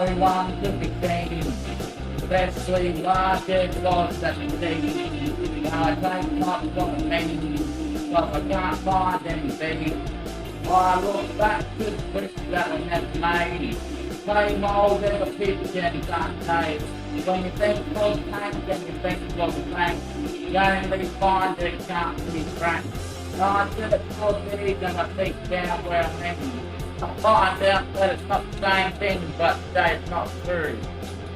no one could be seen, especially larger gods that see. I take not what it means, but I can't find anything. I look back to the bricks that were never made, same old ever pigeons untamed. When you think of tank and you think of the tank, you only find it can't be cracked. I search for these and I think down where I'm heading. I find out that it's not the same thing, but today it's not true.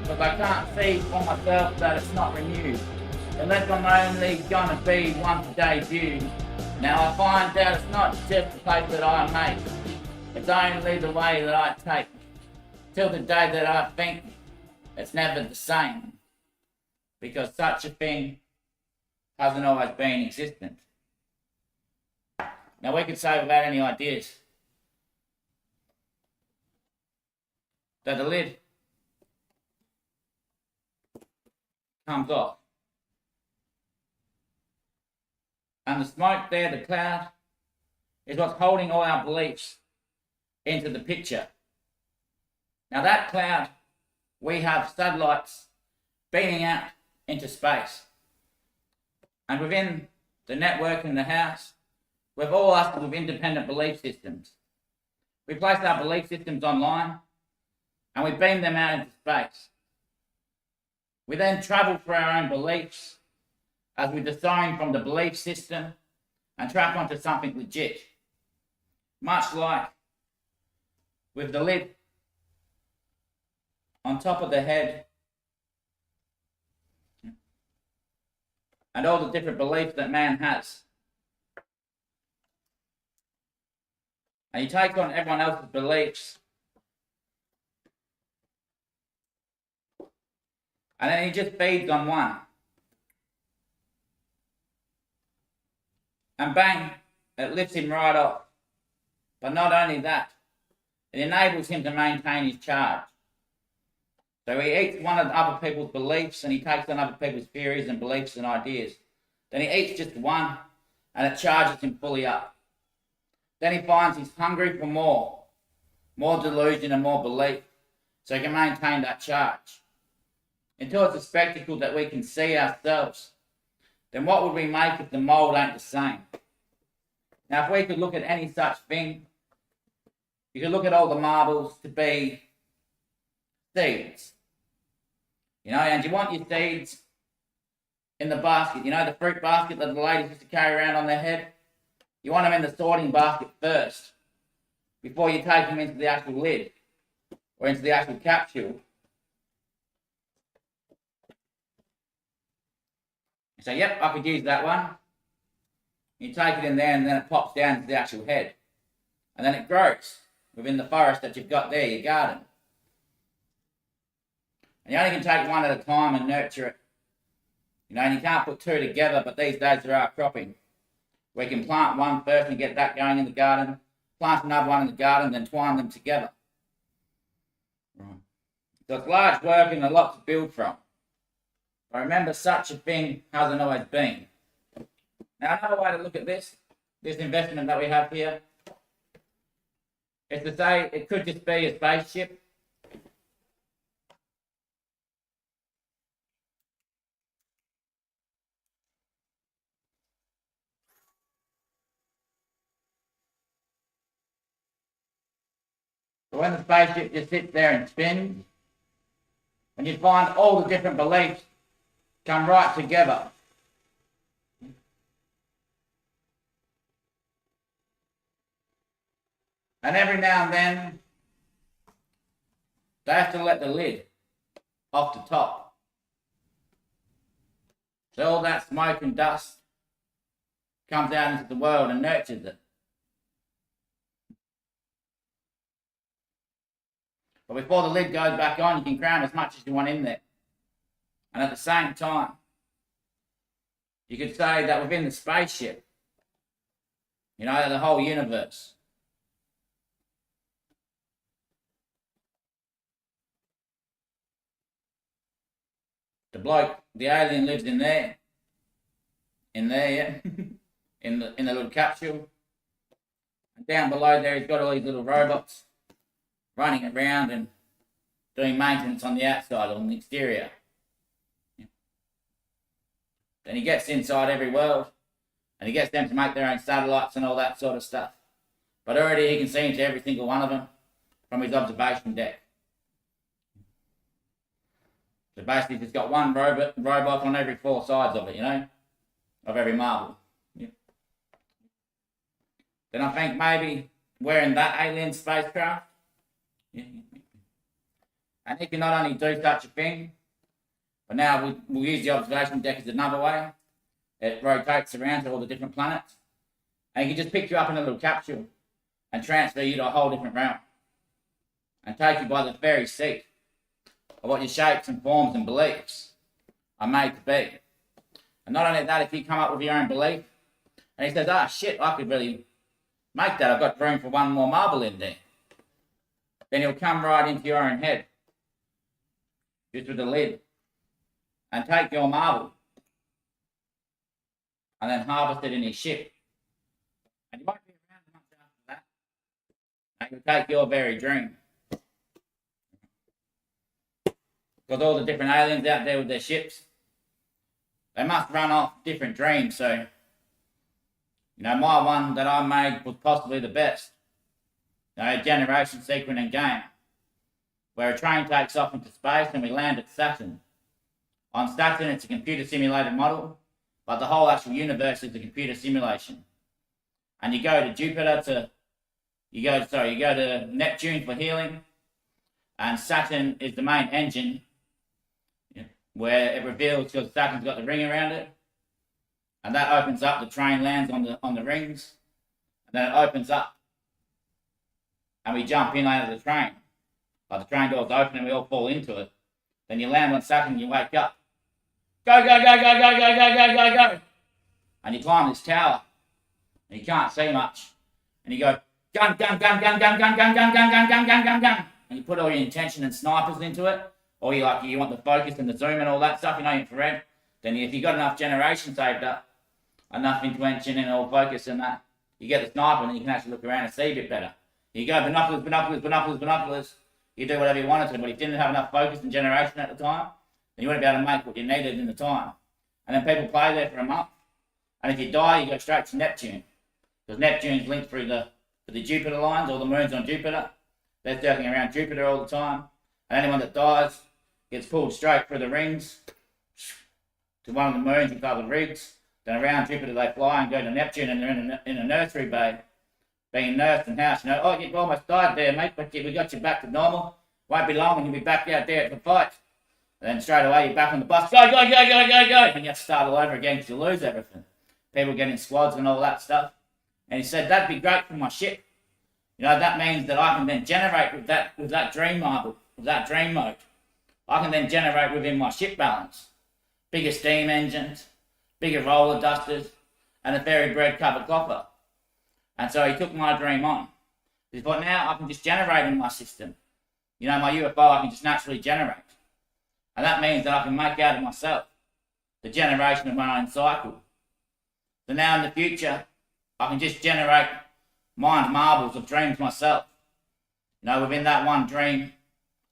Because I can't see for myself that it's not renewed. Unless I'm only gonna be one to debut. Now I find out it's not just the place that I make. It's only the way that I take. Till the day that I think it's never the same. Because such a thing hasn't always been existent. Now we could say without any ideas that the lid comes off. And the smoke there, the cloud, is what's holding all our beliefs into the picture. Now that cloud, we have satellites beaming out into space. And within the network in the house, we've all us with independent belief systems. We place our belief systems online and we beam them out into space. We then travel for our own beliefs as we design from the belief system and track onto something legit. Much like with the lid on top of the head and all the different beliefs that man has. And you take on everyone else's beliefs and then he just feeds on one. And bang, it lifts him right off. But not only that, it enables him to maintain his charge. So he eats one of other people's beliefs and he takes on other people's theories and beliefs and ideas. Then he eats just one and it charges him fully up. Then he finds he's hungry for more delusion and more belief, so he can maintain that charge. Until it's a spectacle that we can see ourselves, then what would we make if the mould ain't the same? Now if we could look at any such thing, you could look at all the marbles to be seeds. You know, and you want your seeds in the basket. You know, the fruit basket that the ladies used to carry around on their head? You want them in the sorting basket first, before you take them into the actual lid, or into the actual capsule. You say, yep, I could use that one. You take it in there and then it pops down to the actual head. And then it grows within the forest that you've got there, your garden. And you only can take one at a time and nurture it. You know, and you can't put two together, but these days there are cropping. We can plant one first and get that going in the garden, plant another one in the garden, then twine them together. Right. So it's large work and a lot to build from. But remember, such a thing hasn't always been. Now, another way to look at this investment that we have here, is to say it could just be a spaceship. So when the spaceship just sits there and spins, and you find all the different beliefs come right together. And every now and then, they have to let the lid off the top. So all that smoke and dust comes out into the world and nurtures it. But before the lid goes back on, you can cram as much as you want in there. And at the same time, you could say that within the spaceship, you know, the whole universe, the bloke, the alien lives in there, yeah, in the little capsule. And down below there, he's got all these little robots running around and doing maintenance on the outside, on the exterior. Then he gets inside every world, and he gets them to make their own satellites and all that sort of stuff. But already he can see into every single one of them from his observation deck. So basically he's got one robot on every 4 sides of it, of every marble. Yeah. Then I think maybe we're in that alien spacecraft. Yeah. And he can not only do such a thing, but now we'll use the observation deck as another way. It rotates around to all the different planets. And he can just pick you up in a little capsule and transfer you to a whole different realm. And take you by the very seat of what your shapes and forms and beliefs are made to be. And not only that, if you come up with your own belief, and he says, shit, I could really make that. I've got room for one more marble in there. Then he'll come right into your own head, just with the lid, and take your marble, and then harvest it in his ship. And you won't be around much after that. And he'll take your very dream. Because all the different aliens out there with their ships, they must run off different dreams. So, my one that I made was possibly the best. Generation Sequence and Game, where a train takes off into space and we land at Saturn. On Saturn, it's a computer simulated model, but the whole actual universe is a computer simulation. And you go to Jupiter you go to Neptune for healing, and Saturn is the main engine, where it reveals, because Saturn's got the ring around it, and that opens up, the train lands on the rings, and then it opens up, and we jump in out of the train. Like the train doors open and we all fall into it. Then you land on Saturn and you wake up. Go, go, go, go, go, go, go, go, go, go. And you climb this tower, and you can't see much. And you go, gun, gun, gun, gun, gun, gun, gun, gun, gun, gun, gun, gun, gun, gun. And you put all your intention and snipers into it. Or you want the focus and the zoom and all that stuff, infrared. Then if you've got enough generation saved up, enough intention and all focus and that, you get the sniper and you can actually look around and see a bit better. You go binoculars, binoculars, binoculars, binoculars. You do whatever you wanted to, but if you didn't have enough focus and generation at the time, then you wouldn't be able to make what you needed in the time. And then people play there for a month. And if you die, you go straight to Neptune. Because Neptune's linked through the Jupiter lines, all the moons on Jupiter. They're circling around Jupiter all the time. And anyone that dies gets pulled straight through the rings to one of the moons with other rigs. Then around Jupiter they fly and go to Neptune, and they're in a nursery bay, being nursed and housed. You've almost died there, mate, but we got you back to normal. Won't be long and you'll be back out there at the fight. And then straight away you're back on the bus. Go, go, go, go, go, go. And you have to start all over again because you lose everything. People get in squads and all that stuff. And he said, that'd be great for my ship. That means that I can then generate with that dream marble, with that dream mode. I can then generate within my ship balance. Bigger steam engines, bigger roller dusters, and a fairy bread covered copper. And so he took my dream on. He thought, now I can just generate in my system. My UFO I can just naturally generate. And that means that I can make out of myself the generation of my own cycle. So now in the future, I can just generate mind marbles of dreams myself. Within that one dream,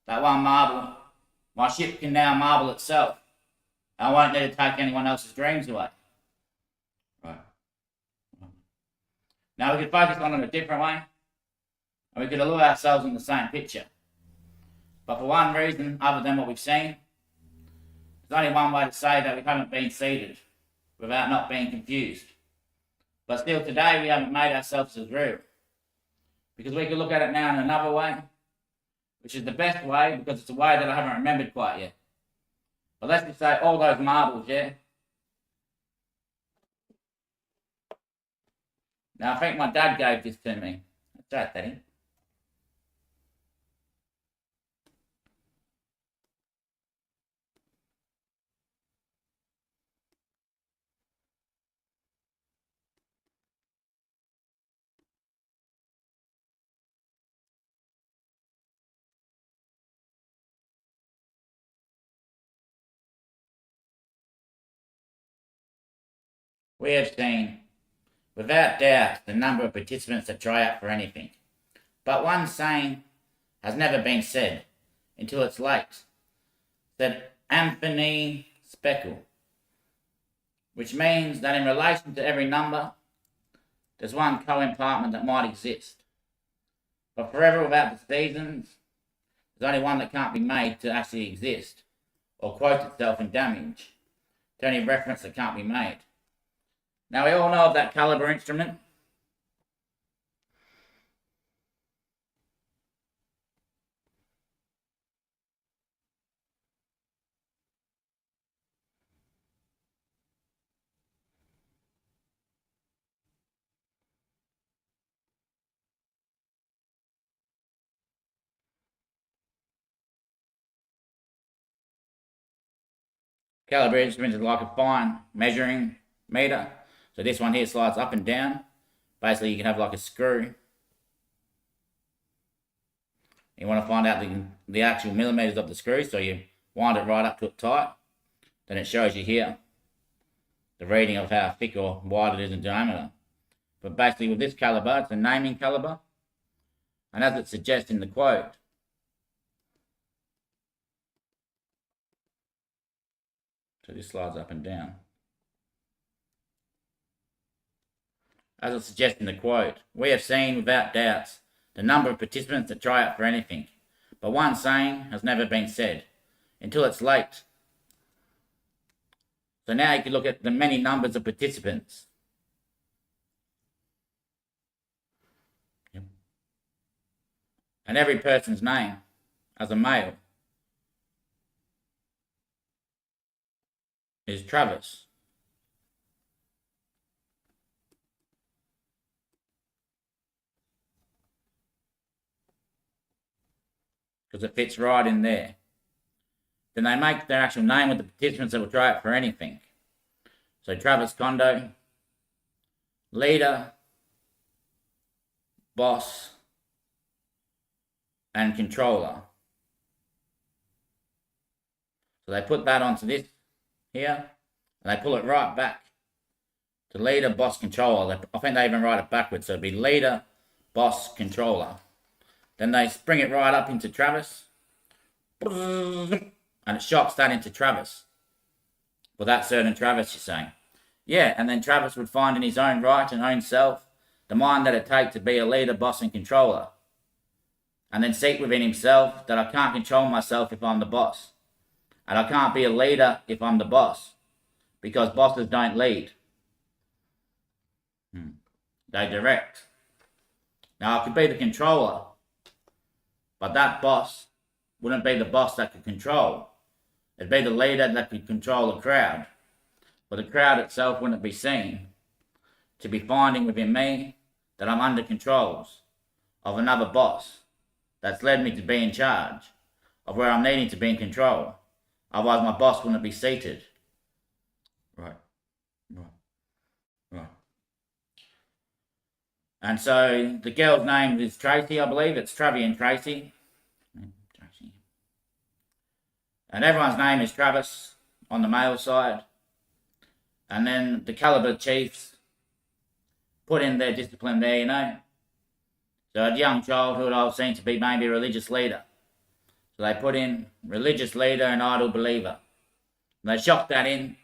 that one marble, my ship can now marble itself. I won't need to take anyone else's dreams away. Right. Now we could focus on it a different way, and we could allure ourselves in the same picture. But for one reason, other than what we've seen, there's only one way to say that we haven't been seeded without not being confused. But still today we haven't made ourselves as real. Because we could look at it now in another way, which is the best way because it's a way that I haven't remembered quite yet. But let's just say all those marbles, yeah? Now I think my dad gave this to me. That's right, Daddy. We have seen, without doubt, the number of participants that try out for anything. But one saying has never been said, until it's late, said Anthony Speckle, which means that in relation to every number, there's one co-impartment that might exist. But forever without the seasons, there's only one that can't be made to actually exist, or quote itself in damage, to any reference that can't be made. Now we all know of that caliber instrument. Caliber instrument is like a fine measuring meter. So this one here slides up and down. Basically, you can have like a screw. You want to find out the actual millimeters of the screw, so you wind it right up to it tight. Then it shows you here the reading of how thick or wide it is in diameter. But basically with this caliber, it's a naming caliber. And as it suggests in the quote, so this slides up and down. As it suggests in the quote, we have seen without doubts the number of participants that try out for anything, but one saying has never been said, until it's late. So now you can look at the many numbers of participants. And every person's name as a male is Travis. Because it fits right in there. Then they make their actual name with the participants that will try it for anything. So Travis Kondo, leader, boss, and controller. So they put that onto this here, and they pull it right back to leader, boss, controller. I think they even write it backwards, so it'd be leader, boss, controller. Then they spring it right up into Travis, and it shocks that into Travis. Well, that certain Travis, you're saying. Yeah, and then Travis would find in his own right and own self the mind that it takes to be a leader, boss, and controller. And then seek within himself that I can't control myself if I'm the boss. And I can't be a leader if I'm the boss. Because bosses don't lead. They direct. Now, I could be the controller, but that boss wouldn't be the boss that could control. It'd be the leader that could control the crowd. But the crowd itself wouldn't be seen to be finding within me that I'm under controls of another boss that's led me to be in charge of where I'm needing to be in control. Otherwise, my boss wouldn't be seated. Right. And so the girl's name is Tracy, I believe. It's Travian Tracy. And everyone's name is Travis on the male side. And then the caliber chiefs put in their discipline there, you know. So at young childhood, I was seen to be maybe a religious leader. So they put in religious leader and idle believer. And they shocked that in.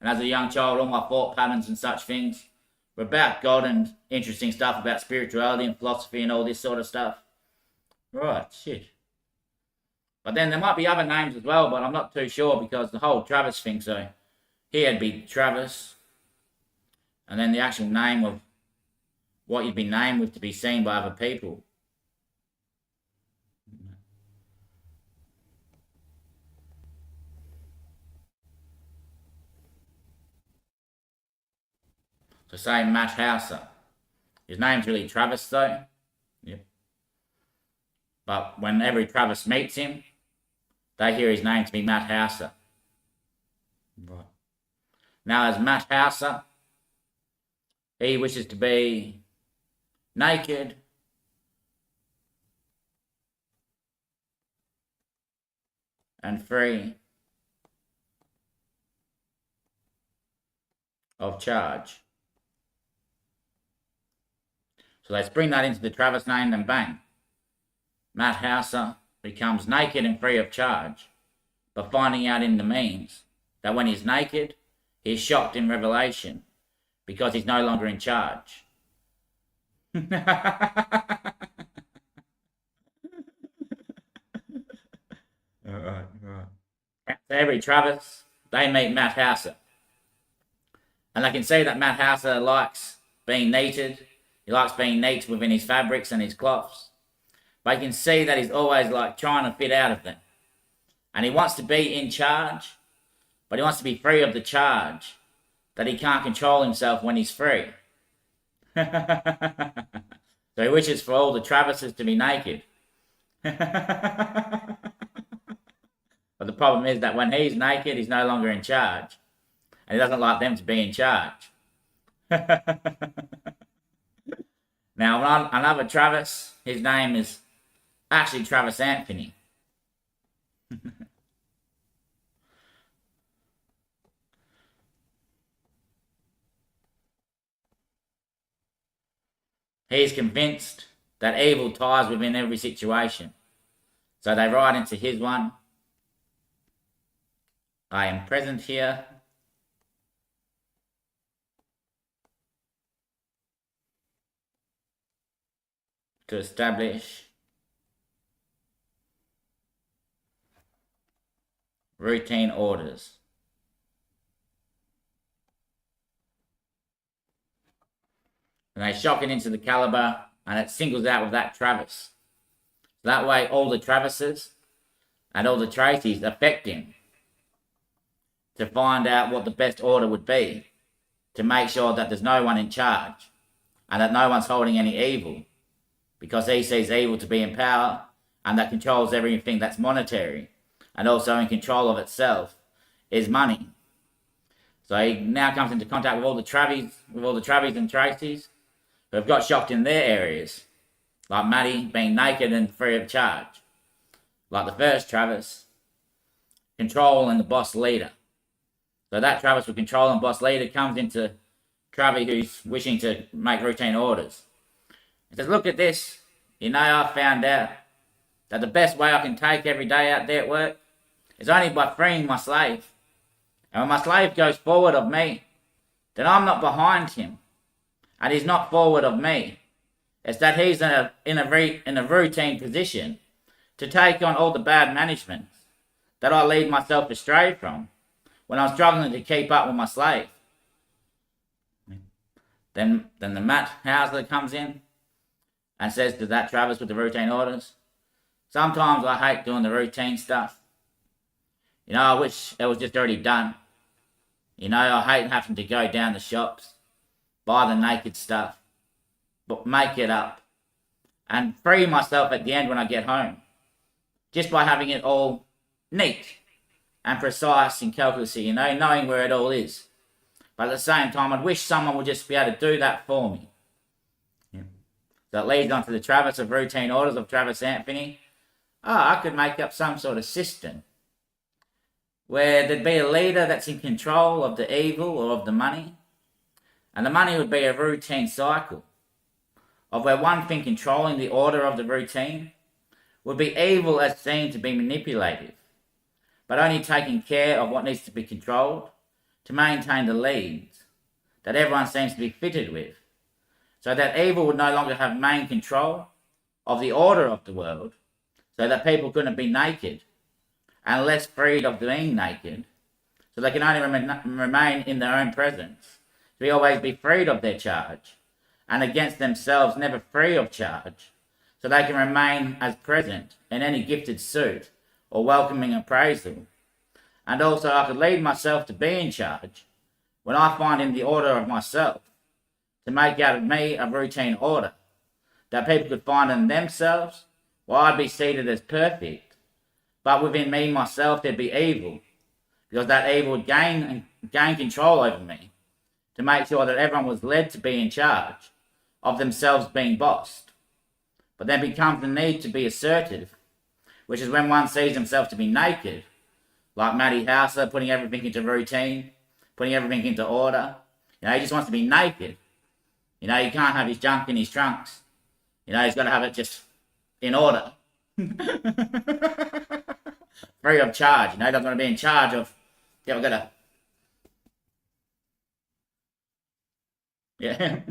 And as a young child, all my thought patterns and such things were about God and interesting stuff about spirituality and philosophy and all this sort of stuff. Right, shit. But then there might be other names as well, but I'm not too sure because the whole Travis thing, so here'd be Travis. And then the actual name of what you'd be named with to be seen by other people. So say Matt Hauser. His name's really Travis though. Yep. But when every Travis meets him, they hear his name to be Matt Hauser. Right. Now as Matt Hauser, he wishes to be naked, and free of charge. So they spring that into the Travis name and bang. Matt Hauser becomes naked and free of charge, but finding out in the means that when he's naked, he's shocked in revelation because he's no longer in charge. Alright. So every Travis, they meet Matt Hauser. And I can see that Matt Hauser likes being neated. He likes being neat within his fabrics and his cloths. But you can see that he's always like trying to fit out of them. And he wants to be in charge, but he wants to be free of the charge that he can't control himself when he's free. So he wishes for all the Travises to be naked. But the problem is that when he's naked, he's no longer in charge. And he doesn't like them to be in charge. Now, another Travis, his name is actually Travis Anthony. He's convinced that evil ties within every situation. So they write into his one, I am present here to establish routine orders. And they shock it into the caliber and it singles out with that Travis. That way all the Travises and all the Tracy's affect him to find out what the best order would be, to make sure that there's no one in charge and that no one's holding any evil, because he sees evil to be in power and that controls everything that's monetary and also in control of itself is money. So he now comes into contact with all the Travis and Tracy's who have got shocked in their areas, like Matty being naked and free of charge. Like the first Travis, control and the boss leader. So that Travis with control and boss leader comes into Travis who's wishing to make routine orders. He says, look at this. You know, I found out that the best way I can take every day out there at work is only by freeing my slave. And when my slave goes forward of me, then I'm not behind him. And he's not forward of me. It's that he's in a routine position to take on all the bad management that I lead myself astray from when I'm struggling to keep up with my slave. Then the Matt Hauser comes in and says to that Travis with the routine orders, sometimes I hate doing the routine stuff. You know, I wish it was just already done. You know, I hate having to go down the shops, buy the naked stuff, but make it up and free myself at the end when I get home, just by having it all neat and precise and calculated, you know, knowing where it all is. But at the same time, I'd wish someone would just be able to do that for me. Yeah. So it leads on to the Travis of routine orders of Travis Anthony. I could make up some sort of system where there'd be a leader that's in control of the evil or of the money. And the money would be a routine cycle of where one thing controlling the order of the routine would be evil as seen to be manipulative, but only taking care of what needs to be controlled to maintain the leads that everyone seems to be fitted with, so that evil would no longer have main control of the order of the world, so that people couldn't be naked and less freed of being naked, so they can only remain in their own presence, to always be freed of their charge, and against themselves never free of charge, so they can remain as present in any gifted suit or welcoming appraisal. And also I could lead myself to be in charge when I find in the order of myself, to make out of me a routine order that people could find in themselves, while I'd be seated as perfect, but within me myself there'd be evil, because that evil would gain control over me, to make sure that everyone was led to be in charge of themselves being bossed. But then becomes the need to be assertive, which is when one sees himself to be naked, like Matty Hauser, putting everything into routine, putting everything into order. You know, he just wants to be naked. You know, he can't have his junk in his trunks. You know, he's got to have it just in order. Free of charge. You know, he doesn't want to be in charge of. Yeah, we've got to. Yeah,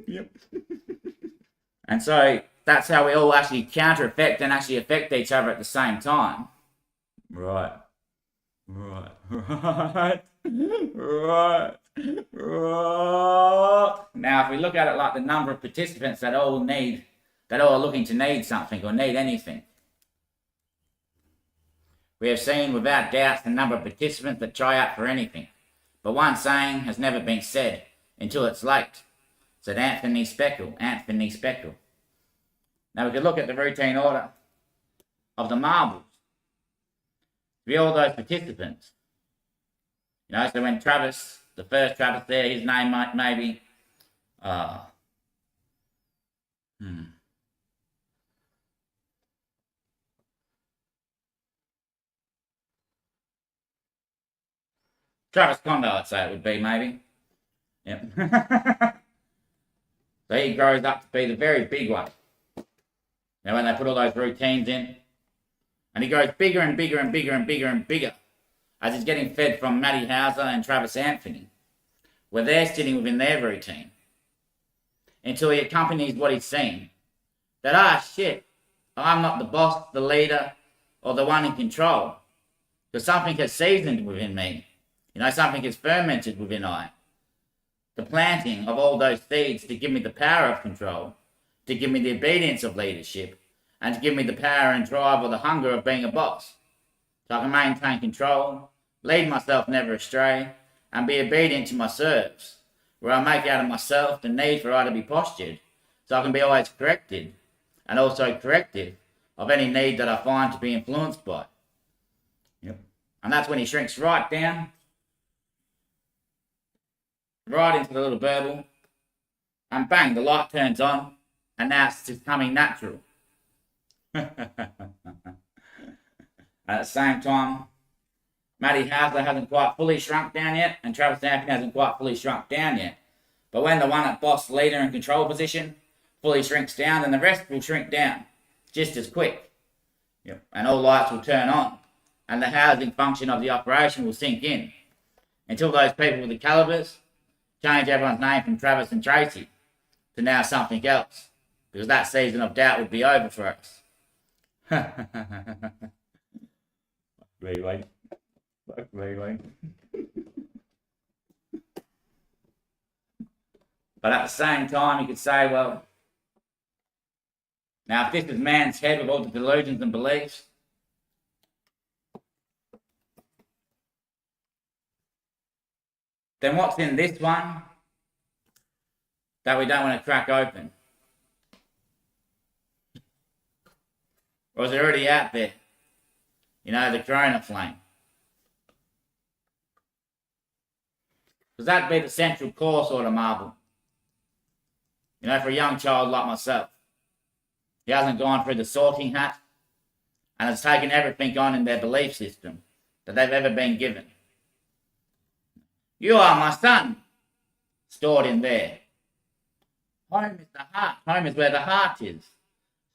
yep. And so that's how we all actually counter effect and actually affect each other at the same time. Right. Right. Right. Now, if we look at it like the number of participants that all are looking to need something or need anything, we have seen without doubt the number of participants that try out for anything. But one saying has never been said until it's late, said Anthony Speckle. Now we could look at the routine order of the marbles. Be all those participants. You know, so when Travis, the first Travis there, his name might maybe Travis Kondo, I'd say it would be, maybe. Yep. So he grows up to be the very big one. Now, when they put all those routines in, and he grows bigger and bigger and bigger and bigger and bigger as he's getting fed from Matty Hauser and Travis Anthony, where they're sitting within their routine, until he accompanies what he's seen. That, shit, I'm not the boss, the leader, or the one in control. Because something has seasoned within me. You know, something has fermented within I. The planting of all those seeds to give me the power of control, to give me the obedience of leadership, and to give me the power and drive or the hunger of being a boss. So I can maintain control, lead myself never astray, and be obedient to my serves, where I make out of myself the need for I to be postured, so I can be always corrected, and also corrective of any need that I find to be influenced by. Yep. And that's when he shrinks right down, right into the little burble, and bang, the light turns on, and now it's just coming natural. At the same time, Matty Hauser hasn't quite fully shrunk down yet, and Travis Anthony hasn't quite fully shrunk down yet. But when the one at boss, leader, and control position fully shrinks down, then the rest will shrink down just as quick. Yep. And all lights will turn on, and the housing function of the operation will sink in, until those people with the calibers change everyone's name from Travis and Tracy to now something else, because that season of doubt would be over for us. Really? But at the same time, you could say, well, now if this is man's head with all the delusions and beliefs, then what's in this one that we don't want to crack open? Or is it already out there? You know, the corona flame. Because that'd be the central core sort of marble. You know, for a young child like myself. He hasn't gone through the sorting hat and has taken everything on in their belief system that they've ever been given. You are my son, stored in there. Home is the heart. Home is where the heart is,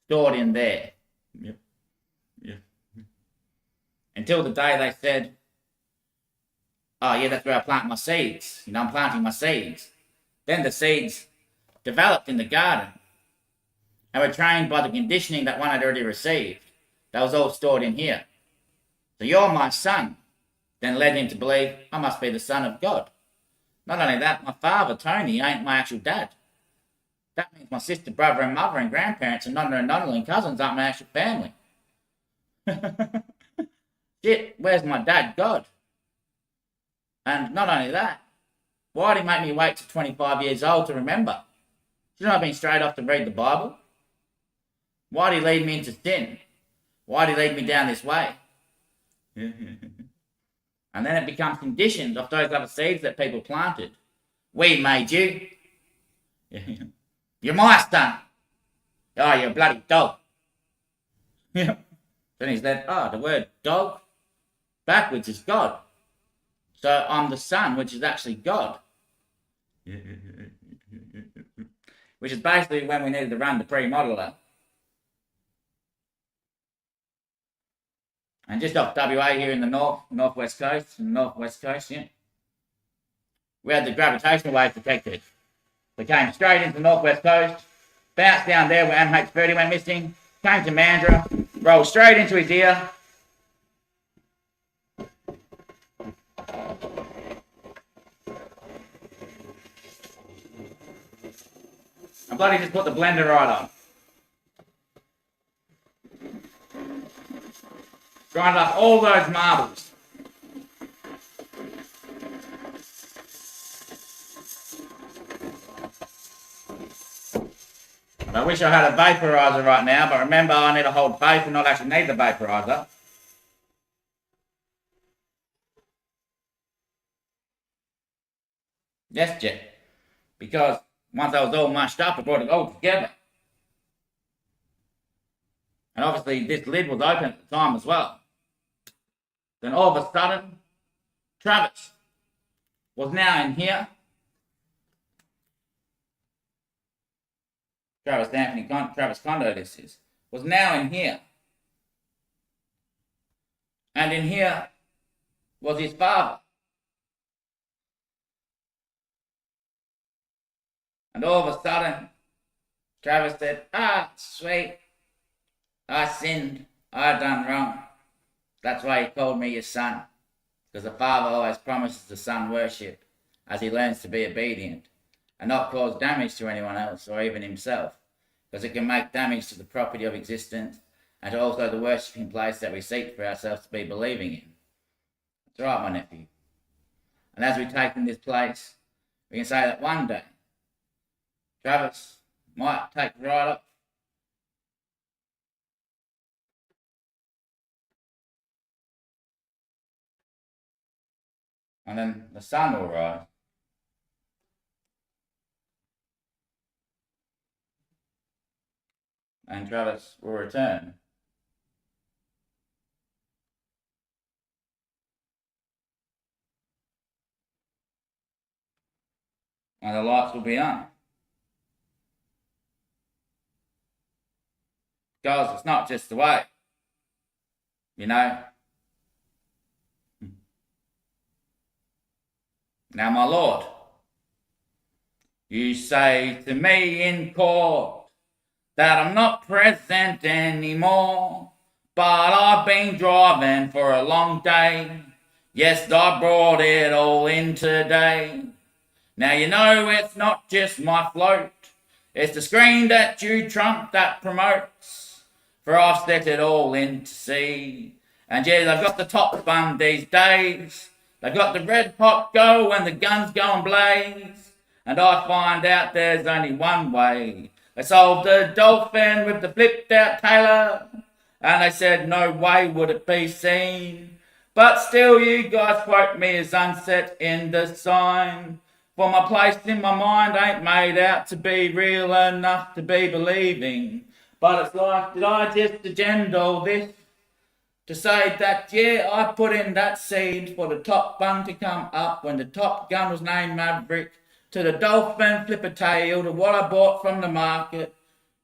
stored in there. Yep. Until the day they said, oh yeah, that's where I plant my seeds. You know, I'm planting my seeds. Then the seeds developed in the garden and were trained by the conditioning that one had already received. That was all stored in here. So you're my son. Then led him to believe I must be the son of God. Not only that, my father, Tony, ain't my actual dad. That means my sister, brother, and mother, and grandparents, and nonna and nonnal and cousins aren't my actual family. Shit, where's my dad, God? And not only that, why did he make me wait to 25 years old to remember? Shouldn't I have been straight off to read the Bible? Why did he lead me into sin? Why did he lead me down this way? And then it becomes conditioned off those other seeds that people planted. We made you. You're my son. Oh, you're a bloody dog. Then he said, oh, the word dog backwards is God. So I'm the son, which is actually God. Which is basically when we needed to run the pre-modeler. And just off WA here in the northwest coast, yeah, we had the gravitational wave detected. We came straight into the northwest coast, bounced down there where MH30 went missing, came to Mandurah, rolled straight into his ear. I bloody just put the blender right on. Grind up all those marbles. I wish I had a vaporizer right now, but remember I need to hold vape and not actually need the vaporizer. Yes, Jet. Because once I was all mushed up, I brought it all together. And obviously this lid was open at the time as well. Then all of a sudden, Travis was now in here. Travis Condo this is, was now in here. And in here was his father. And all of a sudden, Travis said, sweet, I sinned, I done wrong. That's why he called me his son. Because the father always promises the son worship as he learns to be obedient and not cause damage to anyone else or even himself. Because it can make damage to the property of existence and to also the worshipping place that we seek for ourselves to be believing in. That's right, my nephew. And as we take in this place, we can say that one day, Travis might take right up. And then the sun will rise. And Travis will return. And the lights will be on. Because it's not just the way. You know? Now, my Lord, you say to me in court that I'm not present anymore, but I've been driving for a long day. Yes, I brought it all in today. Now you know it's not just my float, it's the screen that you trump that promotes, for I've set it all in to see. And yeah, they've got the top fun these days. They've got the red hot go when the guns go and blaze. And I find out there's only one way. They solved the dolphin with the flipped out tailor. And they said no way would it be seen. But still you guys quote me as unset in the sign. For my place in my mind ain't made out to be real enough to be believing. But it's like, did I just agenda all this? To say that, yeah, I put in that seed for the Top Gun to come up when the Top Gun was named Maverick, to the Dolphin flip a tail, to what I bought from the market,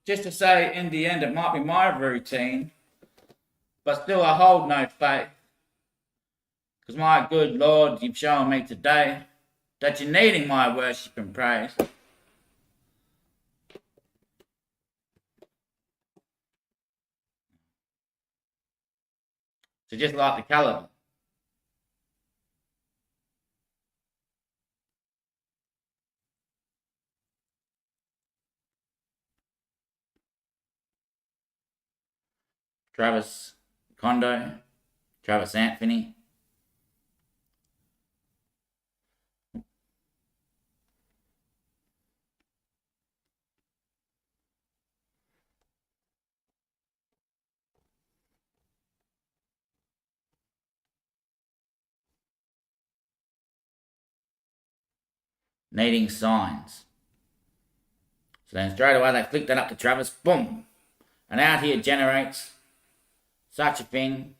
just to say in the end it might be my routine, but still I hold no faith. Because my good Lord, you've shown me today that you're needing my worship and praise. So just like the caliber. Travis Condo, Travis Anthony. Needing signs. So then straight away they flick that up to Travis, boom. And out here generates such a thing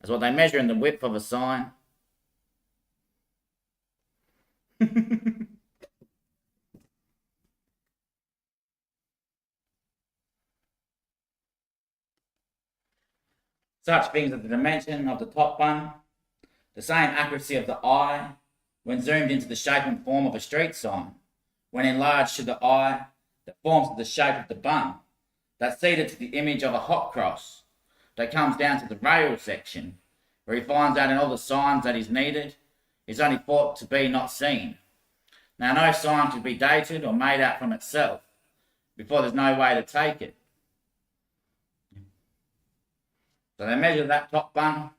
as what they measure in the width of a sign. such things as the dimension of the top bun, the same accuracy of the eye when zoomed into the shape and form of a street sign, when enlarged to the eye that forms to the shape of the bun, that's seated to the image of a hot cross, that comes down to the rail section, where he finds out in all the signs that is needed, is only thought to be not seen. Now no sign could be dated or made out from itself, before there's no way to take it. So they measure that top bun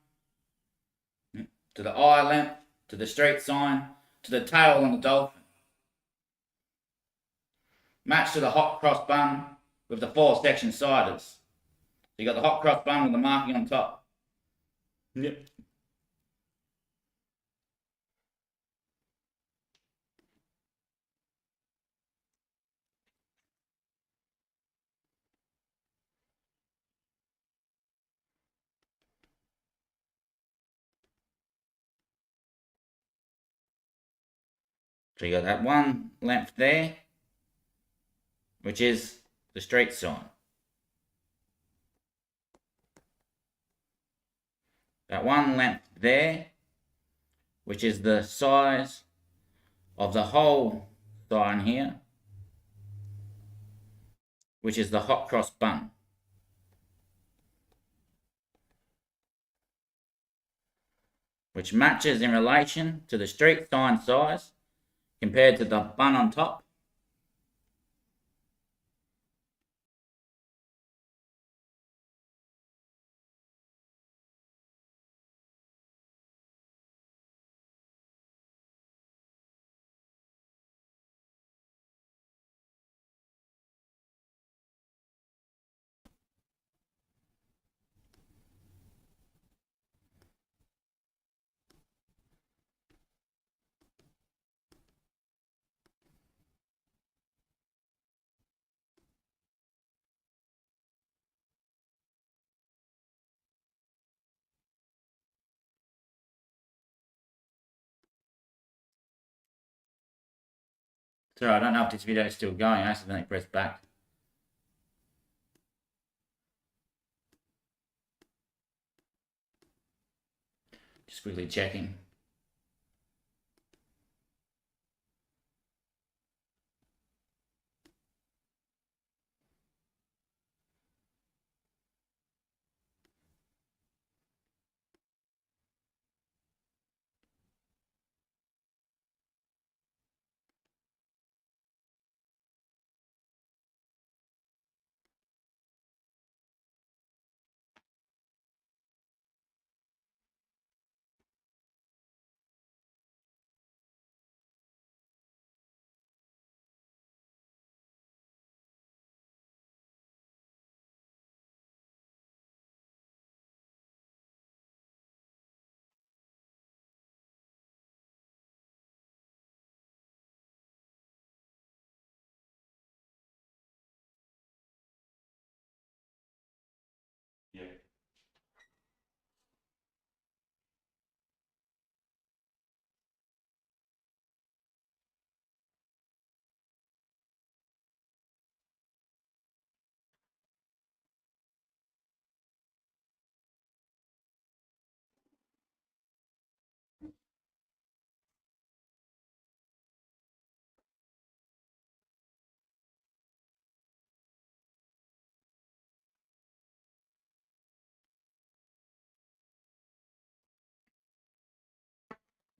to the eye length, to the street sign, to the tail on the dolphin. Match to the hot cross bun with the 4 section siders. So you got the hot cross bun with the marking on top. Yep. So you got that one length there, which is the street sign. That one length there, which is the size of the whole sign here, which is the hot cross bun. Which matches in relation to the street sign size compared to the bun on top. Sorry, I don't know if this video is still going. I accidentally pressed back. Just quickly checking. Yeah.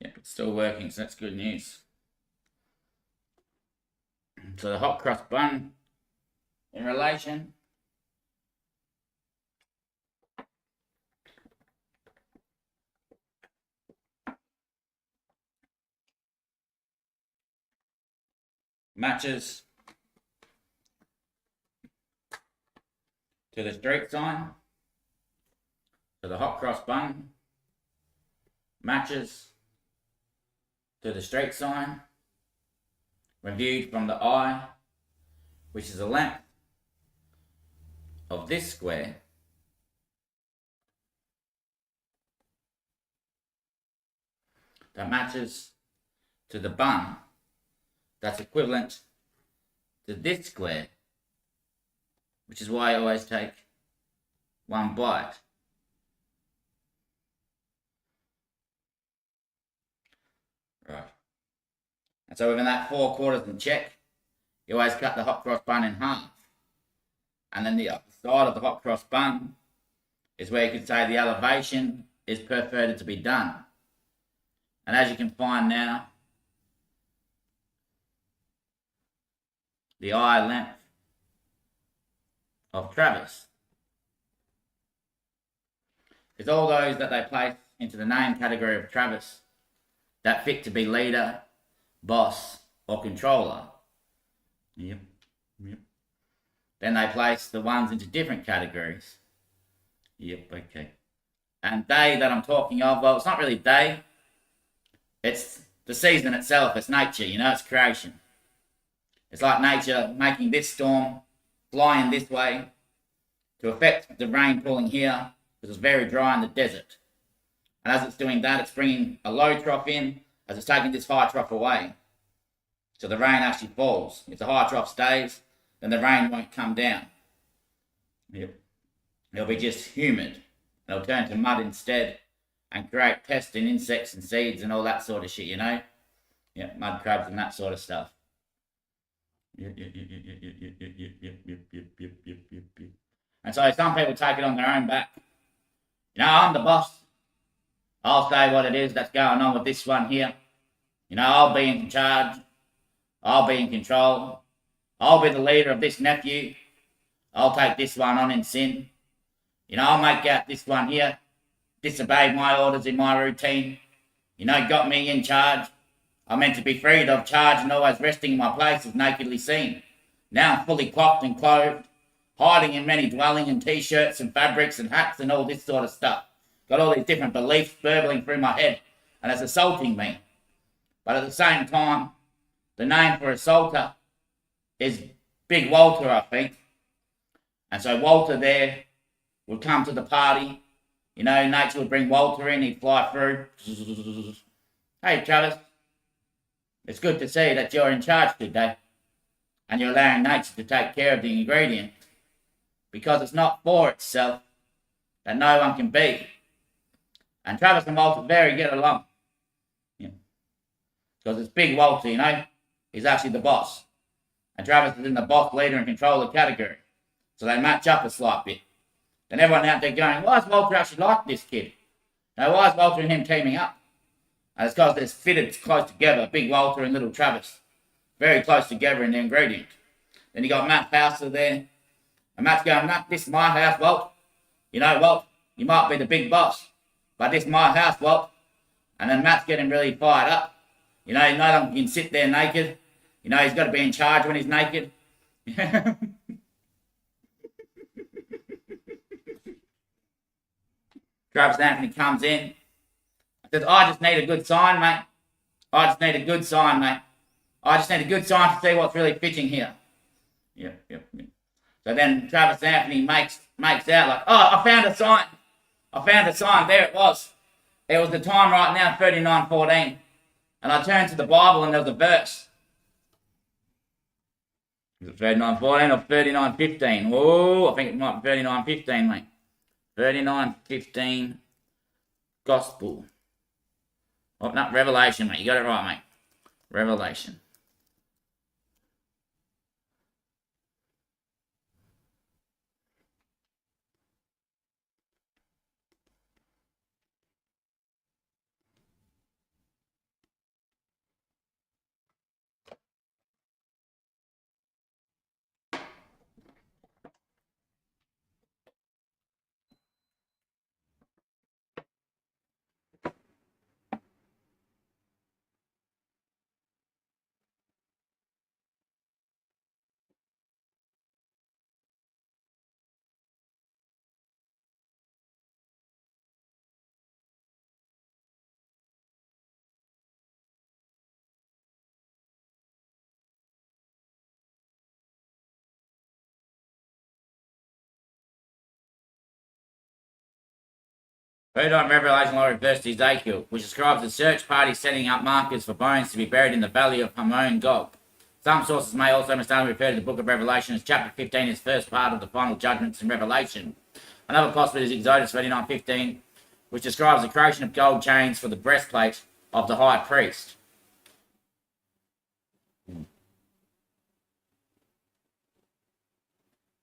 Yep, it's still working, so that's good news. So the hot cross bun in relation matches to the street sign. So the hot cross bun matches to the street sign when viewed from the eye, which is the length of this square that matches to the bun that's equivalent to this square, which is why I always take one bite. And so within that 4 quarters and check, you always cut the hot cross bun in half. And then the upper side of the hot cross bun is where you could say the elevation is preferred to be done. And as you can find now, the eye length of Travis is all those that they place into the name category of Travis that fit to be leader, boss, or controller. Yep. Then they place the ones into different categories. Yep, okay. And they that I'm talking of, well, it's not really they. It's the season itself. It's nature, it's creation. It's like nature making this storm flying this way to affect the rain falling here because it's very dry in the desert. And as it's doing that, it's bringing a low trough in as it's taking this high trough away. So the rain actually falls. If the high trough stays, then the rain won't come down. Yep. It'll be just humid. It'll turn to mud instead and create pests and insects and seeds and all that sort of shit, Yeah, mud crabs and that sort of stuff. Yep. And so some people take it on their own back. I'm the boss. I'll say what it is that's going on with this one here. I'll be in charge. I'll be in control. I'll be the leader of this nephew. I'll take this one on in sin. I'll make out this one here disobeyed my orders in my routine. Got me in charge. I'm meant to be freed of charge and always resting in my place is nakedly seen. Now I'm fully clocked and clothed, hiding in many dwelling and t-shirts and fabrics and hats and all this sort of stuff. Got all these different beliefs burbling through my head and it's assaulting me. But at the same time, the name for assaulter is Big Walter, I think. And so Walter there would come to the party. Nature would bring Walter in, he'd fly through. Hey, Travis. It's good to see that you're in charge today. And you're allowing nature to take care of the ingredient. Because it's not for itself that no one can be. And Travis and Walter very get along. Because it's Big Walter, he's actually the boss. And Travis is in the boss, leader, and controller category. So they match up a slight bit. Then everyone out there going, why is Walter actually like this kid? Why is Walter and him teaming up? And it's because they're fitted close together, Big Walter and Little Travis. Very close together in the ingredient. Then you got Matt Fauster there. And Matt's going, Matt, this is my house, Walt. Walt, you might be the big boss. But this is my house, Walt. And then Matt's getting really fired up. No longer can sit there naked. He's got to be in charge when he's naked. Travis Anthony comes in. Says, I just need a good sign, mate. I just need a good sign, mate. I just need a good sign to see what's really fitting here. Yep. So then Travis Anthony makes out like, I found a sign. There it was. It was the time right now, 39:14. And I turned to the Bible and there was a verse. Is it 39:14 or 39:15? Oh, I think it might be 39:15, mate. 39:15 Gospel. Oh, no, Revelation, mate. You got it right, mate. Revelation. Read on Revelation Law reverse to Ezekiel, which describes a search party setting up markers for bones to be buried in the valley of Hamon Gog. Some sources may also mistakenly refer to the book of Revelation as chapter 15 is first part of the final judgments in Revelation. Another possibility is Exodus 39:15, which describes the creation of gold chains for the breastplate of the high priest.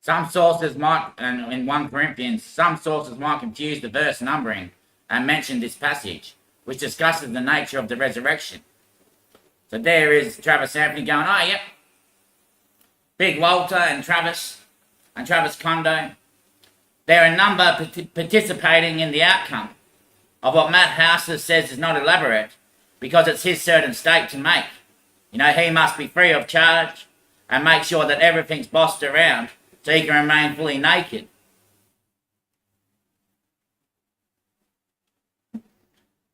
Some sources might, and in 1 Corinthians, some sources might confuse the verse numbering and mention this passage, which discusses the nature of the resurrection. So there is Travis Anthony going, oh, yep. Big Walter and Travis Kondo. There are a number participating in the outcome of what Matt Hauser says is not elaborate because it's his certain state to make. You know, he must be free of charge and make sure that everything's bossed around so he can remain fully naked.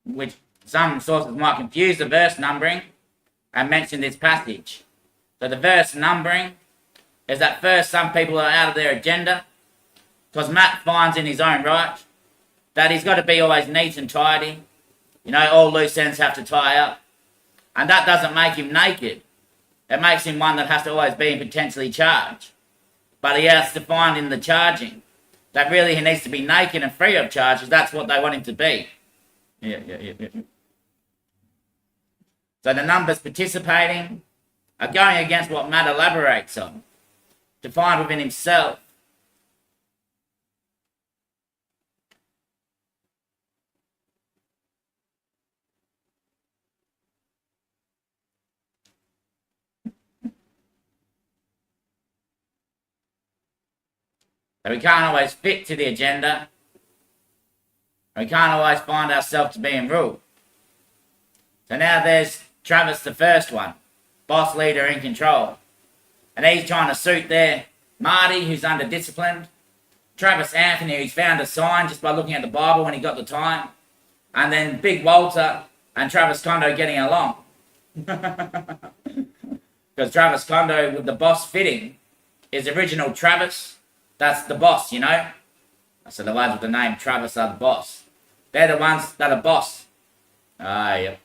Which some sources might confuse the verse numbering and mention this passage. So the verse numbering is that first some people are out of their agenda because Matt finds in his own right that he's got to be always neat and tidy. You know, all loose ends have to tie up. And that doesn't make him naked. It makes him one that has to always be in potentially charge. But he has to find in the charging that really he needs to be naked and free of charge because that's what they want him to be. Yeah. So the numbers participating are going against what Matt elaborates on to find within himself. So we can't always fit to the agenda. We can't always find ourselves to be in rule. So now there's Travis, the first one, boss, leader, in control. And he's trying to suit there Marty, who's under disciplined. Travis Anthony, who's found a sign just by looking at the Bible when he got the time. And then Big Walter and Travis Kondo getting along. Because Travis Kondo, with the boss fitting, is original Travis. That's the boss, you know. So the ones with the name Travis are the boss. They're the ones that are boss. Yep.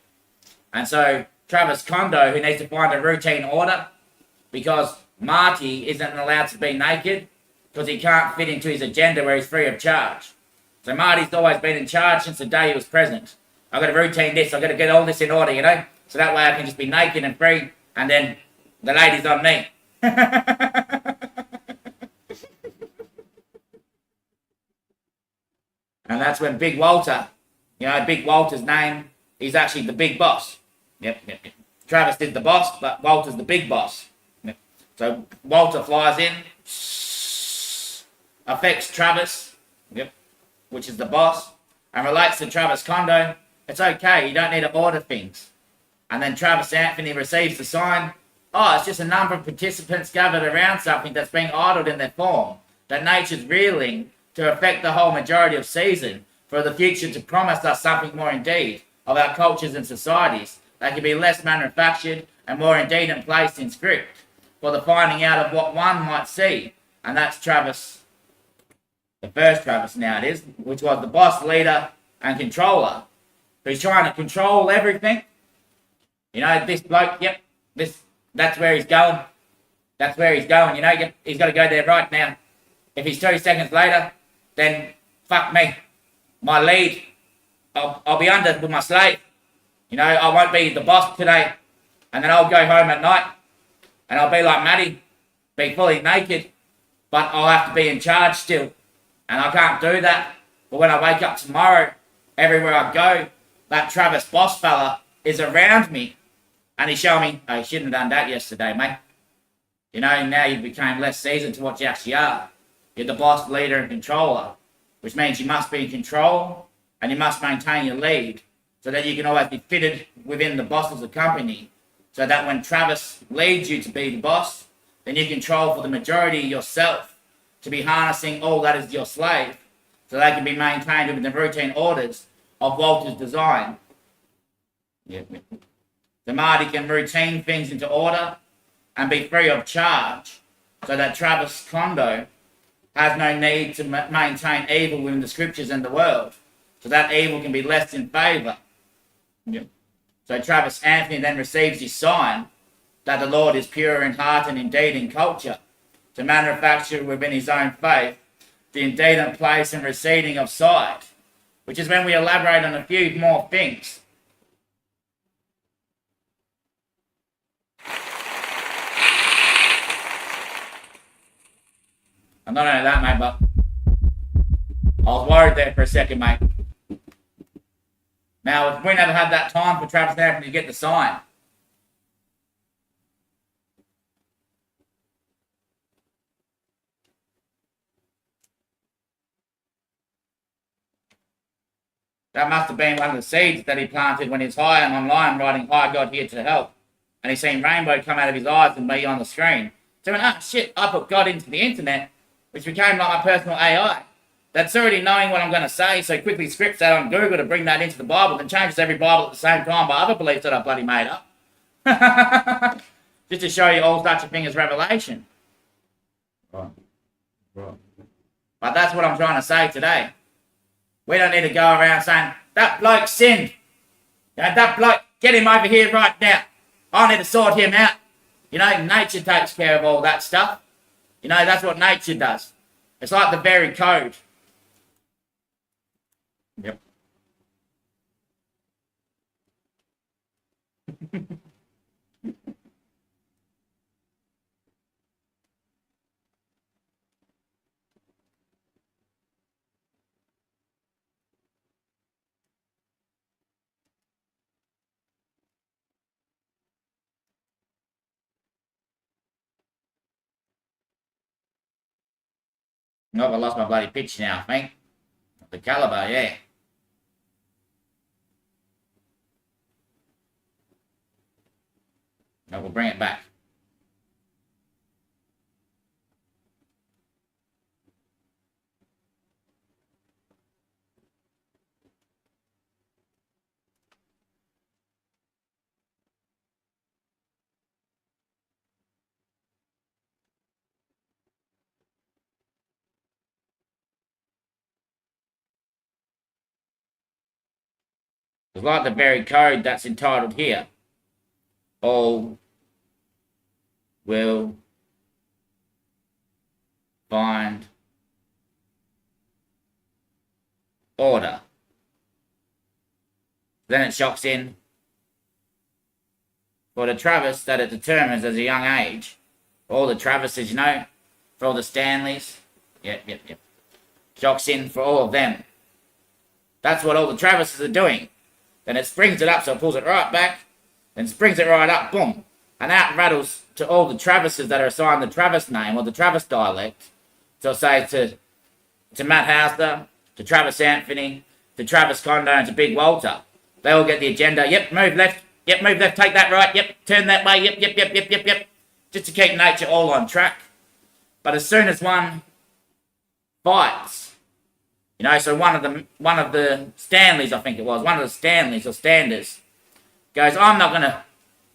And so Travis Kondo, who needs to find a routine order, because Marty isn't allowed to be naked, because he can't fit into his agenda where he's free of charge. So Marty's always been in charge since the day he was present. I've got to routine this, I've got to get all this in order, you know. So that way I can just be naked and free, and then the lady's on me. And that's when Big Walter, you know, Big Walter's name, he's actually the big boss. Yep. Travis is the boss, but Walter's the big boss. Yep. So Walter flies in, affects Travis, which is the boss, and relates to Travis Kondo. It's okay, you don't need to order things. And then Travis Anthony receives the sign, oh, it's just a number of participants gathered around something that's being idled in their form, that nature's reeling to affect the whole majority of season, for the future to promise us something more indeed of our cultures and societies that can be less manufactured and more indeed and placed in script for the finding out of what one might see. And that's Travis, the first Travis now it is, which was the boss, leader and controller, who's trying to control everything. You know, this bloke, that's where he's going. That's where he's going, you know, he's got to go there right now. If he's 2 seconds later, then fuck me. My lead, I'll be under with my slave. You know, I won't be the boss today. And then I'll go home at night and I'll be like Matty, be fully naked, but I'll have to be in charge still. And I can't do that. But when I wake up tomorrow, everywhere I go, that Travis boss fella is around me. And he's showing me, oh, you shouldn't have done that yesterday, mate. You know, now you became less seasoned to what you actually are. You're the boss, leader, and controller, which means you must be in control and you must maintain your lead so that you can always be fitted within the boss of the company, so that when Travis leads you to be the boss, then you control for the majority yourself to be harnessing all that is your slave, so they can be maintained within the routine orders of Walter's design. The Marty can routine things into order and be free of charge, so that Travis Kondo has no need to maintain evil within the scriptures and the world, so that evil can be less in favour. So Travis Anthony then receives his sign that the Lord is pure in heart and indeed in culture, to manufacture within his own faith the indeed and place and receding of sight, which is when we elaborate on a few more things. And not only that, mate, but I was worried there for a second, mate. Now, if we never had that time for Travis Anthony to get the sign, that must have been one of the seeds that he planted when he was high and online writing, "Hi, God, here to help." And he's seen rainbow come out of his eyes and me on the screen. So he went, "Oh, shit, I put God into the internet," which became like my personal AI. That's already knowing what I'm going to say, so quickly scripts that on Google to bring that into the Bible and changes every Bible at the same time by other beliefs that I bloody made up. Just to show you all such a thing as revelation. Right. But that's what I'm trying to say today. We don't need to go around saying, "That bloke sinned. You know, that bloke, get him over here right now. I need to sort him out." You know, nature takes care of all that stuff. You know, that's what nature does. It's like the very code. Yep. Nope, I lost my bloody pitch now, I think. The caliber, yeah. No, we'll bring it back. It's like the very code that's entitled here. All will find order. Then it shocks in for the Travis that it determines as a young age. All the Travises, you know, for all the Stanleys. Yep. Shocks in for all of them. That's what all the Travises are doing. Then it springs it up, so it pulls it right back, then springs it right up, boom. And out rattles to all the Travises that are assigned the Travis name or the Travis dialect. So say to Matt Hauser, to Travis Anthony, to Travis Kondo, and to Big Walter. They all get the agenda. Yep, move left. Yep, move left. Take that right. Yep, turn that way. Yep. Just to keep nature all on track. But as soon as one fights, you know, so one of the Stanleys, I think it was, one of the Stanleys or Standers goes, "I'm not gonna,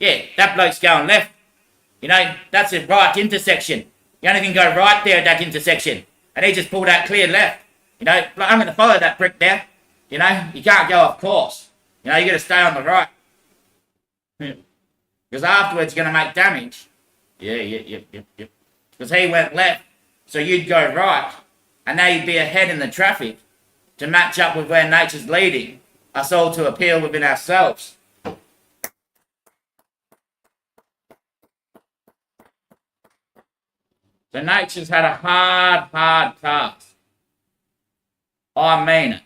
yeah, that bloke's going left. You know, that's a right intersection. You only can go right there at that intersection." And he just pulled out clear left. You know, like, "I'm gonna follow that brick there." You know, you can't go off course. You know, you gotta stay on the right. Because afterwards you're gonna make damage. Yep. Because he went left, so you'd go right. And now you'd be ahead in the traffic to match up with where nature's leading us all to appeal within ourselves. So nature's had a hard task. I mean it.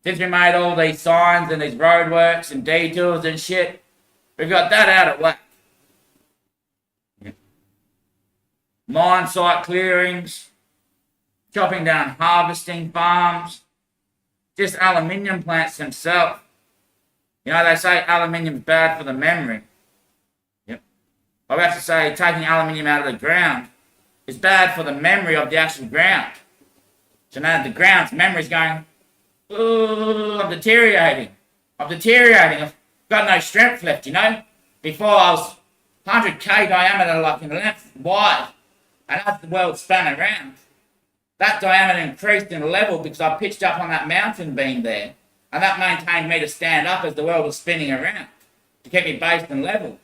Since we made all these signs and these roadworks and detours and shit, we've got that out of whack. Mine site clearings, chopping down harvesting farms, just aluminium plants themselves. You know, they say aluminium's bad for the memory. Yep. I have to say taking aluminium out of the ground is bad for the memory of the actual ground. So now the ground's memory's going, "Ooh, I'm deteriorating. I've got no strength left, you know. Before I was 100k diameter, like in length wide. And as the world span around, that diameter increased in level because I pitched up on that mountain beam there. And that maintained me to stand up as the world was spinning around to keep me based and level.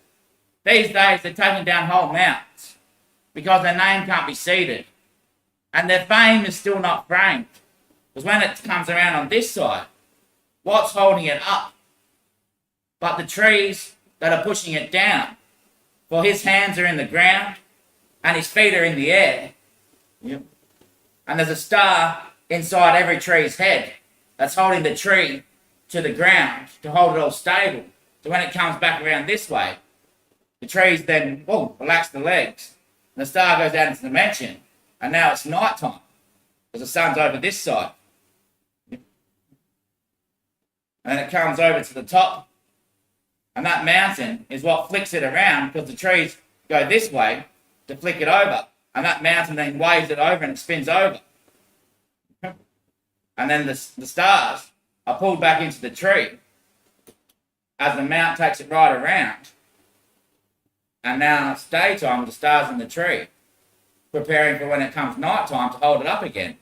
These days, they're taking down whole mountains because their name can't be seeded. And their fame is still not framed. Because when it comes around on this side, what's holding it up? But the trees that are pushing it down. For his hands are in the ground and his feet are in the air. Yep. And there's a star inside every tree's head that's holding the tree to the ground to hold it all stable. So when it comes back around this way, the trees then relax the legs. And the star goes out into the dimension. And now it's night time because the sun's over this side. And then it comes over to the top. And that mountain is what flicks it around because the trees go this way to flick it over. And that mountain then waves it over and it spins over. And then the stars are pulled back into the tree as the mount takes it right around. And now it's daytime with the stars in the tree, preparing for when it comes night time to hold it up again.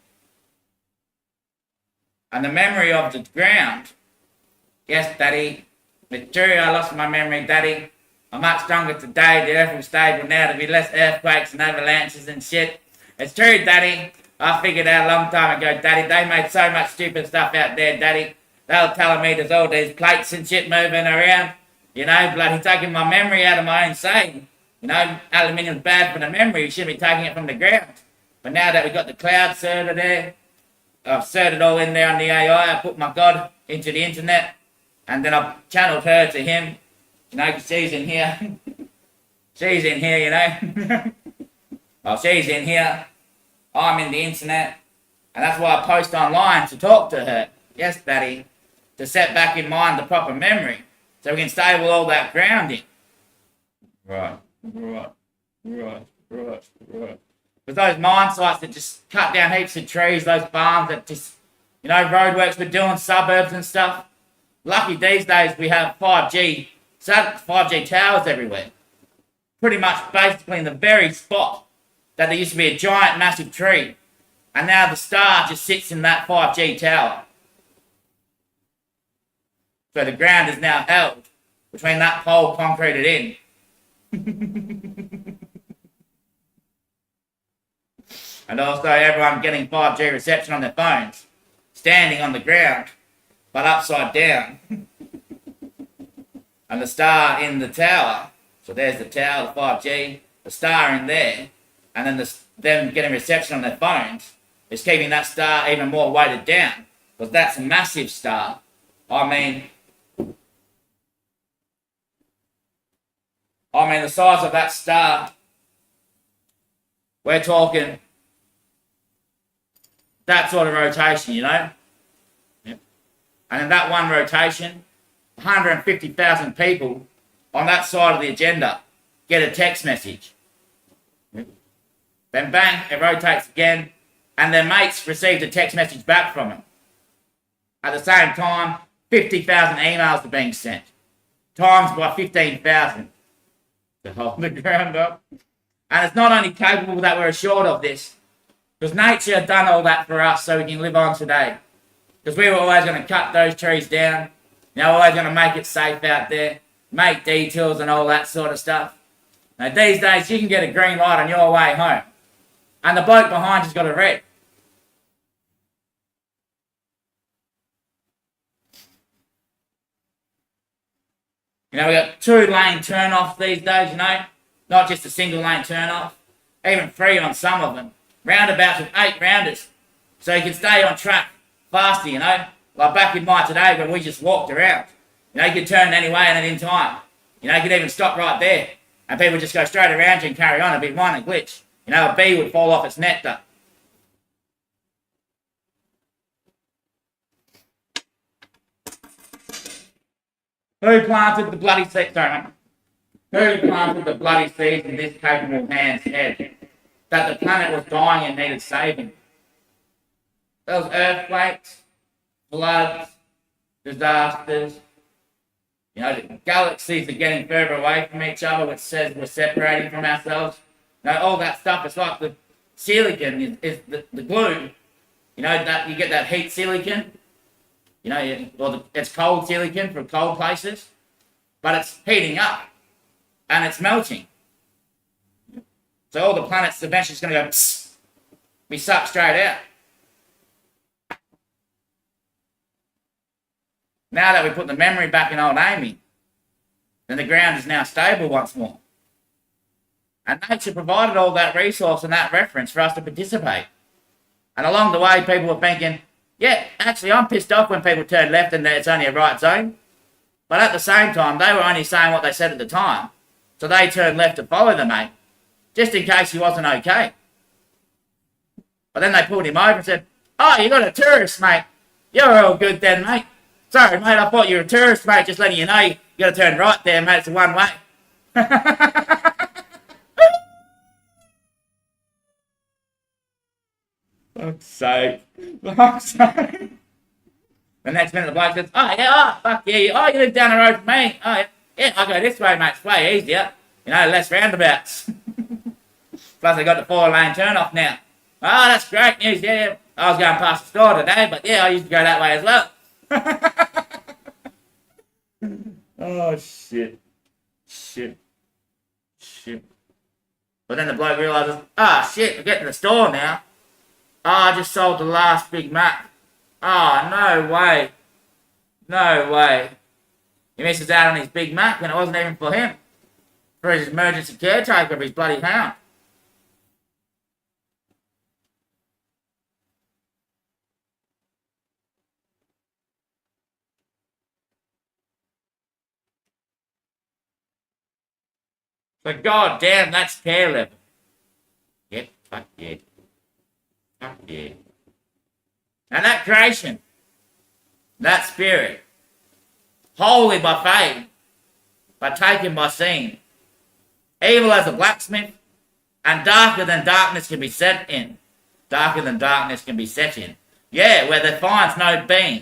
And the memory of the ground, yes, Daddy, it's true, I lost my memory, Daddy. I'm much stronger today, the earth will stable now, there'll be less earthquakes and avalanches and shit. It's true, Daddy. I figured out a long time ago, Daddy. They made so much stupid stuff out there, Daddy. They were telling me there's all these plates and shit moving around. You know, bloody taking my memory out of my own saying. You know, aluminium's bad for the memory. You shouldn't be taking it from the ground. But now that we've got the cloud server there, I've served it all in there on the AI. I put my God into the internet. And then I've channeled her to him. You know, she's in here. She's in here, you know. Well, she's in here. I'm in the internet. And that's why I post online to talk to her. Yes, Daddy. To set back in mind the proper memory. So we can stable all that grounding. Right. Because those mine sites that just cut down heaps of trees, those farms that just, you know, roadworks we're doing, suburbs and stuff. Lucky these days we have 5G towers everywhere. Pretty much basically in the very spot that there used to be a giant massive tree. And now the star just sits in that 5G tower. So the ground is now held between that pole concreted in. And also everyone getting 5G reception on their phones, standing on the ground, but upside down. And the star in the tower, so there's the tower, the 5G, the star in there, and then them getting reception on their phones is keeping that star even more weighted down, because that's a massive star. I mean, the size of that star, we're talking that sort of rotation, you know? Yep. And in that one rotation, 150,000 people on that side of the agenda get a text message. Yep. Then bang, it rotates again, and their mates received a text message back from them. At the same time, 50,000 emails are being sent, times by 15,000 to hold the ground up. And it's not only capable that we're assured of this, because nature had done all that for us so we can live on today. Because we were always going to cut those trees down, you know, always going to make it safe out there, make detours and all that sort of stuff. Now these days you can get a green light on your way home, and the bloke behind you's got a red. You know, we got 2-lane turn-offs these days, you know, not just a single-lane turn-off, even 3 on some of them. Roundabouts with 8 rounders, so you can stay on track faster, you know, like back in my today when we just walked around. You know, you could turn anyway and in time. You know, you could even stop right there, and people just go straight around you and carry on. It'd be minor glitch. You know, a bee would fall off its nectar. Who planted the bloody seeds? Sorry, mate. Who planted the bloody seeds in this capable man's head that the planet was dying and needed saving? Those earthquakes, floods, disasters. You know, the galaxies are getting further away from each other, which says we're separating from ourselves. You know, all that stuff. It's like the silicon is the glue. You know, that you get that heat silicon. You know, it's cold silicon from cold places, but it's heating up and it's melting. So all the planets eventually is going to go, psst, be sucked straight out. Now that we put the memory back in old Amy, then the ground is now stable once more. And nature provided all that resource and that reference for us to participate. And along the way, people were thinking, yeah, actually, I'm pissed off when people turn left and it's only a right zone. But at the same time, they were only saying what they said at the time. So they turned left to follow the mate, just in case he wasn't okay. But then they pulled him over and said, oh, you got a tourist, mate. You're all good then, mate. Sorry, mate, I thought you were a tourist, mate. Just letting you know, you got to turn right there, mate. It's a one way. Fuck's sake. Fuck's sake. The next minute, the bloke says, oh, yeah, oh, fuck yeah. Oh, you live down the road from me. Oh, yeah, I go this way, mate. It's way easier. You know, less roundabouts. Plus, I got the 4-lane turn off now. Oh, that's great news, yeah. I was going past the store today, but yeah, I used to go that way as well. Oh, shit. Shit. But then the bloke realises, oh, shit, we're getting to the store now. Oh, I just sold the last Big Mac. Oh, no way. No way. He misses out on his Big Mac and it wasn't even for him. For his emergency caretaker of his bloody hound. But god damn, that's care level. Yep, fuck yeah. Fuck yeah. And that creation, that spirit, holy by faith, but taken by seeing, evil as a blacksmith, and darker than darkness can be set in. Darker than darkness can be set in. Yeah, where there finds no being.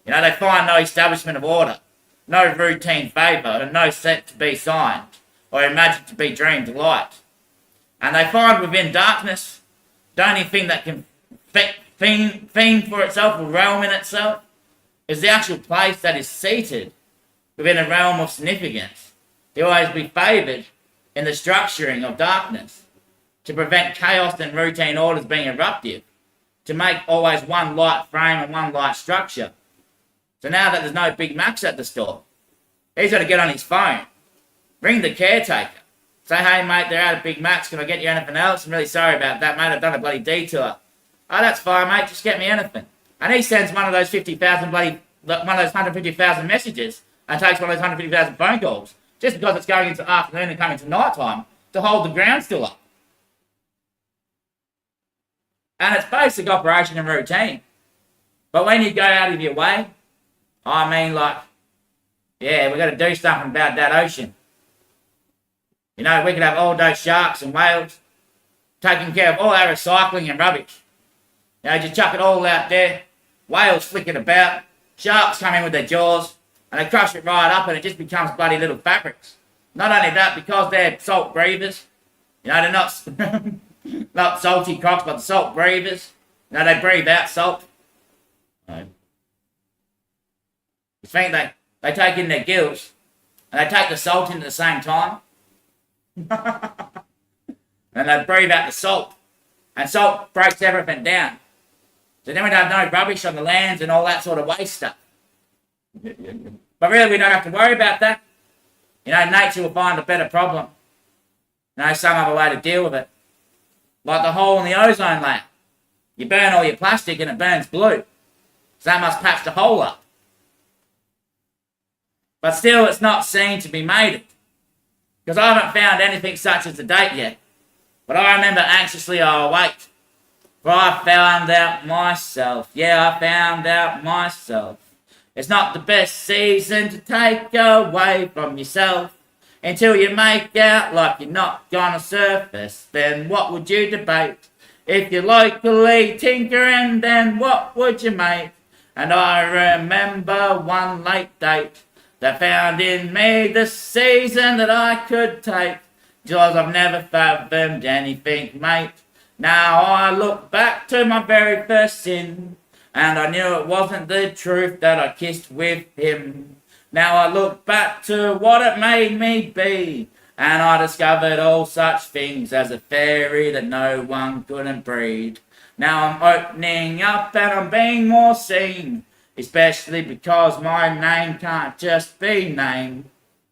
You know, they find no establishment of order, no routine favour, and no set to be signed, or imagined to be dreamed light. And they find within darkness the only thing that can theme for itself, or realm in itself, is the actual place that is seated within a realm of significance. To always be favoured in the structuring of darkness, to prevent chaos and routine orders being eruptive, to make always one light frame and one light structure. So now that there's no Big Macs at the store, he's got to get on his phone, ring the caretaker, say, hey mate, they're out of Big Macs, can I get you anything else? I'm really sorry about that, mate, I've done a bloody detour. Oh, that's fine, mate, just get me anything. And he sends one of those 150,000 messages and takes one of those 150,000 phone calls just because it's going into afternoon and coming to night time to hold the ground still up. And it's basic operation and routine. But when you go out of your way, I mean, like, yeah, we've got to do something about that ocean. You know, we could have all those sharks and whales taking care of all our recycling and rubbish. You know, just chuck it all out there, whales flicking about, sharks come in with their jaws, and they crush it right up and it just becomes bloody little fabrics. Not only that, because they're salt breathers, you know, they're not, not salty crocs, but salt breathers. You know, they breathe out salt. You think they take in their gills, and they take the salt in at the same time. And they breathe out the salt. And salt breaks everything down. So then we don't have no rubbish on the lands and all that sort of waste stuff. But really, we don't have to worry about that. You know, nature will find a better problem. You know, some other way to deal with it. Like the hole in the ozone layer. You burn all your plastic and it burns blue. So that must patch the hole up. But still, it's not seen to be mated. Because I haven't found anything such as a date yet. But I remember anxiously I await. For I found out myself. Yeah, I found out myself. It's not the best season to take away from yourself. Until you make out like you're not gonna surface. Then what would you debate? If you're locally tinkering, then what would you make? And I remember one late date that found in me the season that I could take. Cause I've never fathomed anything, mate. Now I look back to my very first sin, and I knew it wasn't the truth that I kissed with him. Now I look back to what it made me be, and I discovered all such things as a fairy that no one couldn't breed. Now I'm opening up and I'm being more seen, especially because my name can't just be named.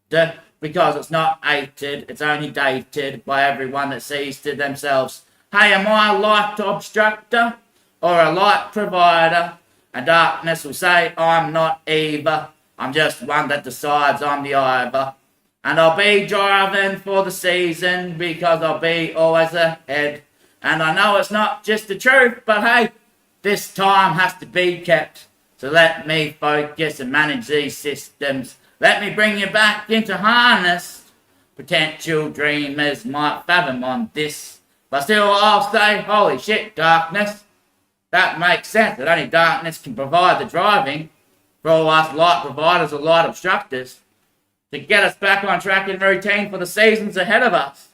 The because it's not hated, it's only dated by everyone that sees to themselves, hey, am I a light obstructor or a light provider? And darkness will say, I'm not either. I'm just one that decides I'm the either. And I'll be driving for the season because I'll be always ahead. And I know it's not just the truth, but hey, this time has to be kept. So let me focus and manage these systems. Let me bring you back into harness. Potential dreamers might fathom on this, but still I'll say, holy shit, darkness. That makes sense that only darkness can provide the driving for all us light providers or light obstructors to get us back on track and routine for the seasons ahead of us.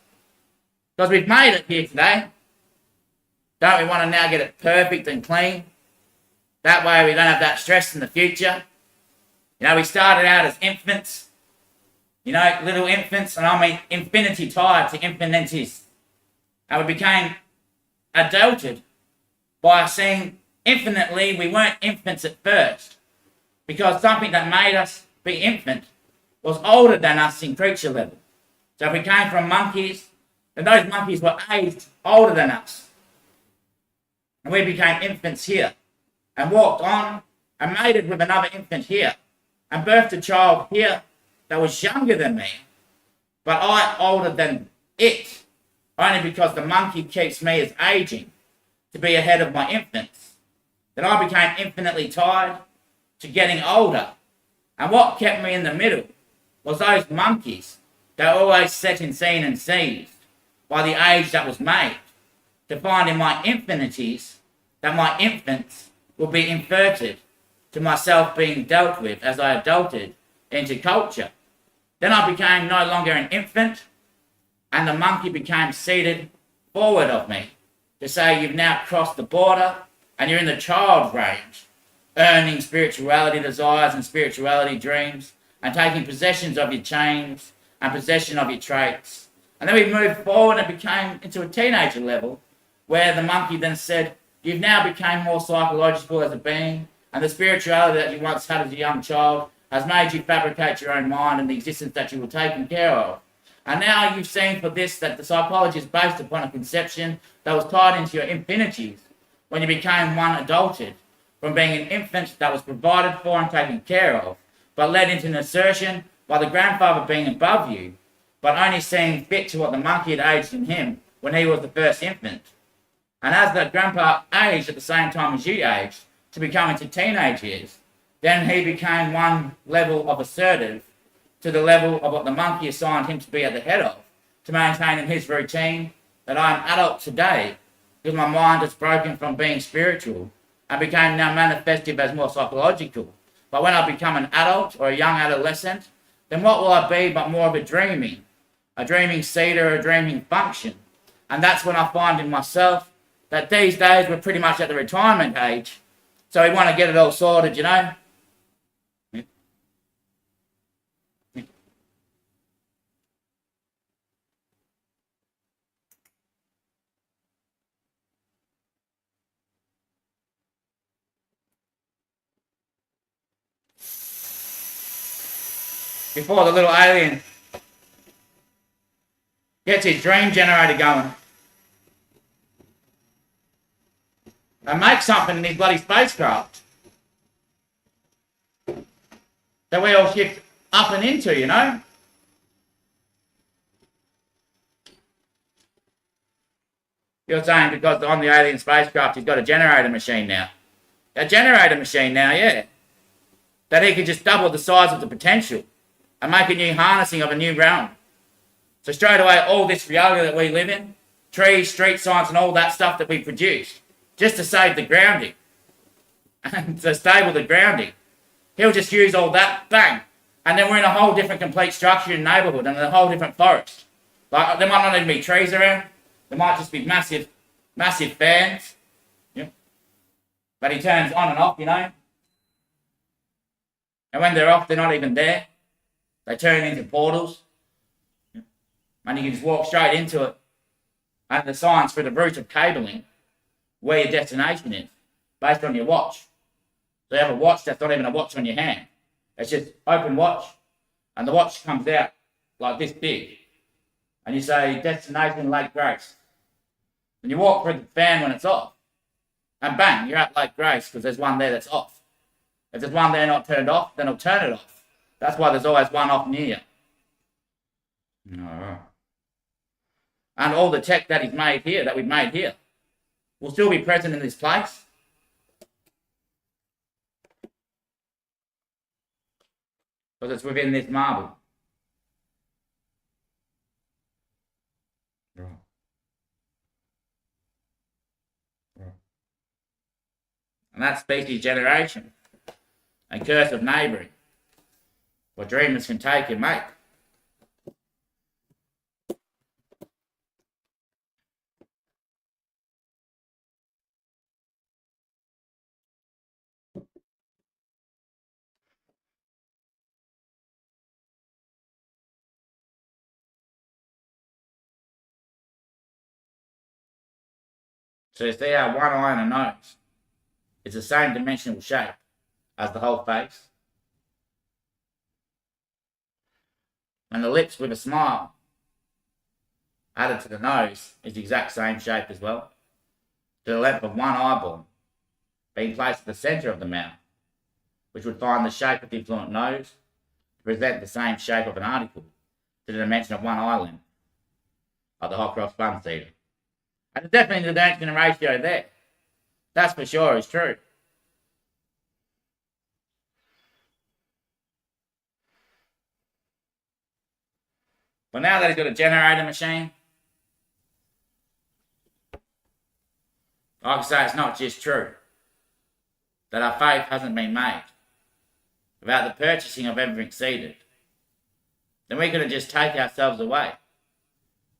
Because we've made it here today. Don't we want to now get it perfect and clean? That way we don't have that stress in the future. You know, we started out as infants. You know, little infants, and I mean infinity tied to infinities. And we became adulted by seeing infinitely we weren't infants at first. Because something that made us be infant was older than us in creature level. So if we came from monkeys, then those monkeys were aged older than us. And we became infants here. And walked on and mated with another infant here. And birthed a child here that was younger than me. But I older than it. Only because the monkey keeps me as aging to be ahead of my infants. Then I became infinitely tied to getting older. And what kept me in the middle was those monkeys that always set in scene and seized by the age that was made, to find in my infinities that my infants will be inverted to myself being dealt with as I adulted into culture. Then I became no longer an infant, and the monkey became seated forward of me to say you've now crossed the border and you're in the child range, earning spirituality desires and spirituality dreams, and taking possessions of your chains and possession of your traits. And then we moved forward and became into a teenager level, where the monkey then said, you've now become more psychological as a being, and the spirituality that you once had as a young child has made you fabricate your own mind and the existence that you were taken care of. And now you've seen for this that the psychology is based upon a conception that was tied into your infinities when you became one adulted, from being an infant that was provided for and taken care of, but led into an assertion by the grandfather being above you, but only seeing fit to what the monkey had aged in him when he was the first infant. And as that grandpa aged at the same time as you aged, to become into teenage years, then he became one level of assertive to the level of what the monkey assigned him to be at the head of, to maintain in his routine that I am adult today because my mind has broken from being spiritual and became now manifestive as more psychological. But when I become an adult or a young adolescent, then what will I be but more of a dreaming seed or a dreaming function? And that's when I find in myself that these days we're pretty much at the retirement age, so we want to get it all sorted, you know. Before the little alien gets his dream generator going and makes something in his bloody spacecraft that we all shift up and into, you know. You're saying because on the alien spacecraft he's got a generator machine now. A generator machine now, yeah. That he could just double the size of the potential and make a new harnessing of a new realm. So straight away, all this reality that we live in, trees, street science and all that stuff that we produce, just to save the grounding and to stable the grounding. He'll just use all that, bang, and then we're in a whole different complete structure and neighbourhood and a whole different forest. Like, there might not even be trees around, there might just be massive fans. Yeah. But he turns on and off, you know. And when they're off, they're not even there. They turn into portals. And you can just walk straight into it. And the signs for the route of cabling, where your destination is, based on your watch. So you have a watch that's not even a watch on your hand. It's just open watch. And the watch comes out like this big, and you say destination Lake Grace, and you walk through the fan when it's off, and bang, you're at Lake Grace because there's one there that's off. If there's one there not turned off, then it'll turn it off. That's why there's always one off near you. No. And all the tech that we've made here, will still be present in this place. Because it's within this marble. Right. And that's species generation and curse of neighbouring. What dreamers can take and make. So you see how one eye and a nose is the same dimensional shape as the whole face. And the lips with a smile added to the nose is the exact same shape as well. To the length of one eyeball being placed at the centre of the mouth, which would find the shape of the influent nose to present the same shape of an article to the dimension of one eyelid of the hot cross bun cedar. And definitely the dimension ratio there. That's for sure is true. But now that he's got a generator machine, like I say, it's not just true that our faith hasn't been made without the purchasing of everything seeded. Then we could have just taken ourselves away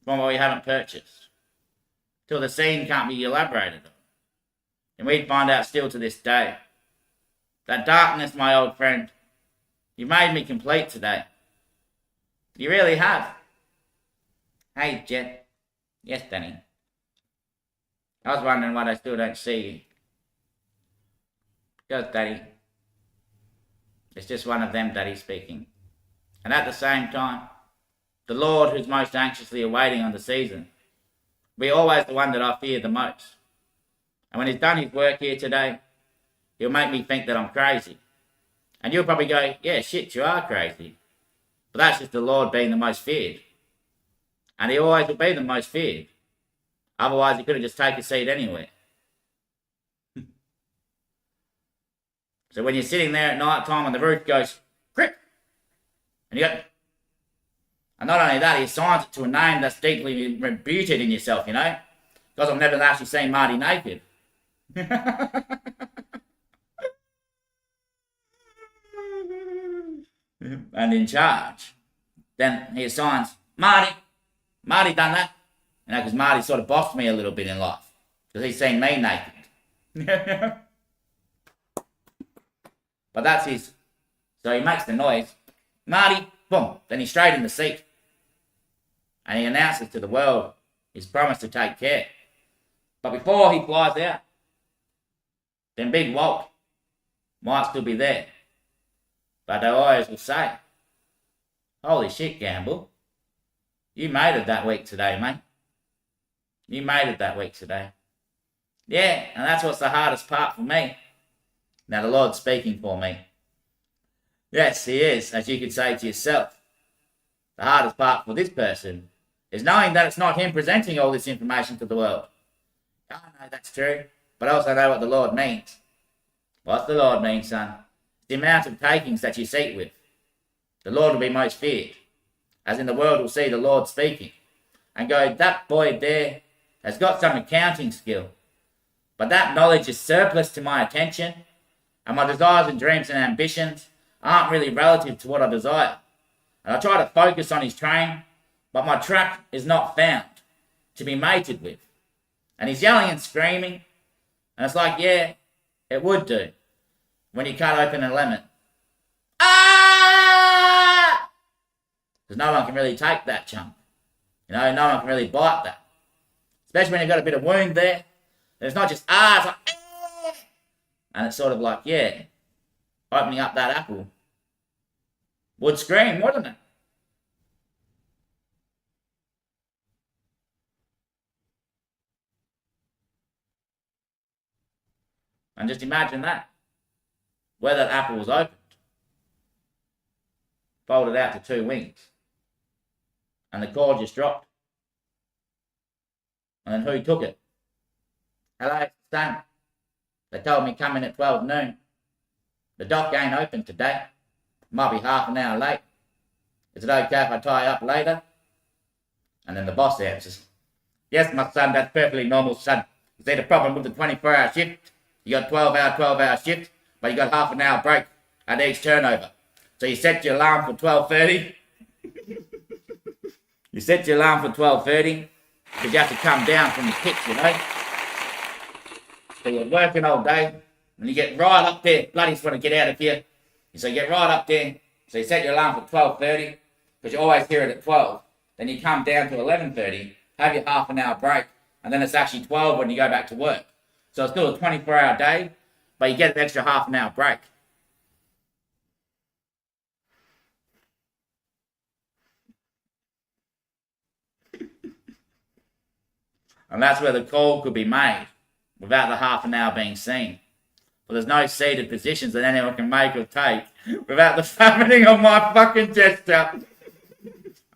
from what we haven't purchased till the scene can't be elaborated on. And we'd find out still to this day that darkness, my old friend, you made me complete today. You really have. Hey, Jet. Yes, Danny. I was wondering why I still don't see you. Goes, Daddy. It's just one of them, Daddy speaking. And at the same time, the Lord who's most anxiously awaiting on the season, be always the one that I fear the most. And when he's done his work here today, he'll make me think that I'm crazy. And you'll probably go, yeah, shit, you are crazy. But that's just the Lord being the most feared. And he always will be the most feared. Otherwise, he could have just taken a seat anywhere. So when you're sitting there at night time and the roof goes, crick, and you go, and not only that, he assigns it to a name that's deeply rooted in yourself, you know? Because I've never actually seen Marty naked. And in charge. Then he assigns, Marty done that. You know, because Marty sort of bossed me a little bit in life. Because he's seen me naked. But that's his. So he makes the noise. Marty, boom. Then he's straight in the seat. And he announces to the world his promise to take care. But before he flies out, then Big Walt might still be there. But their eyes will say, holy shit, Gamble. You made it that week today, mate. You made it that week today. Yeah, and that's what's the hardest part for me. Now the Lord's speaking for me. Yes, he is, as you could say to yourself. The hardest part for this person is knowing that it's not him presenting all this information to the world. I know that's true, but I also know what the Lord means. What's the Lord mean, son? The amount of takings that you seek with. The Lord will be most feared. As in the world will see the Lord speaking and go, that boy there has got some accounting skill. But that knowledge is surplus to my attention, and my desires and dreams and ambitions aren't really relative to what I desire. And I try to focus on his train, but my track is not found to be mated with. And he's yelling and screaming, and it's like, yeah, it would do when you cut open a lemon. Ah! Because no one can really take that chunk. You know, no one can really bite that. Especially when you've got a bit of wound there. And it's not just, it's like, ah! And it's sort of like, yeah, opening up that apple would scream, wouldn't it? And just imagine that. Where that apple was opened. Folded out to two wings. And the cord just dropped. And then who took it? Hello, son. They told me come in at 12 noon. The dock ain't open today. Might be half an hour late. Is it okay if I tie up later? And then the boss answers, yes, my son, that's perfectly normal, son. You see the problem with the 24-hour shift? You got 12-hour shift, but you got half an hour break at each turnover. So you set your alarm for 12:30. You set your alarm for 12:30 because you have to come down from the pits, you know. So you're working all day, and you get right up there. Bloody just want to get out of here. So you get right up there. So you set your alarm for 12:30 because you always hear it at 12. Then you come down to 11:30, have your half an hour break, and then it's actually 12 when you go back to work. So it's still a 24-hour day, but you get an extra half an hour break. And that's where the call could be made without the half an hour being seen. But there's no seated positions that anyone can make or take without the summoning of my fucking gesture.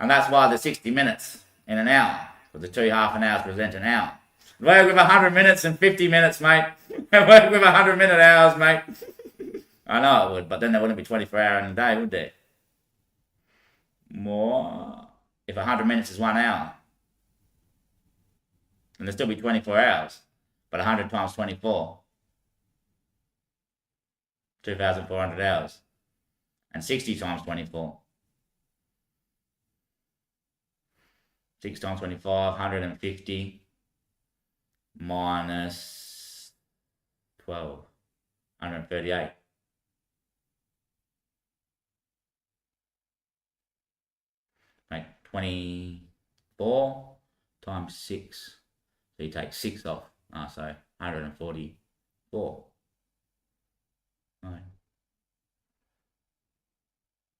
And that's why there's 60 minutes in an hour. Because the two half an hours present an hour. Work with 100 minutes and 50 minutes, mate. Work with 100-minute hours, mate. I know it would, but then there wouldn't be 24 hours in a day, would there? More. If 100 minutes is 1 hour. And there'll still be 24 hours. But 100 times 24. 2,400 hours. And 60 times 24. 6 times 25, 150. Minus 12. 138. Make 24 times 6. So you take 6 off. So 144. Right.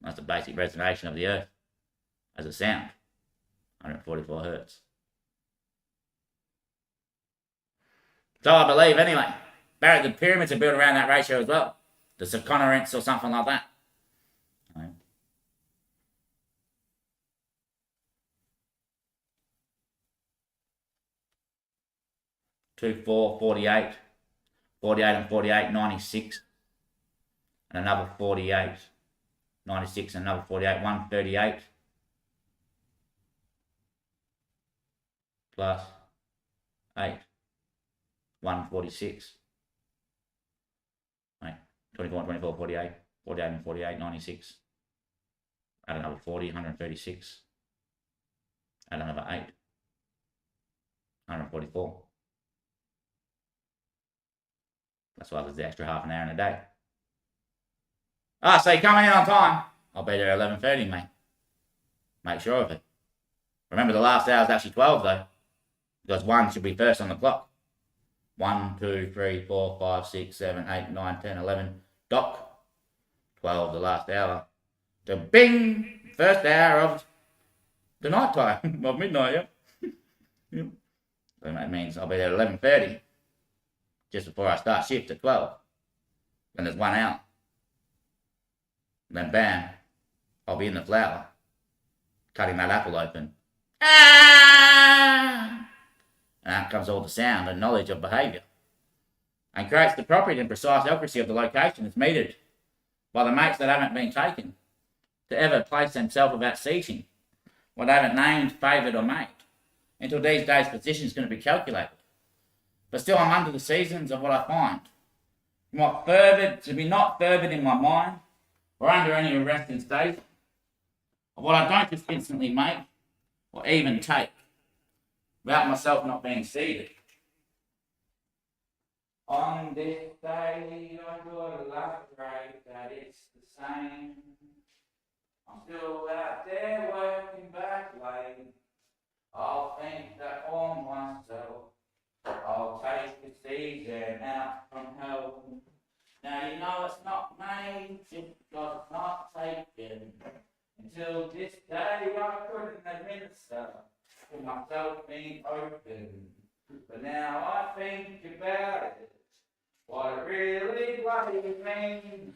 That's the basic resonance of the Earth as a sound. 144 hertz. So I believe anyway. Barry, the pyramids are built around that ratio as well. The circumference or something like that. Right. 2, 4, 48. 48 and 48, 96. And another 48. 96 and another 48. 138. Plus 8. 146. Right. 24 and 24, 48. 48 and 48, 96. Add another 40, 136. Add another 8. 144. That's why there's the extra half an hour in a day. So you're coming in on time. I'll be there at 11:30, mate. Make sure of it. Remember, the last hour is actually 12, though. Because 1 should be first on the clock. 1, 2, 3, 4, 5, 6, 7, 8, 9, 10, 11. Dock. 12, the last hour. The bing! First hour of the night time. Of midnight, yeah. Yep. So that means I'll be there at 11:30. Just before I start shift at 12. Then there's 1 hour. Then bam, I'll be in the flower. Cutting that apple open. Ah! And out comes all the sound and knowledge of behaviour. And creates the property and precise accuracy of the location that's meted by the mates that haven't been taken to ever place themselves without ceasing what they haven't named, favoured or made. Until these days position is going to be calculated. But still I'm under the seasons of what I find. To be not fervid in my mind or under any arresting state of what I don't just instantly make or even take without myself not being seated. On this day I could elaborate that it's the same. I'm still out there working back late. I'll think that for myself. I'll take the season out from hell. Now you know it's not made, just because it's not taken. Until this day I couldn't administer to myself being open. But now I think about it. what it really bloody means.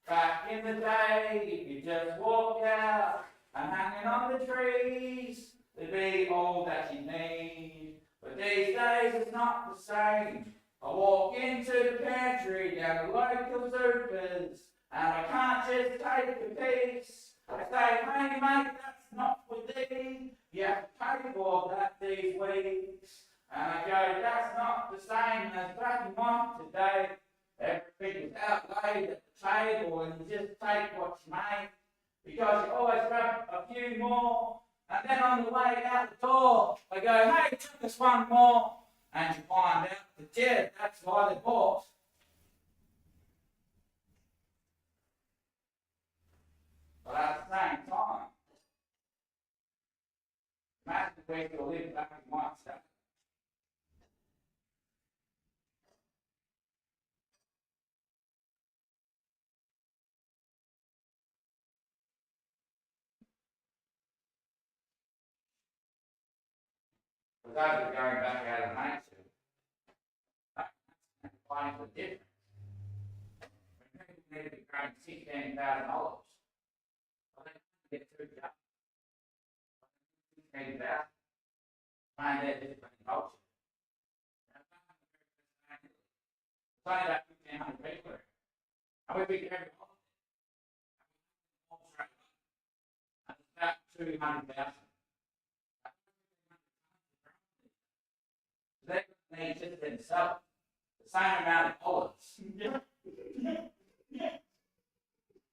Back in the day, if you just walked out and hanging on the trees, there'd be all that you need. But these days it's not the same. I walk into the pantry down the local supers, and I can't just take a piece. I say, hey mate, that's not for thee. You have to pay for that these weeks. And I go, that's not the same as back in my today. Everything is outlaid at the table, and you just take what you make, because you always grab a few more. And then on the way out the door, they go, hey, took us one more. And you find out that, yeah, that's why they bought. But at the same time, imagine if we could live back in my state. Because those are going back out of nature, finding the difference. When people need to be growing $16,000, I think they get too young. $16,000, find their different culture. It's only about 1,500 people there. And we beat every holiday. And it's about 200,000. They need just themselves the same amount of olives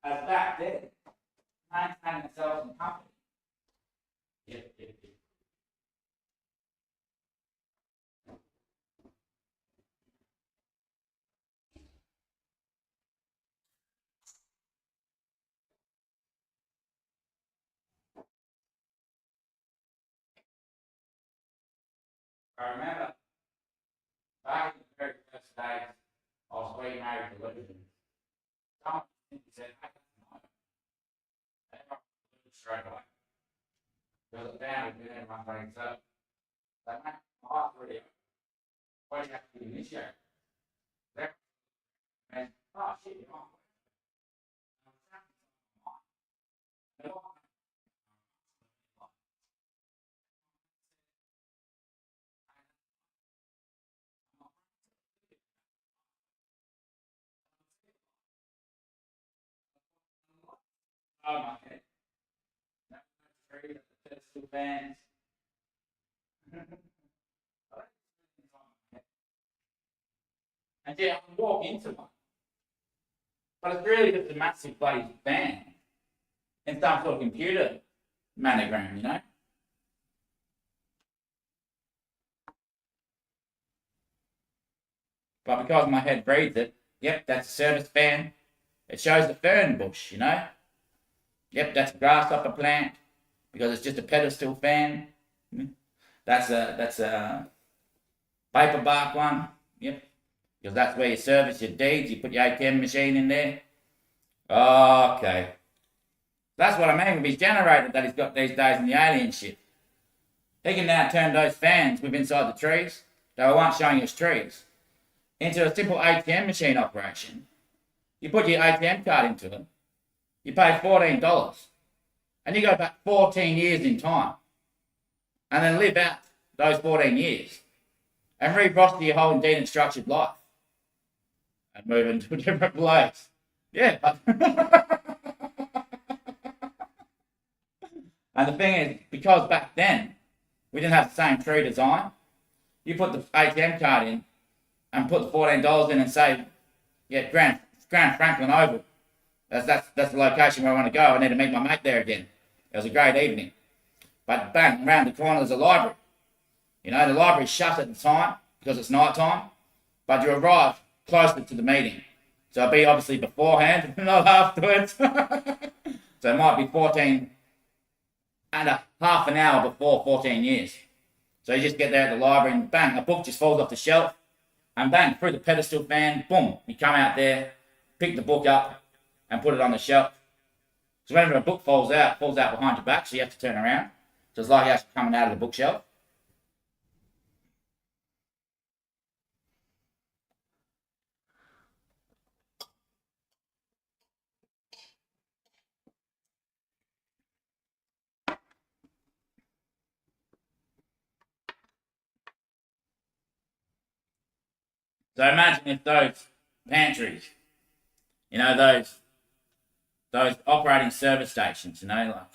as back then, maintaining themselves in company. Yep. I remember back in the very first days, I was remarried to Luton. Someone said, I don't know. They got Luton straight away. Because it found it, then everyone brings up. They make my life really, why do you have to be initiated? And, oh shit, you're on. Oh my head. That's two fans. And yeah, I can walk into one. But it's really just a massive bloody fan in some sort of computer manogram, you know? But because my head reads it, yep, that's a service fan. It shows the fern bush, you know? Yep, that's a grasshopper plant because it's just a pedestal fan. That's a paper bark one. Yep, because that's where you service your deeds. You put your ATM machine in there. Okay, that's what I mean with his generator that he's got these days in the alien ship. He can now turn those fans with inside the trees, they were once showing us trees, into a simple ATM machine operation. You put your ATM card into it. You pay $14 and you go back 14 years in time and then live out those 14 years and re-roster your whole indeed and structured life and move into a different place. Yeah. And the thing is, because back then we didn't have the same tree design, you put the ATM card in and put the $14 in and say, yeah, Grand Franklin Oval. That's the location where I want to go. I need to meet my mate there again. It was a great evening. But bang, around the corner there's a library. You know, the library's shut at the time because it's night time, but you arrive closer to the meeting. So it'll be obviously beforehand, not afterwards. So it might be 14 and a half an hour before 14 years. So you just get there at the library and bang, a book just falls off the shelf and bang, through the pedestal fan, boom, you come out there, pick the book up, and put it on the shelf. So whenever a book falls out behind your back, so you have to turn around. So it's like it's coming out of the bookshelf. So imagine if those pantries, you know, those operating service stations, you know, like,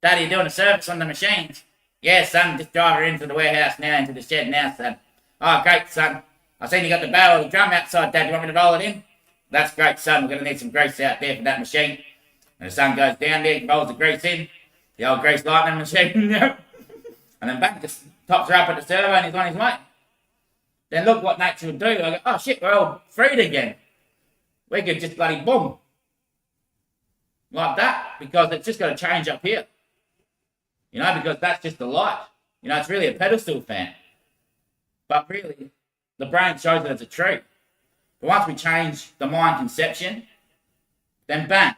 Daddy, you doing a service on the machines? Yeah, son, just drive her into the warehouse now, into the shed now, son. Oh, great, son. I seen you got the barrel of the drum outside, Dad. Do you want me to roll it in? That's great, son. We're going to need some grease out there for that machine. And the son goes down there, rolls the grease in, the old grease lightning machine, and then bang, just tops her up at the servo and he's on his way. Then look what nature would do. I go, oh shit, we're all freed again. We could just bloody boom. Like that, because it's just got to change up here. You know, because that's just the light. You know, it's really a pedestal fan. But really, the brain shows that it's a tree. But once we change the mind conception, then bang,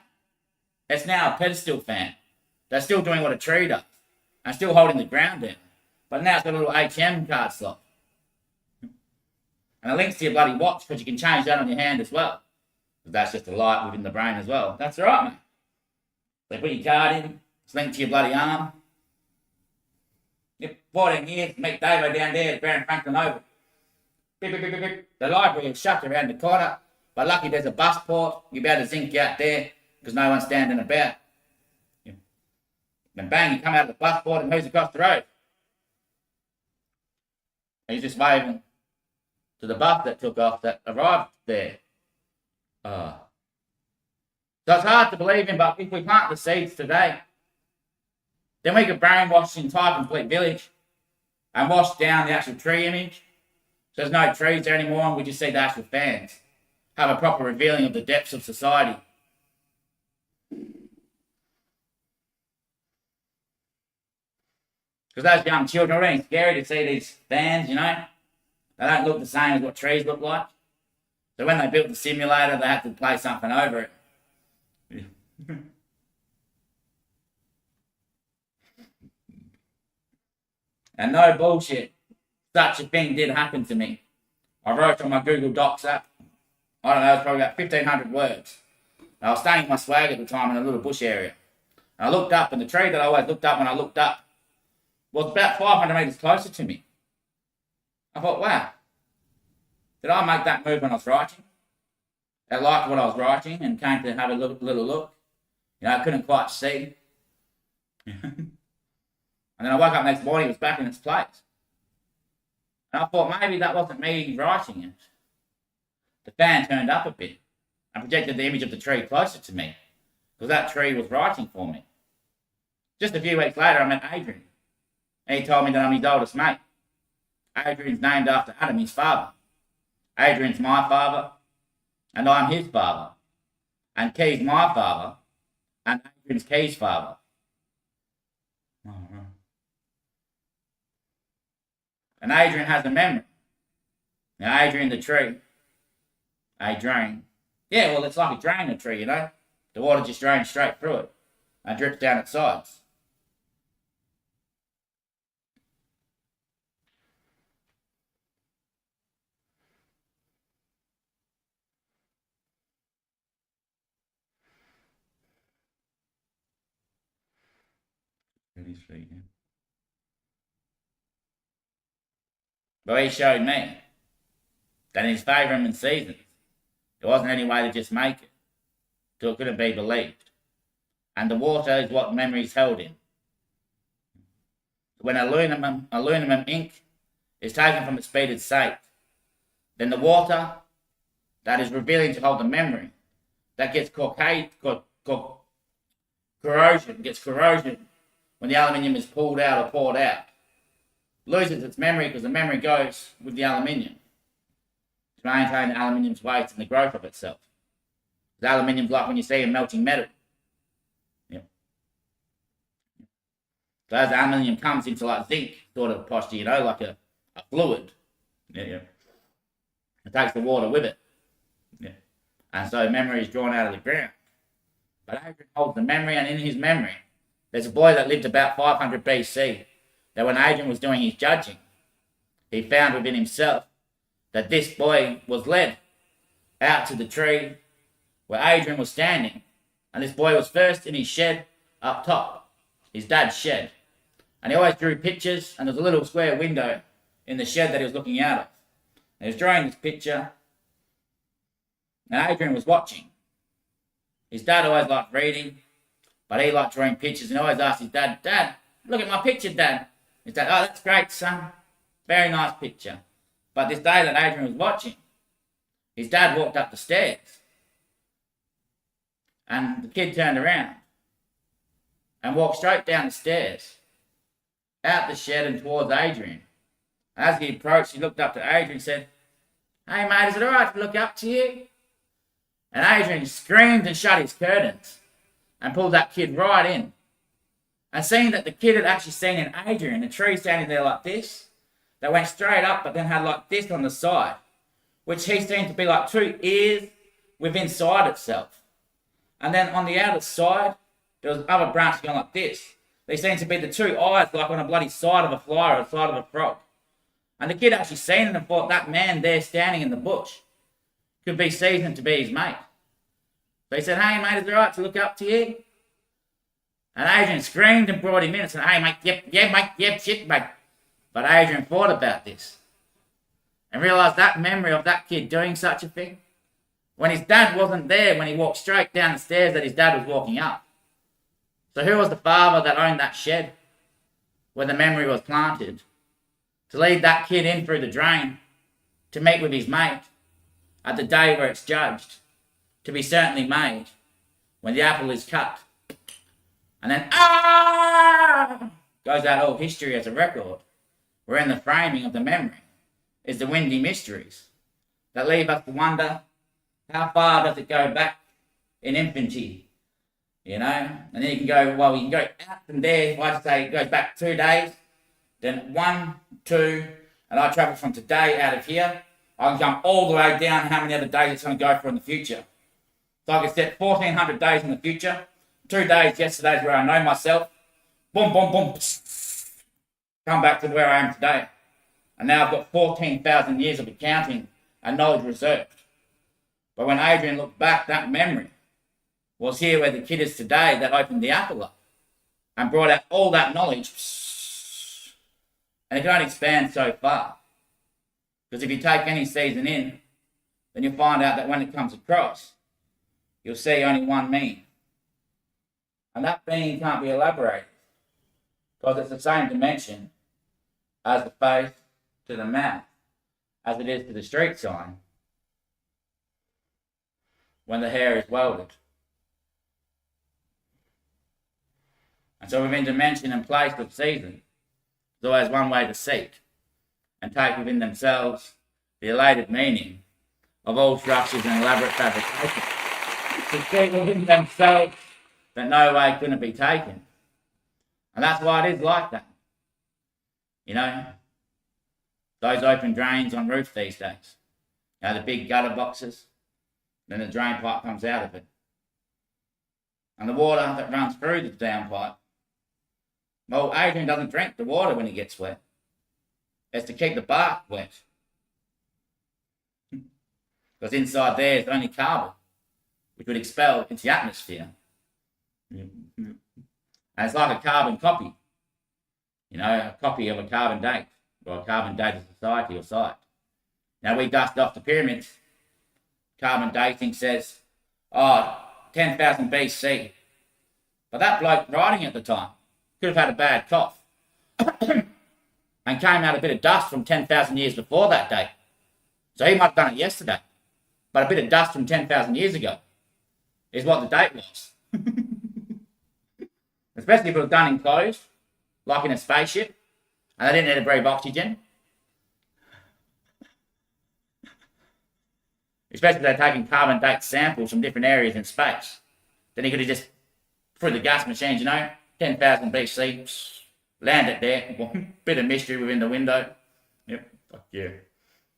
it's now a pedestal fan. They're still doing what a tree does. And still holding the ground down. But now it's got a little ATM card slot. And it links to your bloody watch, because you can change that on your hand as well. But that's just a light within the brain as well. That's all right, mate. They put your card in, it's linked to your bloody arm. Yep, 14 years, meet Davo down there at Baron Franklin Oval. Beep, beep, beep, beep, beep. The library is shut around the corner, but lucky there's a bus port. You'll be able to zinc out there, because no one's standing about. Yep. Then bang, you come out of the bus port, and who's across the road? He's just waving to the bus that took off, that arrived there. So it's hard to believe in, but if we plant the seeds today, then we could brainwash the entire complete village and wash down the actual tree image. So there's no trees there anymore, and we just see the actual fans. Have a proper revealing of the depths of society. Because those young children are really scary to see these fans, you know. They don't look the same as what trees look like. So when they built the simulator, they had to play something over it. And no bullshit, such a thing did happen to me. I wrote on my Google Docs app, I don't know, it was probably about 1,500 words. I was staying in my swag at the time in a little bush area. And I looked up, and the tree that I always looked up when I looked up was about 500 metres closer to me. I thought, wow, did I make that move when I was writing? I liked what I was writing and came to have a little look. You know, I couldn't quite see. And then I woke up next morning, it was back in its place. And I thought maybe that wasn't me writing it. The fan turned up a bit and projected the image of the tree closer to me, because that tree was writing for me. Just a few weeks later, I met Adrian. And he told me that I'm his oldest mate. Adrian's named after Adam, his father. Adrian's my father, and I'm his father. And Key's my father, and Adrian's Key's father. Oh, right. And Adrian has a memory. Now, Adrian the tree. A drain. Yeah, well, it's like a drain, a tree, you know. The water just drains straight through it and drips down its sides. But he showed me that in his favour and seasons, there wasn't any way to just make it, till it couldn't be believed. And the water is what memories held in. When aluminum ink is taken from its speeded state, then the water that is revealing to hold the memory, that gets corrosion when the aluminium is pulled out or poured out. Loses its memory because the memory goes with the aluminium to maintain the aluminium's weight and the growth of itself. The aluminium's like when you see a melting metal. Yep. So as the aluminium comes into like zinc sort of posture, you know, like a fluid. Yeah. It takes the water with it. Yeah. And so memory is drawn out of the ground. But Adrian holds the memory, and in his memory, there's a boy that lived about 500 BC, that when Adrian was doing his judging, he found within himself that this boy was led out to the tree where Adrian was standing. And this boy was first in his shed up top, his dad's shed. And he always drew pictures, and there's a little square window in the shed that he was looking out of. He was drawing this picture, and Adrian was watching. His dad always liked reading, but he liked drawing pictures, and always asked his dad, "Dad, look at my picture, Dad." His dad, "Oh, that's great, son. Very nice picture." But this day that Adrian was watching, his dad walked up the stairs, and the kid turned around and walked straight down the stairs, out the shed and towards Adrian. As he approached, he looked up to Adrian and said, "Hey mate, is it alright to look up to you?" And Adrian screamed and shut his curtains and pulled that kid right in. And seeing that the kid had actually seen in Adrian a tree standing there like this, that went straight up but then had like this on the side, which he seemed to be like two ears within inside itself. And then on the outer side, there was other branches going like this. They seemed to be the two eyes like on a bloody side of a fly or a side of a frog. And the kid actually seen it and thought that man there standing in the bush could be seasoned to be his mate. So he said, "Hey mate, is it alright to look up to you?" And Adrian screamed and brought him in and said, "Hey mate, yep mate, yep shit mate." But Adrian thought about this and realised that memory of that kid doing such a thing, when his dad wasn't there, when he walked straight down the stairs that his dad was walking up. So who was the father that owned that shed where the memory was planted, to lead that kid in through the drain to meet with his mate at the day where it's judged, to be certainly made when the apple is cut. And then, goes out all history as a record, wherein the framing of the memory is the windy mysteries that leave us to wonder, how far does it go back in infancy? You know? And then you can go, well, you can go out from there, if I just say it goes back 2 days, then 1, 2, and I travel from today out of here, I can come all the way down how many other days it's going to go for in the future. So I can set 1,400 days in the future, 2 days yesterday's where I know myself, boom, boom, boom, come back to where I am today. And now I've got 14,000 years of accounting and knowledge reserved. But when Adrian looked back, that memory was here where the kid is today that opened the apple up and brought out all that knowledge. And it can only expand so far. Because if you take any season in, then you'll find out that when it comes across, you'll see only one meaning. And that meaning can't be elaborated, because it's the same dimension as the face to the mouth, as it is to the street sign when the hair is welded. And so within dimension and place of season, there's always one way to seek and take within themselves the elated meaning of all structures and elaborate fabrications. To seek within themselves that no way couldn't be taken. And that's why it is like that. You know, those open drains on roofs these days. You know, the big gutter boxes, then the drain pipe comes out of it. And the water that runs through the downpipe, well, Adrian doesn't drink the water when he gets wet. It's to keep the bark wet. Because inside there is only carbon, which would expel into the atmosphere. And it's like a carbon copy. You know, a copy of a carbon date, or a carbon dated society or site. Now we dust off the pyramids. Carbon dating says, 10,000 BC. But that bloke writing at the time could have had a bad cough and came out a bit of dust from 10,000 years before that date. So he might have done it yesterday. But a bit of dust from 10,000 years ago is what the date was. Especially if it was done enclosed, like in a spaceship, and they didn't need to breathe oxygen. Especially if they're taking carbon date samples from different areas in space. Then he could have just, through the gas machines, 10,000 BC, landed there, bit of mystery within the window. Yep, fuck yeah.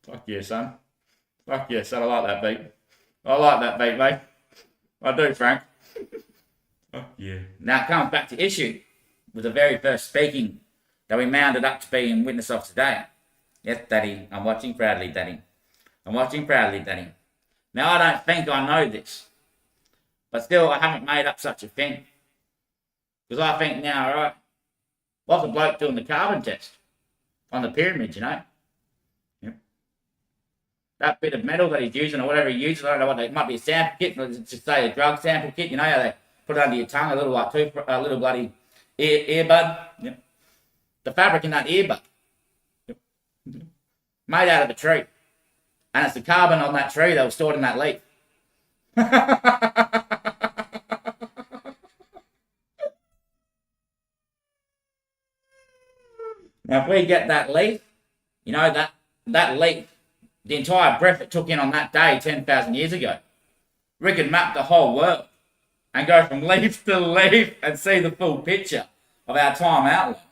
Fuck yeah, son. Fuck yeah, son, I like that beat. I like that beat, mate. I do, Frank. Oh, yeah. Now it comes back to issue with the very first speaking that we mounted up to be in witness of today. Yes, Daddy, I'm watching proudly, Daddy. I'm watching proudly, Daddy. Now I don't think I know this, but still I haven't made up such a thing. Because I think now, alright, what's the bloke doing the carbon test on the pyramid, Yep. that bit of metal that he's using or whatever he uses. I don't know what it might be, a sample kit, let's just say a drug sample kit. You know how they put it under your tongue, a little like a little bloody earbud. Yep. The fabric in that earbud, yep, made out of a tree, and it's the carbon on that tree that was stored in that leaf. Now, if we get that leaf, you know, that leaf, the entire breath it took in on that day 10,000 years ago, we could map the whole world and go from leaf to leaf and see the full picture of our time outline.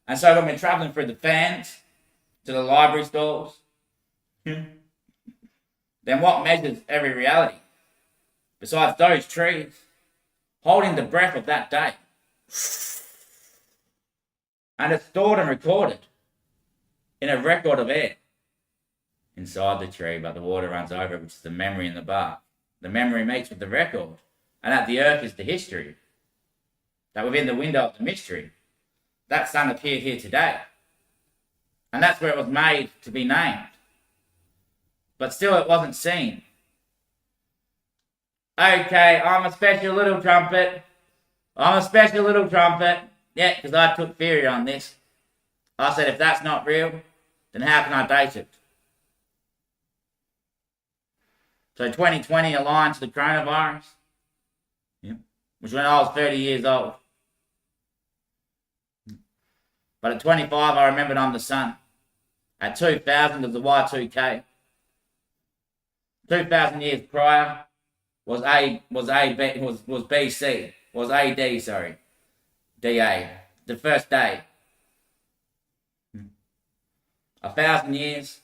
And so when we're travelling through the fans to the library stores, then what measures every reality? Besides those trees, holding the breath of that day. And it's stored and recorded in a record of air inside the tree, but the water runs over it, which is the memory in the bark. The memory meets with the record, and at the earth is the history. That within the window of the mystery, that sun appeared here today. And that's where it was made to be named. But still it wasn't seen. Okay, I'm a special little trumpet. I'm a special little trumpet. Yeah, because I took theory on this. I said, if that's not real, then how can I date it? So 2020 aligned to the coronavirus, which when I was 30 years old. But at 25, I remembered I'm the sun. At 2000, of the Y2K. 2,000 years prior was BC, was AD, sorry. DA, the first day. 1,000 years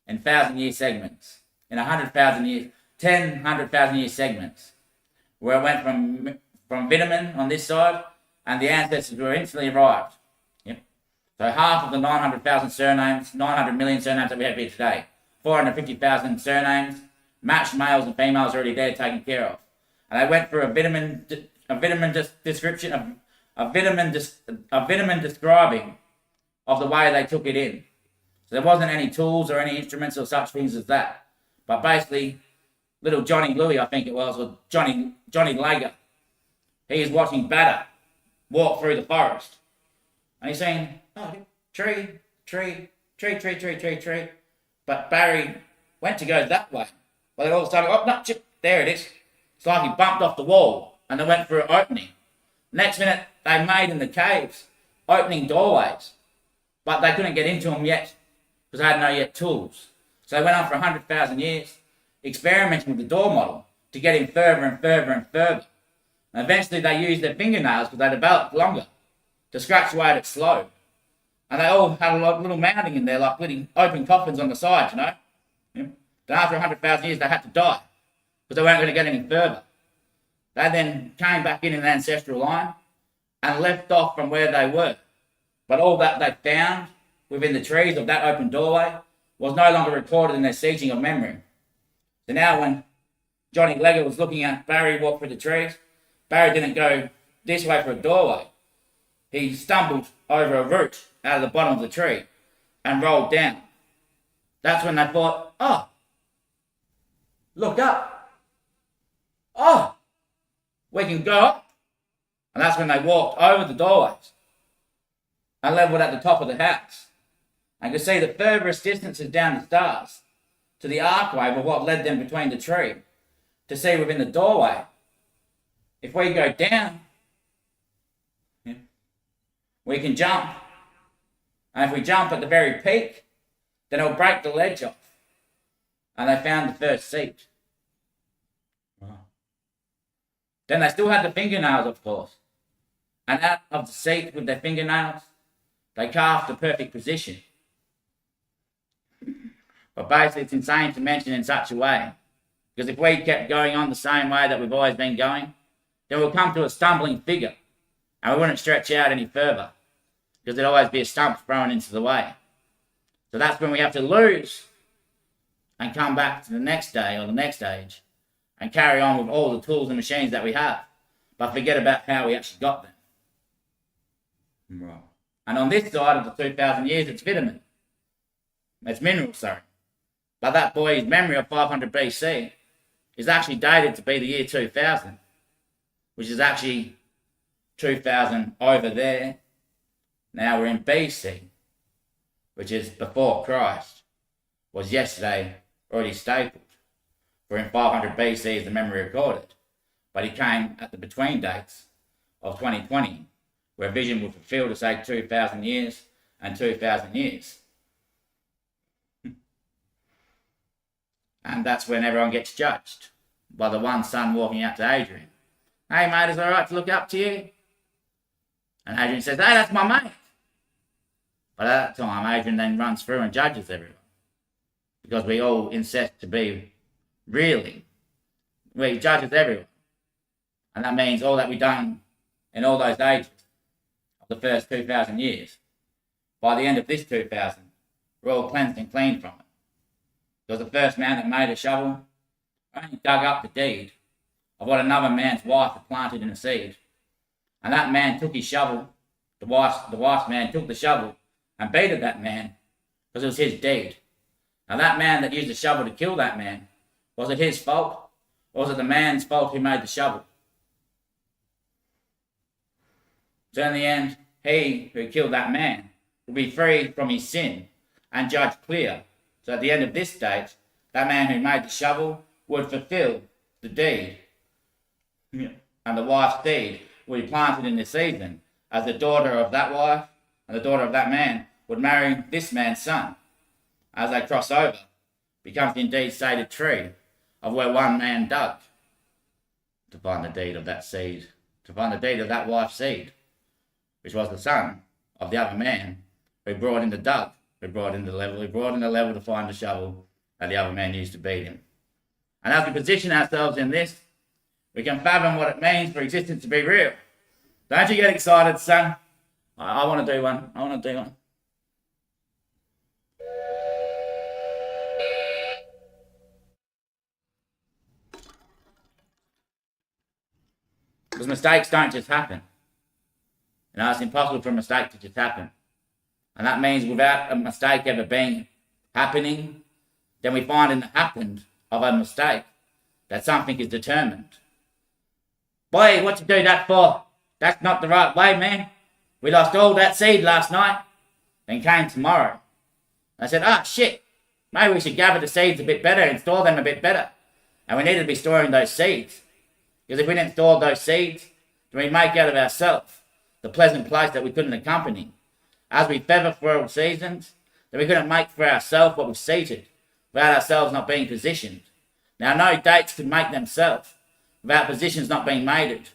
in 1,000-year segments. In 100,000 years, 100,000 year segments. Where it went from vitamin on this side, and the ancestors were instantly arrived. Yep. So half of the 900,000 surnames, 900 million surnames that we have here today, 450,000 surnames, matched males and females already there taken care of. And they went through a vitamin description, a vitamin describing of the way they took it in. So there wasn't any tools or any instruments or such things as that. But basically, little Johnny Louie, I think it was, or Johnny Lager, he is watching Batter walk through the forest. And he's saying, oh, tree. But Barry went to go that way. But then all of a sudden, oh, no, chip, there it is. It's like he bumped off the wall and they went through an opening. Next minute, they made in the caves opening doorways. But they couldn't get into them yet because they had no yet tools. So they went on for 100,000 years experimenting with the door model to get in further and further and further. And eventually they used their fingernails because they developed longer to scratch away at it slow. And they all had a little mounting in there, like little open coffins on the sides, you know. Then after 100,000 years, they had to die because they weren't going to get any further. They then came back in an ancestral line and left off from where they were. But all that they found within the trees of that open doorway was no longer recorded in their sieging of memory. So now when Johnny Legger was looking at Barry walk through the trees, Barry didn't go this way for a doorway. He stumbled over a root out of the bottom of the tree and rolled down. That's when they thought, oh, look up. Oh, we can go up. And that's when they walked over the doorways and leveled at the top of the house. And could see the furthest distances down the stars to the archway of what led them between the tree to see within the doorway. If we go down, we can jump. And if we jump at the very peak, then it'll break the ledge off. And they found the first seat. Wow. Then they still had the fingernails, of course. And out of the seat with their fingernails, they carved the perfect position. But basically, it's insane to mention in such a way. Because if we kept going on the same way that we've always been going, then we'll come to a stumbling figure. And we wouldn't stretch out any further. Because there'd always be a stump thrown into the way. So that's when we have to lose and come back to the next day or the next stage and carry on with all the tools and machines that we have. But forget about how we actually got them. Right. And on this side of the 2,000 years, it's vitamin. It's mineral, sorry. But that boy's memory of 500 BC is actually dated to be the year 2000, which is actually 2000 over there. Now we're in BC, which is before Christ, was yesterday already stapled. For in 500 BC is the memory recorded, but he came at the between dates of 2020, where vision was fulfilled to say 2,000 years and 2,000 years. And that's when everyone gets judged by the one son walking out to Adrian. Hey mate, is it alright to look up to you? And Adrian says, hey, that's my mate. But at that time, Adrian then runs through and judges everyone. Because we all insist to be really. We judges everyone. And that means all that we've done in all those ages of the first 2,000 years. By the end of this 2,000, we're all cleansed and clean from it. Because the first man that made a shovel only dug up the deed of what another man's wife had planted in a seed. And that man took his shovel, the wife's man took the shovel and beated that man because it was his deed. Now that man that used the shovel to kill that man, was it his fault? Or was it the man's fault who made the shovel? So in the end, he who killed that man will be free from his sin and judged clear. So at the end of this date, that man who made the shovel would fulfill the deed. Yeah. And the wife's deed would be planted in this season, as the daughter of that wife and the daughter of that man would marry this man's son. As they cross over, becomes the indeed stated tree of where one man dug to find the deed of that seed, to find the deed of that wife's seed, which was the son of the other man who brought in the dug, who brought in the level to find the shovel that the other man used to beat him. And as we position ourselves in this, we can fathom what it means for existence to be real. Don't you get excited, son? I want to do one. I want to do one. Because mistakes don't just happen. You know, it's impossible for a mistake to just happen. And that means without a mistake ever being happening, then we find in the happened of a mistake that something is determined. Boy, what you do that for? That's not the right way, man. We lost all that seed last night. Then came tomorrow. I said, shit, maybe we should gather the seeds a bit better and store them a bit better. And we need to be storing those seeds. Because if we didn't store those seeds, then we make out of ourselves the pleasant place that we couldn't accompany. As we feather for all seasons, then we couldn't make for ourselves what was seated, without ourselves not being positioned. Now, no dates could make themselves, without positions not being mated.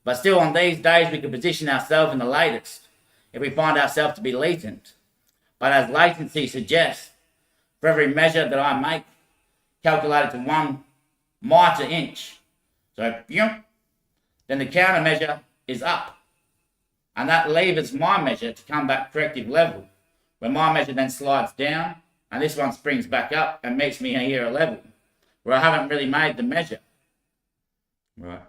But still on these days we can position ourselves in the latest, if we find ourselves to be latent. But as latency suggests, for every measure that I make, calculated to 1 mitre inch, so then the countermeasure is up. And that levers my measure to come back corrective level, where my measure then slides down, and this one springs back up and meets me here at level, where I haven't really made the measure. Right.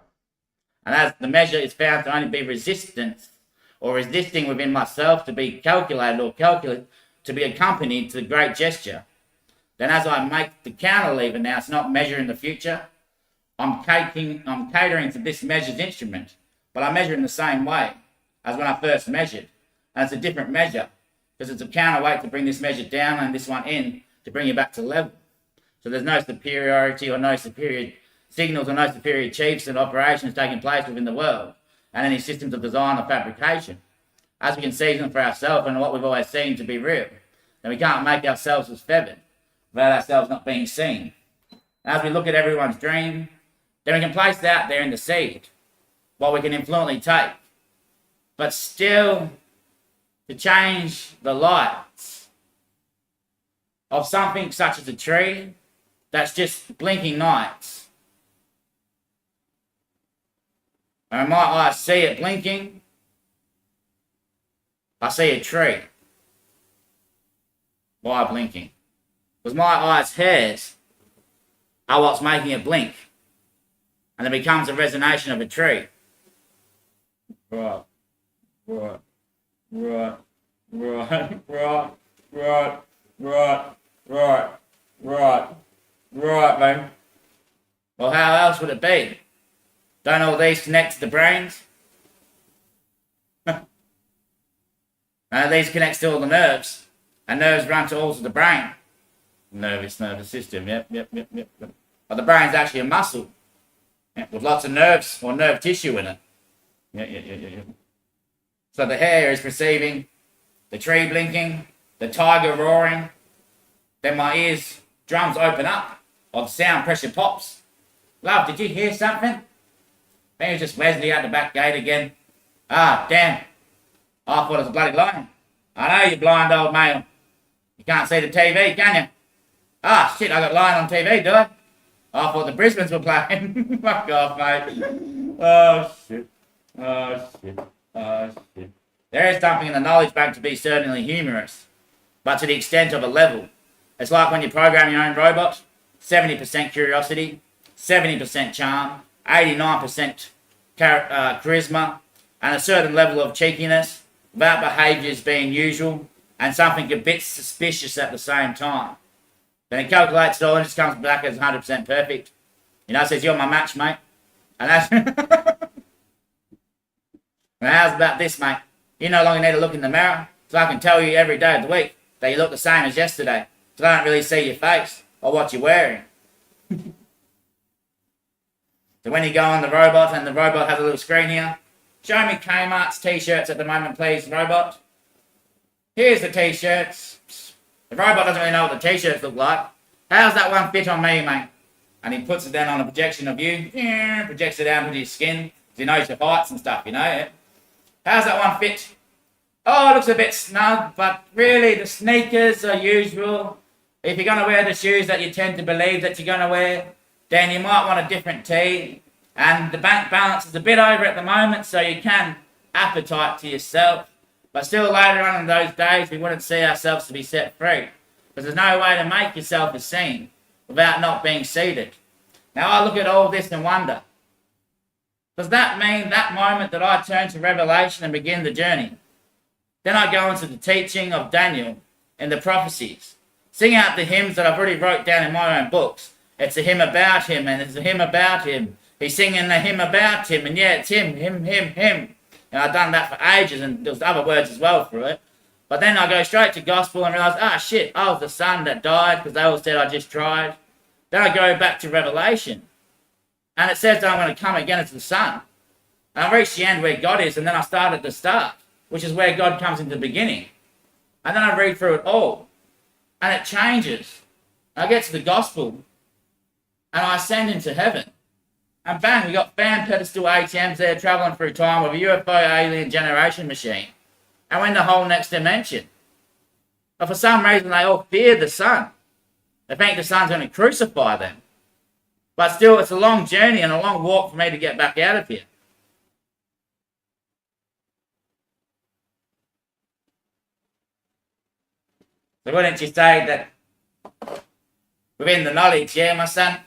And as the measure is found to only be resistance, or resisting within myself to be calculated or to be accompanied to the great gesture, then as I make the counter lever now, it's not measure in the future, I'm catering to this measure's instrument, but I measure in the same way as when I first measured. And it's a different measure, because it's a counterweight to bring this measure down and this one in to bring it back to level. So there's no superiority or no superior signals or no superior chiefs and operations taking place within the world and any systems of design or fabrication. As we can see them for ourselves and what we've always seen to be real, then we can't make ourselves as feathered without ourselves not being seen. As we look at everyone's dream, then we can place out there in the seed what we can influently take. But still, to change the lights of something such as a tree that's just blinking nights. And my eyes see it blinking, I see a tree. Why blinking? Because my eyes' hairs are what's making it blink. And it becomes a resonation of a tree. Right. Right, right, right, right, right, right, right, Right. Right, man. Well, how else would it be? Don't all these connect to the brains? These connect to all the nerves. And nerves run to all of the brain. Nervous system, yep. But the brain's actually a muscle. Yeah, with lots of nerves or nerve tissue in it. Yeah. So the hair is perceiving the tree blinking, the tiger roaring. Then my ears, drums open up, or the sound pressure pops. Love, did you hear something? Maybe it's just Wesley out the back gate again. Ah, damn. I thought it was a bloody lion. I know, you blind old male. You can't see the TV, can you? Ah, shit, I got lion on TV, do I? I thought the Brisbanes were playing. Fuck off, mate. Oh, shit. There is something in the knowledge bank to be certainly humorous, but to the extent of a level. It's like when you program your own robot, 70% curiosity, 70% charm, 89% charisma, and a certain level of cheekiness, without behaviours being usual, and something a bit suspicious at the same time. Then it calculates it all and just comes back as 100% perfect. You know, it says, you're my match, mate. And that's... Now, how's about this, mate? You no longer need to look in the mirror, so I can tell you every day of the week that you look the same as yesterday, so I don't really see your face or what you're wearing. So when you go on the robot, and the robot has a little screen here, show me Kmart's t-shirts at the moment, please, robot. Here's the t-shirts. The robot doesn't really know what the t-shirts look like. How's that one fit on me, mate? And he puts it down on a projection of you, projects it down into your skin, because he knows your heights and stuff, you know. How's that one fit? Oh, it looks a bit snug, but really the sneakers are usual. If you're going to wear the shoes that you tend to believe that you're going to wear, then you might want a different tee. And the bank balance is a bit over at the moment, so you can appetite to yourself. But still later on in those days, we wouldn't see ourselves to be set free. Because there's no way to make yourself a scene without not being seated. Now I look at all this and wonder, does that mean that moment that I turn to Revelation and begin the journey? Then I go into the teaching of Daniel and the prophecies. Sing out the hymns that I've already wrote down in my own books. It's a hymn about him, and it's a hymn about him. He's singing a hymn about him, and yeah, it's him. And I've done that for ages, and there's other words as well for it. But then I go straight to gospel and realise, shit, I was the son that died because they all said I just tried. Then I go back to Revelation. And it says that I'm going to come again as the Son. And I reach the end where God is, and then I start at the start, which is where God comes into the beginning. And then I read through it all. And it changes. I get to the gospel, and I ascend into heaven. And bang, we got fan pedestal ATMs there travelling through time with a UFO alien generation machine. And we're in the whole next dimension. But for some reason, they all fear the Son. They think the Son's going to crucify them. But still, it's a long journey and a long walk for me to get back out of here. So wouldn't you say that within the knowledge, yeah, my son?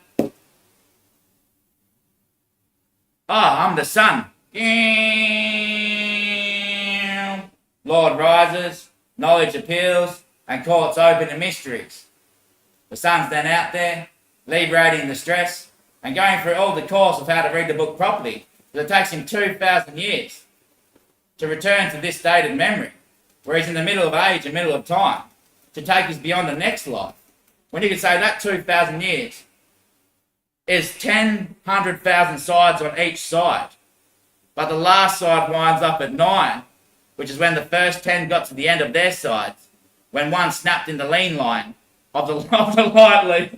I'm the Son. Lord rises, knowledge appeals, and courts open the mysteries. The Son's then out there, liberating the stress, and going through all the course of how to read the book properly. Because it takes him 2,000 years to return to this dated memory, where he's in the middle of age and middle of time, to take us beyond the next life. When you could say that 2,000 years is 100,000 sides on each side. But the last side winds up at 9, which is when the first 10 got to the end of their sides, when one snapped in the lean line of the lightly.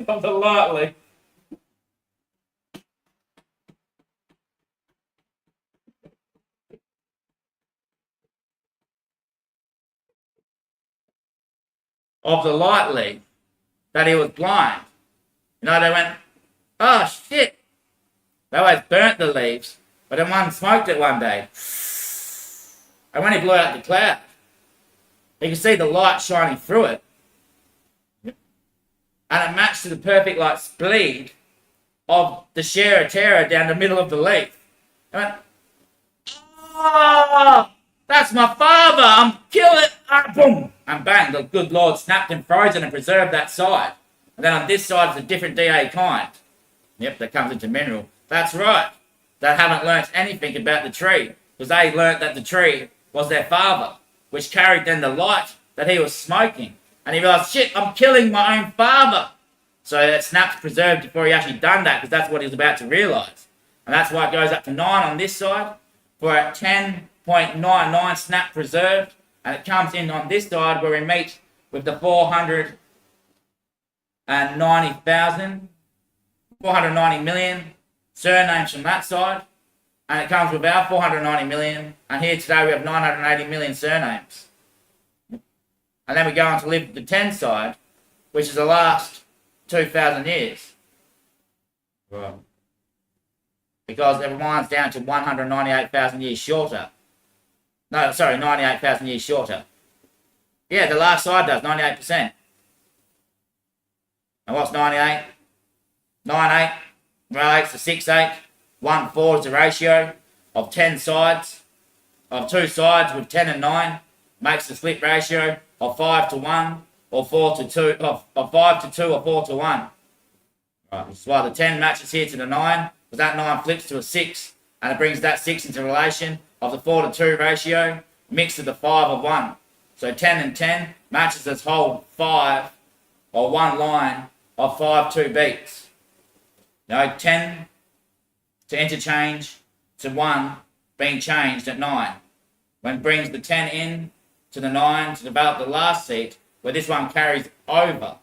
Of the lightly, that he was blind. You know, they went, oh shit. They always burnt the leaves, but then one smoked it one day. And when he blew out the cloud, you could see the light shining through it. And it matched to the perfect like bleed of the share of terror down the middle of the leaf. I went, that's my father, I'm killing it. Boom. And bang, the good Lord snapped and frozen and preserved that side. And then on this side, it's a different DA kind. Yep, that comes into mineral. That's right. They haven't learnt anything about the tree, because they learnt that the tree was their father, which carried then the light that he was smoking. And he realised, shit, I'm killing my own father. So that snap's preserved before he actually done that, because that's what he was about to realise. And that's why it goes up to 9 on this side, for a 10.99 snap preserved. And it comes in on this side where we meet with the 490 million surnames from that side. And it comes with our 490 million. And here today we have 980 million surnames. And then we go on to live the 10 side, which is the last 2,000 years. Right. Because it winds down to 198,000 years shorter. No, sorry, 98,000 years shorter. Yeah, the last side does, 98%. And what's 98? 9/8 relates to 6/8. 1/4 is the ratio of 10 sides. Of 2 sides with 10 and 9 makes the split ratio of 5 to 1 or 4 to 2, of 5 to 2 or 4 to 1. Right, which is why the 10 matches here to the 9, because that 9 flips to a 6, and it brings that 6 into relation of the 4 to 2 ratio, mixed with the 5 of 1. So 10 and 10 matches this whole 5, or one line of 5 2 beats. Now 10 to interchange to 1 being changed at 9. When it brings the 10 in to the 9 to develop the last seat, where this one carries over,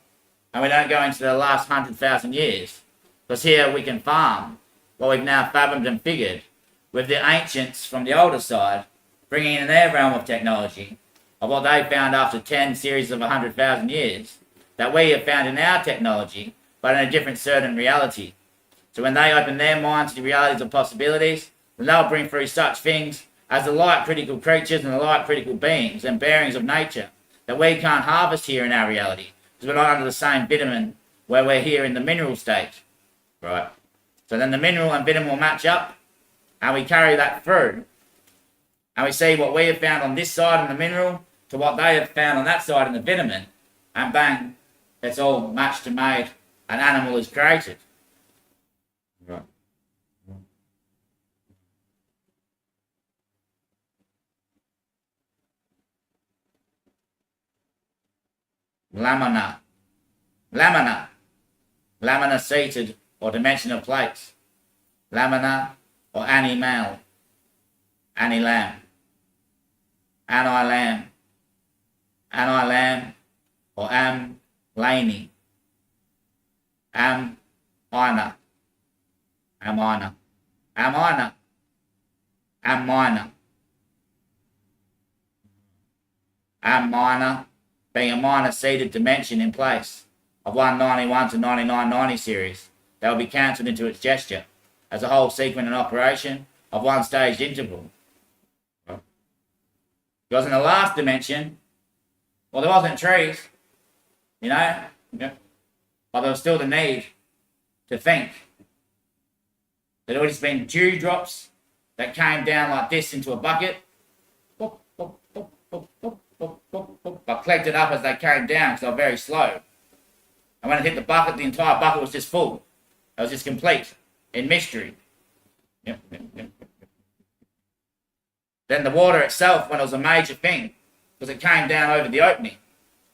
and we don't go into the last 100,000 years. Because here we can farm what we've now fathomed and figured, with the ancients from the older side bringing in their realm of technology of what they found after 10 series of 100,000 years, that we have found in our technology, but in a different certain reality. So when they open their minds to the realities of possibilities, then they'll bring through such things as the light critical creatures and the light critical beings and bearings of nature that we can't harvest here in our reality, because we're not under the same vitamin where we're here in the mineral state. Right. So then the mineral and vitamin will match up, and we carry that through. And we see what we have found on this side in the mineral to what they have found on that side in the vitamin, and bang, it's all matched and made. An animal is created. Right. Lamina. Lamina. Lamina seated or dimensional plates. Lamina or animal. Anilam. Anilam. Anilam or am lani. Am ina. Amina. Amina. Amina. Amina being a minor seated dimension in place of 191 to 9990 series that will be cancelled into its gesture as a whole sequence and operation of one staged interval. Because in the last dimension, well, there wasn't trees, you know, but there was still the need to think. There would have been dewdrops that came down like this into a bucket, but collected up as they came down because they were very slow. And when it hit the bucket, the entire bucket was just full. It was just complete in mystery. Yep. Then the water itself, when it was a major thing, because it came down over the opening,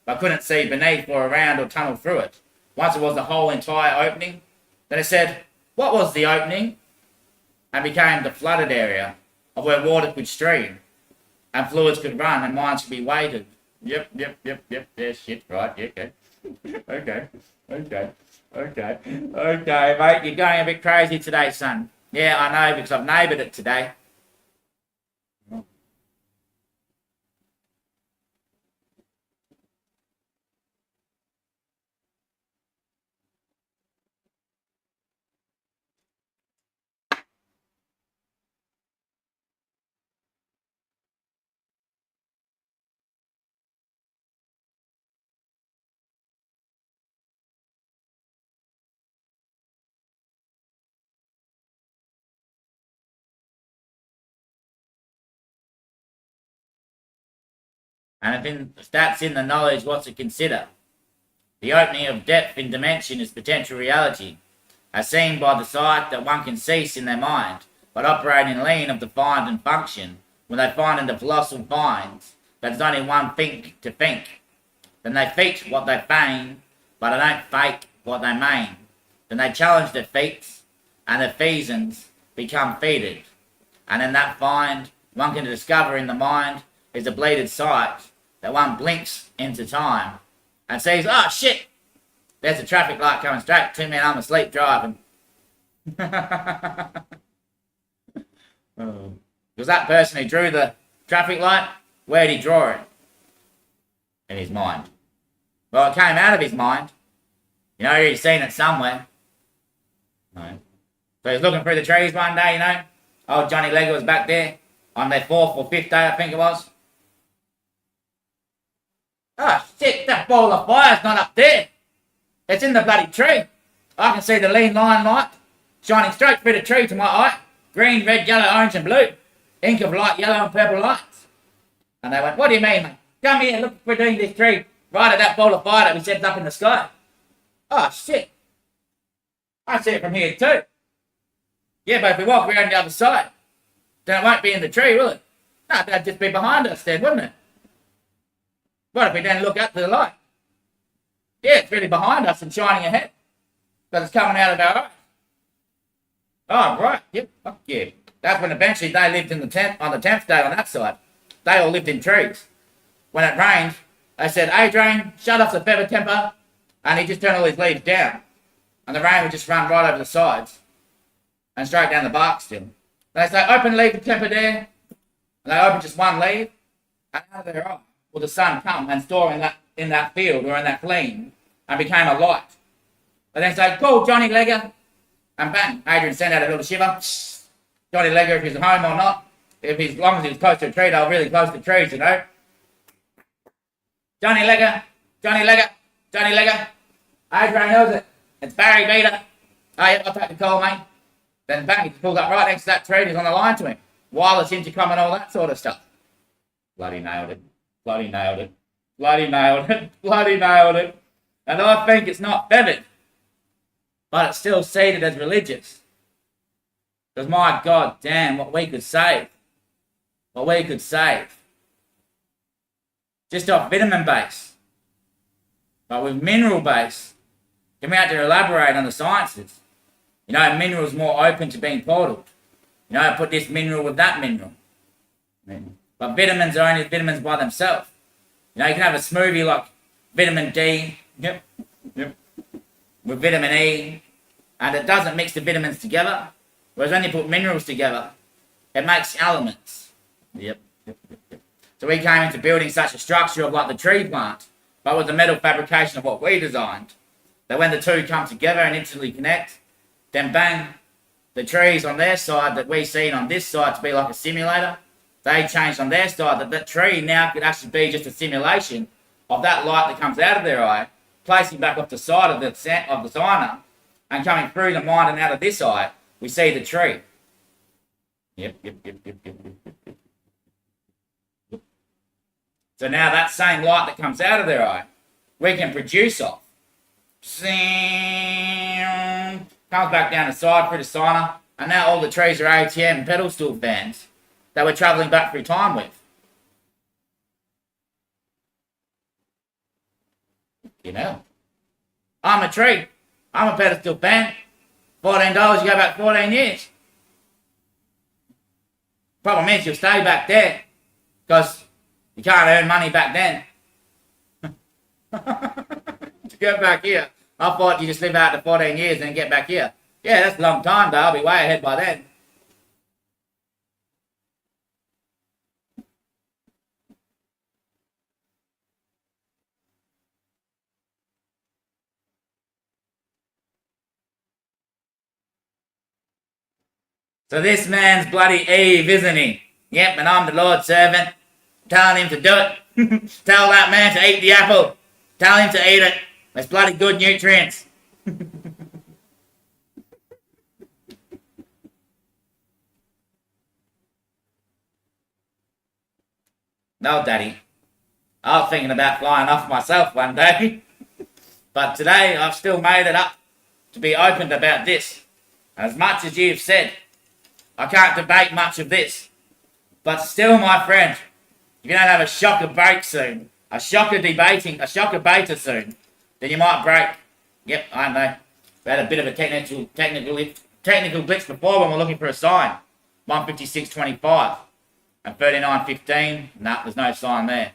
but couldn't see beneath or around or tunnel through it. Once it was the whole entire opening, then it said, what was the opening? And became the flooded area of where water could stream and fluids could run and minds could be weighted. Yep. Yeah, shit, right, yeah, okay. Okay, mate, you're going a bit crazy today, son. Yeah, I know, because I've neighboured it today. And if that's in the knowledge, what's to consider? The opening of depth in dimension is potential reality, as seen by the sight that one can cease in their mind, but operating lean of the find and function, when they find in the philosopher finds that there's only one think to think. Then they feat what they feign, but they don't fake what they mean. Then they challenge their feats, and the feasons become feated. And in that find, one can discover in the mind is a bleeded sight that one blinks into time and says, oh shit, there's a traffic light coming straight to me and I'm asleep driving. Was that person who drew the traffic light, where did he draw it? In his mind. Well, it came out of his mind. You know, he's seen it somewhere. No. So he's looking through the trees one day, you know. Old Johnny Legger was back there on their 4th or 5th day, I think it was. Oh shit, that ball of fire's not up there. It's in the bloody tree. I can see the lean line light shining straight through the tree to my eye. Green, red, yellow, orange and blue. Ink of light yellow and purple lights. And they went, what do you mean, mate? Come here, look, we're doing this tree right at that ball of fire that we set up in the sky. Oh shit. I see it from here too. Yeah, but if we walk around the other side, then it won't be in the tree, will it? No, that'd just be behind us then, wouldn't it? What if we then look up to the light? Yeah, it's really behind us and shining ahead. Because it's coming out of our eyes. Oh, right. Yep. Oh, yeah. That's when eventually they lived in the tent on the 10th day on that side. They all lived in trees. When it rained, they said, Adrian, shut off the feather temper. And he just turned all his leaves down. And the rain would just run right over the sides. And straight down the bark still. And they say, open leaf temper there. And they open just one leaf. And out of their eye will the sun come and store in that field or in that gleam and became a light. And then say, call Johnny Legger. And bang, Adrian sent out a little shiver. Johnny Legger, if he's home or not. If he's, as long as he's close to a tree, they're really close to trees, you know. Johnny Legger, Johnny Legger, Johnny Legger. Adrian knows it. It's Barry Beater. Oh, yeah, I'll take the call, mate. Then bang, he pulled up right next to that tree and he's on the line to him. Wireless intercom and all that sort of stuff. Bloody nailed it. Bloody nailed it. Bloody nailed it. Bloody nailed it. And I think it's not feathered. But it's still seated as religious. Because my God damn, what we could save. What we could save. Just off vitamin base. But with mineral base, can we have to elaborate on the sciences? You know, minerals more open to being portaled. You know, put this mineral with that mineral. But vitamins are only vitamins by themselves. You know, you can have a smoothie like vitamin D. Yep. With vitamin E. And it doesn't mix the vitamins together. Whereas when you put minerals together, it makes elements. Yep. So we came into building such a structure of like the tree plant, but with the metal fabrication of what we designed, that when the two come together and instantly connect, then bang, the trees on their side that we seen on this side to be like a simulator, they changed on their side that that tree now could actually be just a simulation of that light that comes out of their eye, placing back off the side of the designer, and coming through the mind and out of this eye, we see the tree. Yep. So now that same light that comes out of their eye, we can produce off. Comes back down the side through the signer, and now all the trees are ATM and pedal stool fans that we're travelling back through time with. You know, I'm a tree. I'm a pedestal fan. $14, you go back 14 years. Problem is, you'll stay back there because you can't earn money back then. To go back here, I thought you just live out the 14 years and get back here. Yeah, that's a long time, though. I'll be way ahead by then. So this man's bloody Eve, isn't he? Yep, and I'm the Lord's servant. Telling him to do it. Tell that man to eat the apple. Tell him to eat it. There's bloody good nutrients. No, Daddy. I was thinking about flying off myself one day. But today I've still made it up to be open about this. As much as you've said, I can't debate much of this. But still, my friend, if you don't have a shocker break soon, a shocker debater soon, then you might break. Yep, I know. We had a bit of a technical glitch before when we're looking for a sign. 156.25 and 39.15. Nah, there's no sign there.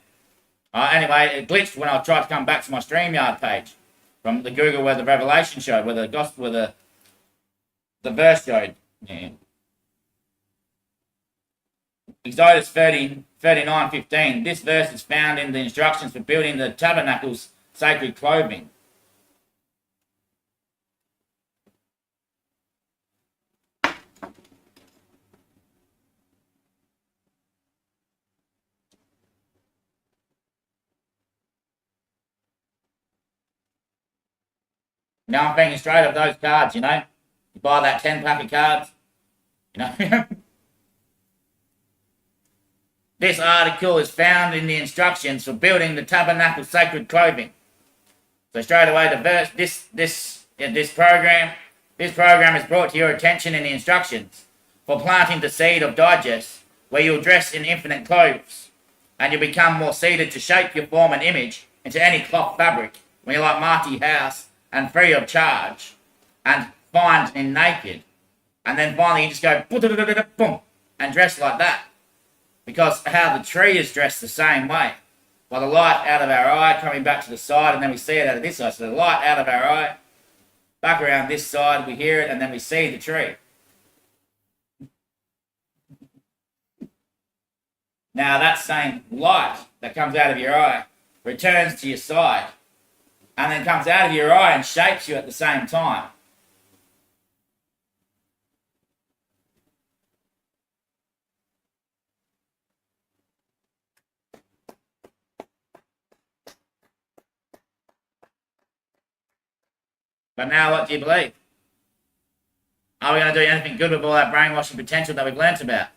Anyway, it glitched when I tried to come back to my StreamYard page from the Google where the Revelation showed, where the gospel, where the verse showed. Yeah. Exodus 39:15. This verse is found in the instructions for building the tabernacle's sacred clothing. Now I'm thinking straight of those cards, you know. You buy that 10-pack of cards, you know. This article is found in the instructions for building the tabernacle sacred clothing. So straight away, the verse, this program is brought to your attention in the instructions for planting the seed of digest, where you'll dress in infinite clothes, and you'll become more seated to shape your form and image into any cloth fabric when you're like Marty House and free of charge, and find in naked, and then finally you just go boom and dress like that. Because how the tree is dressed the same way. By the light out of our eye coming back to the side, and then we see it out of this side. So the light out of our eye, back around this side, we hear it, and then we see the tree. Now that same light that comes out of your eye returns to your side, and then comes out of your eye and shapes you at the same time. But now what do you believe? Are we going to do anything good with all that brainwashing potential that we've learnt about?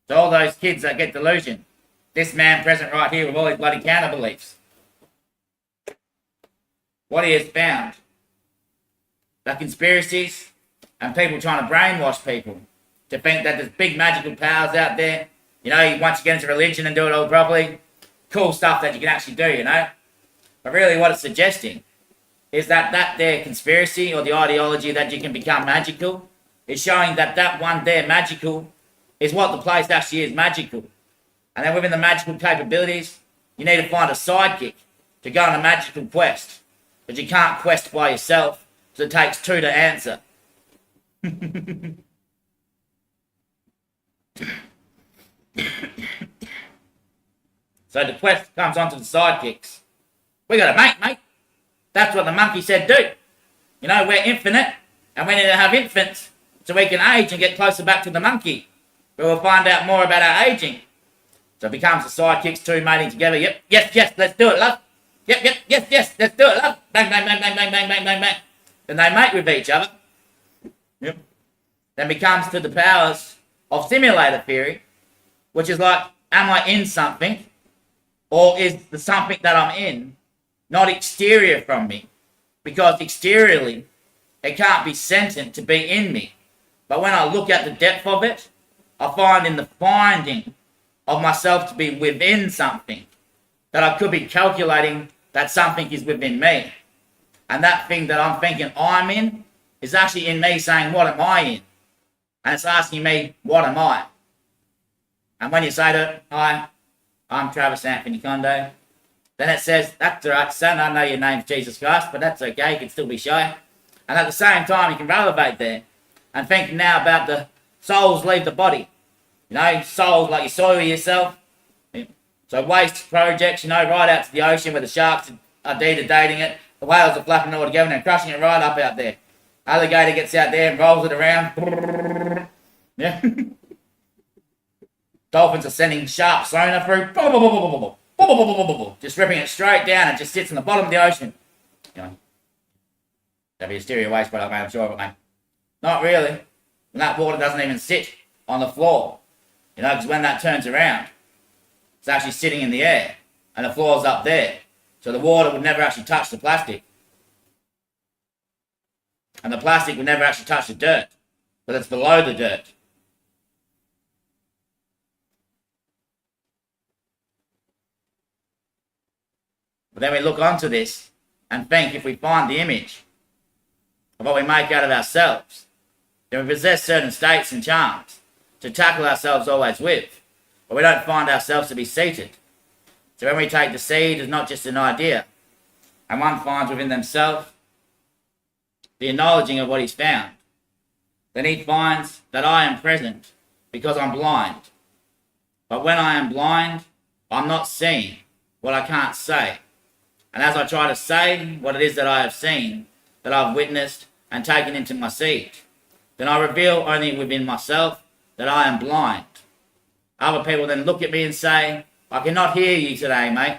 To all those kids that get delusion. This man present right here with all his bloody counter beliefs. What he has found. The conspiracies and people trying to brainwash people to think that there's big magical powers out there. You know, once you get into religion and do it all properly, cool stuff that you can actually do, you know. But really what it's suggesting is that their conspiracy or the ideology that you can become magical is showing that one there magical is what the place actually is magical. And then within the magical capabilities, you need to find a sidekick to go on a magical quest. But you can't quest by yourself, so it takes two to answer. So the quest comes onto the sidekicks. We got a mate. That's what the monkey said do. You know, we're infinite, and we need to have infants so we can age and get closer back to the monkey. We will find out more about our aging. So it becomes the sidekicks two mating together. Yep, yes, let's do it, love. Yep, yes, let's do it, love. Bang, bang, bang, bang, bang, bang, bang, bang, bang. Then they mate with each other. Yep. Then becomes to the powers of simulator theory, which is like, am I in something? Or is the something that I'm in not exterior from me? Because exteriorly, it can't be sentient to be in me. But when I look at the depth of it, I find in the finding of myself to be within something, that I could be calculating that something is within me. And that thing that I'm thinking I'm in is actually in me saying, what am I in? And it's asking me, what am I? And when you say to it, hi, I'm Travis Anthony Kondo, then it says, that's all right, son, I know your name's Jesus Christ, but that's okay, you can still be shy. And at the same time, you can relevate there and think now about the souls leave the body. You know, souls like you soil yourself. So waste projects, you know, right out to the ocean where the sharks are dating it. The whales are flapping it all together and crushing it right up out there. Alligator gets out there and rolls it around. Yeah. Dolphins are sending sharp sonar through. Just ripping it straight down. It just sits in the bottom of the ocean. You know, that'd be a stereo waste product, mate. I'm sure of it, mate. Not really. And that water doesn't even sit on the floor. You know, because when that turns around, it's actually sitting in the air. And the floor's up there. So the water would never actually touch the plastic. And the plastic would never actually touch the dirt, but it's below the dirt. But then we look onto this and think if we find the image of what we make out of ourselves, then we possess certain states and charms to tackle ourselves always with, but we don't find ourselves to be seated. So when we take the seed as not just an idea, and one finds within themselves the acknowledging of what he's found, then he finds that I am present because I'm blind. But when I am blind, I'm not seeing what I can't say. And as I try to say what it is that I have seen, that I've witnessed and taken into my seed, then I reveal only within myself that I am blind. Other people then look at me and say, I cannot hear you today, mate.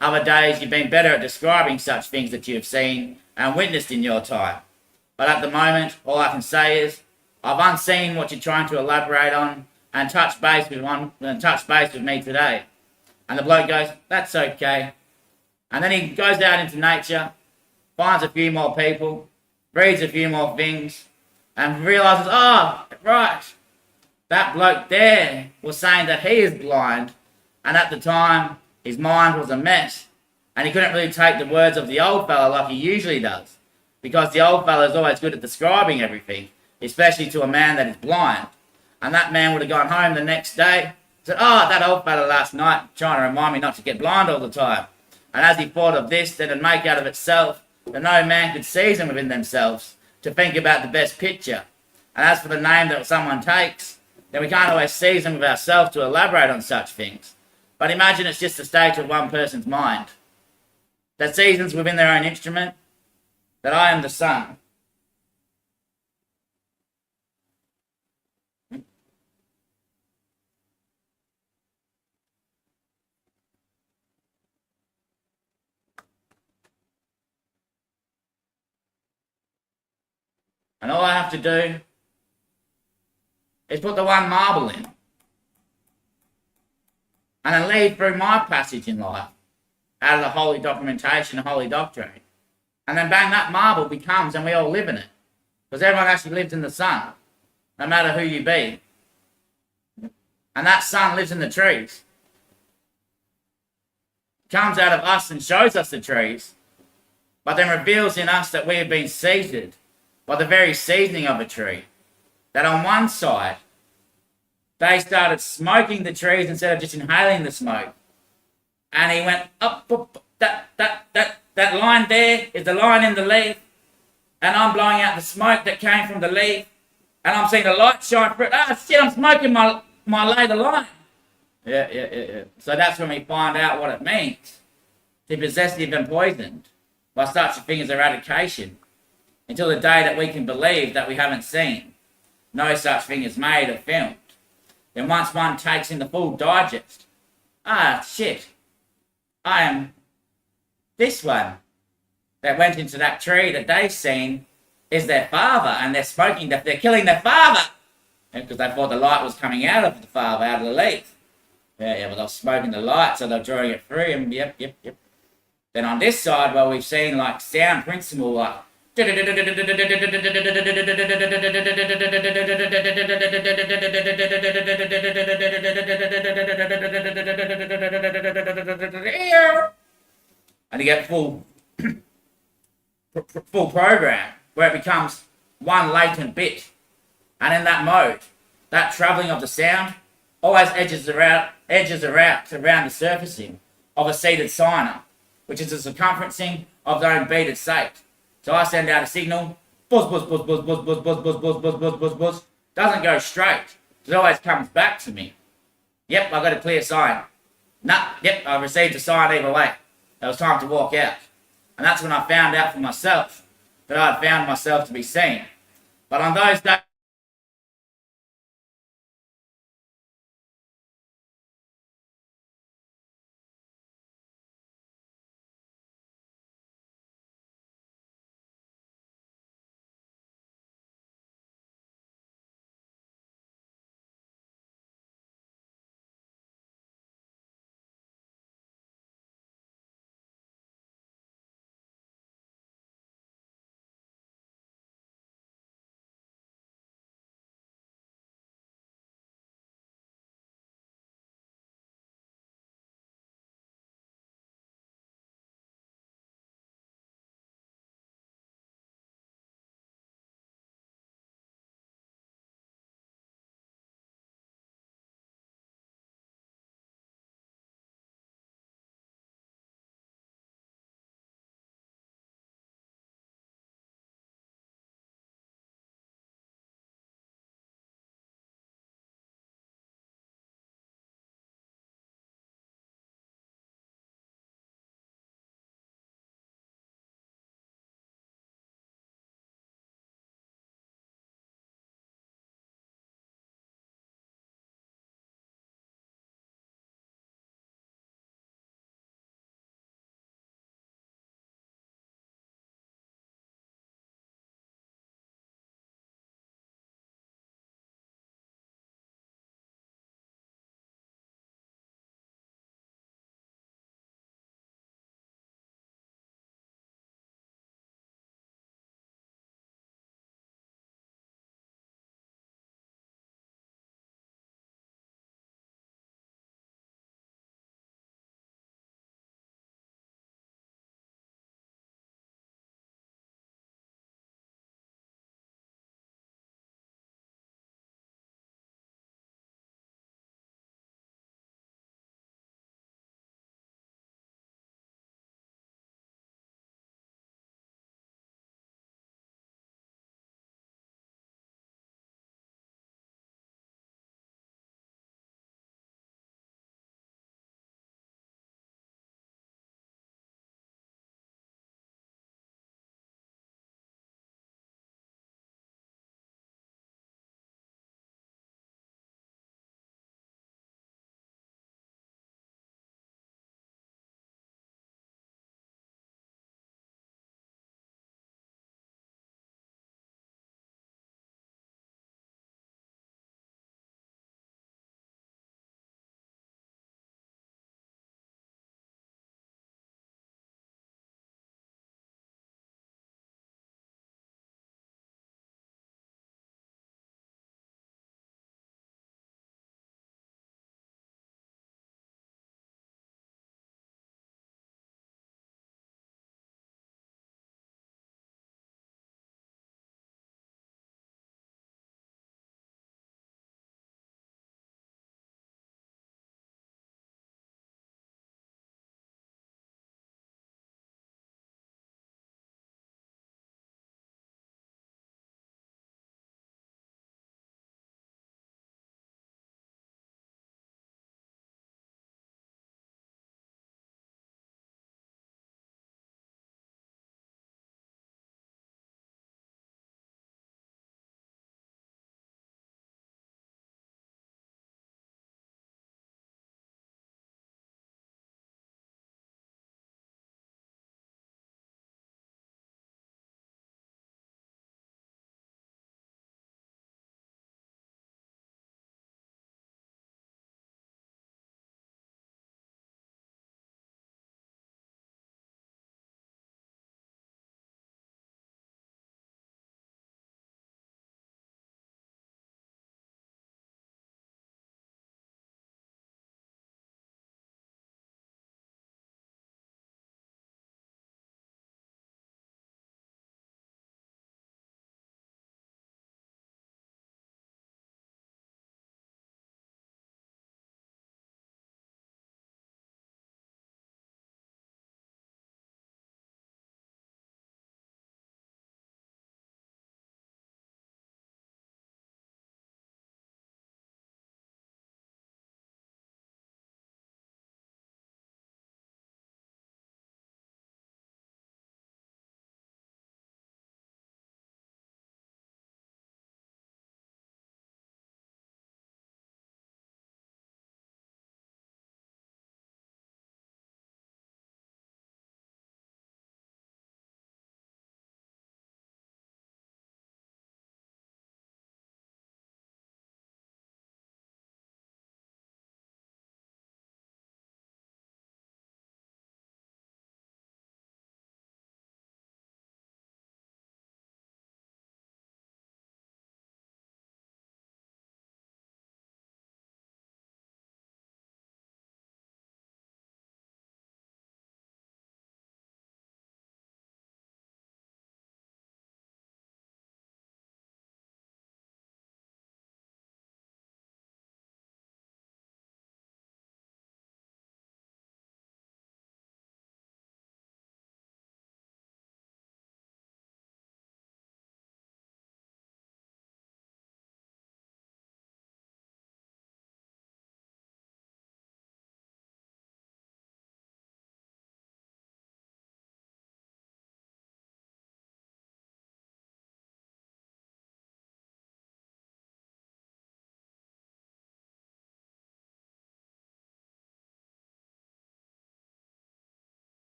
Other days you've been better at describing such things that you have seen and witnessed in your time. But at the moment, all I can say is, I've unseen what you're trying to elaborate on and touch base with me today. And the bloke goes, that's okay. And then he goes out into nature, finds a few more people, reads a few more things, and realises, oh, right, that bloke there was saying that he is blind, and at the time, his mind was a mess, and he couldn't really take the words of the old fella like he usually does, because the old fella is always good at describing everything, especially to a man that is blind. And that man would have gone home the next day, said, oh, that old fella last night trying to remind me not to get blind all the time. And as he thought of this, then it'd make out of itself that no man could season within themselves to think about the best picture. And as for the name that someone takes, then we can't always season with ourselves to elaborate on such things. But imagine it's just the state of one person's mind that seasons within their own instrument that I am the sun. And all I have to do is put the one marble in and then lead through my passage in life out of the holy documentation, the holy doctrine. And then bang, that marble becomes, and we all live in it. Because everyone actually lives in the sun, no matter who you be. And that sun lives in the trees. Comes out of us and shows us the trees, but then reveals in us that we have been seated by the very seasoning of a tree. That on one side, they started smoking the trees instead of just inhaling the smoke. And he went up, that line there is the line in the leaf, and I'm blowing out the smoke that came from the leaf, and I'm seeing the light shine through it. Ah, shit, I'm smoking my later line. Yeah. So that's when we find out what it means to be possessive and poisoned by such a thing as eradication, until the day that we can believe that we haven't seen. No such thing is made or filmed. Then once one takes in the full digest, ah, shit, I am this one that went into that tree that they've seen is their father, and they're smoking, they're killing their father. Because they thought the light was coming out of the father, out of the leaf. Yeah, but they're smoking the light, so they're drawing it through, and yep. Then on this side, well, we've seen like sound principle, like and you get full program where it becomes one latent bit, and in that mode, that travelling of the sound always edges around the surfacing of a seated signer, which is the circumferencing of their own beaded state. So I send out a signal, buzz, doesn't go straight. It always comes back to me. Yep, I got a clear sign. Yep, I received a sign either way. It was time to walk out. And that's when I found out for myself that I had found myself to be seen. But on those days,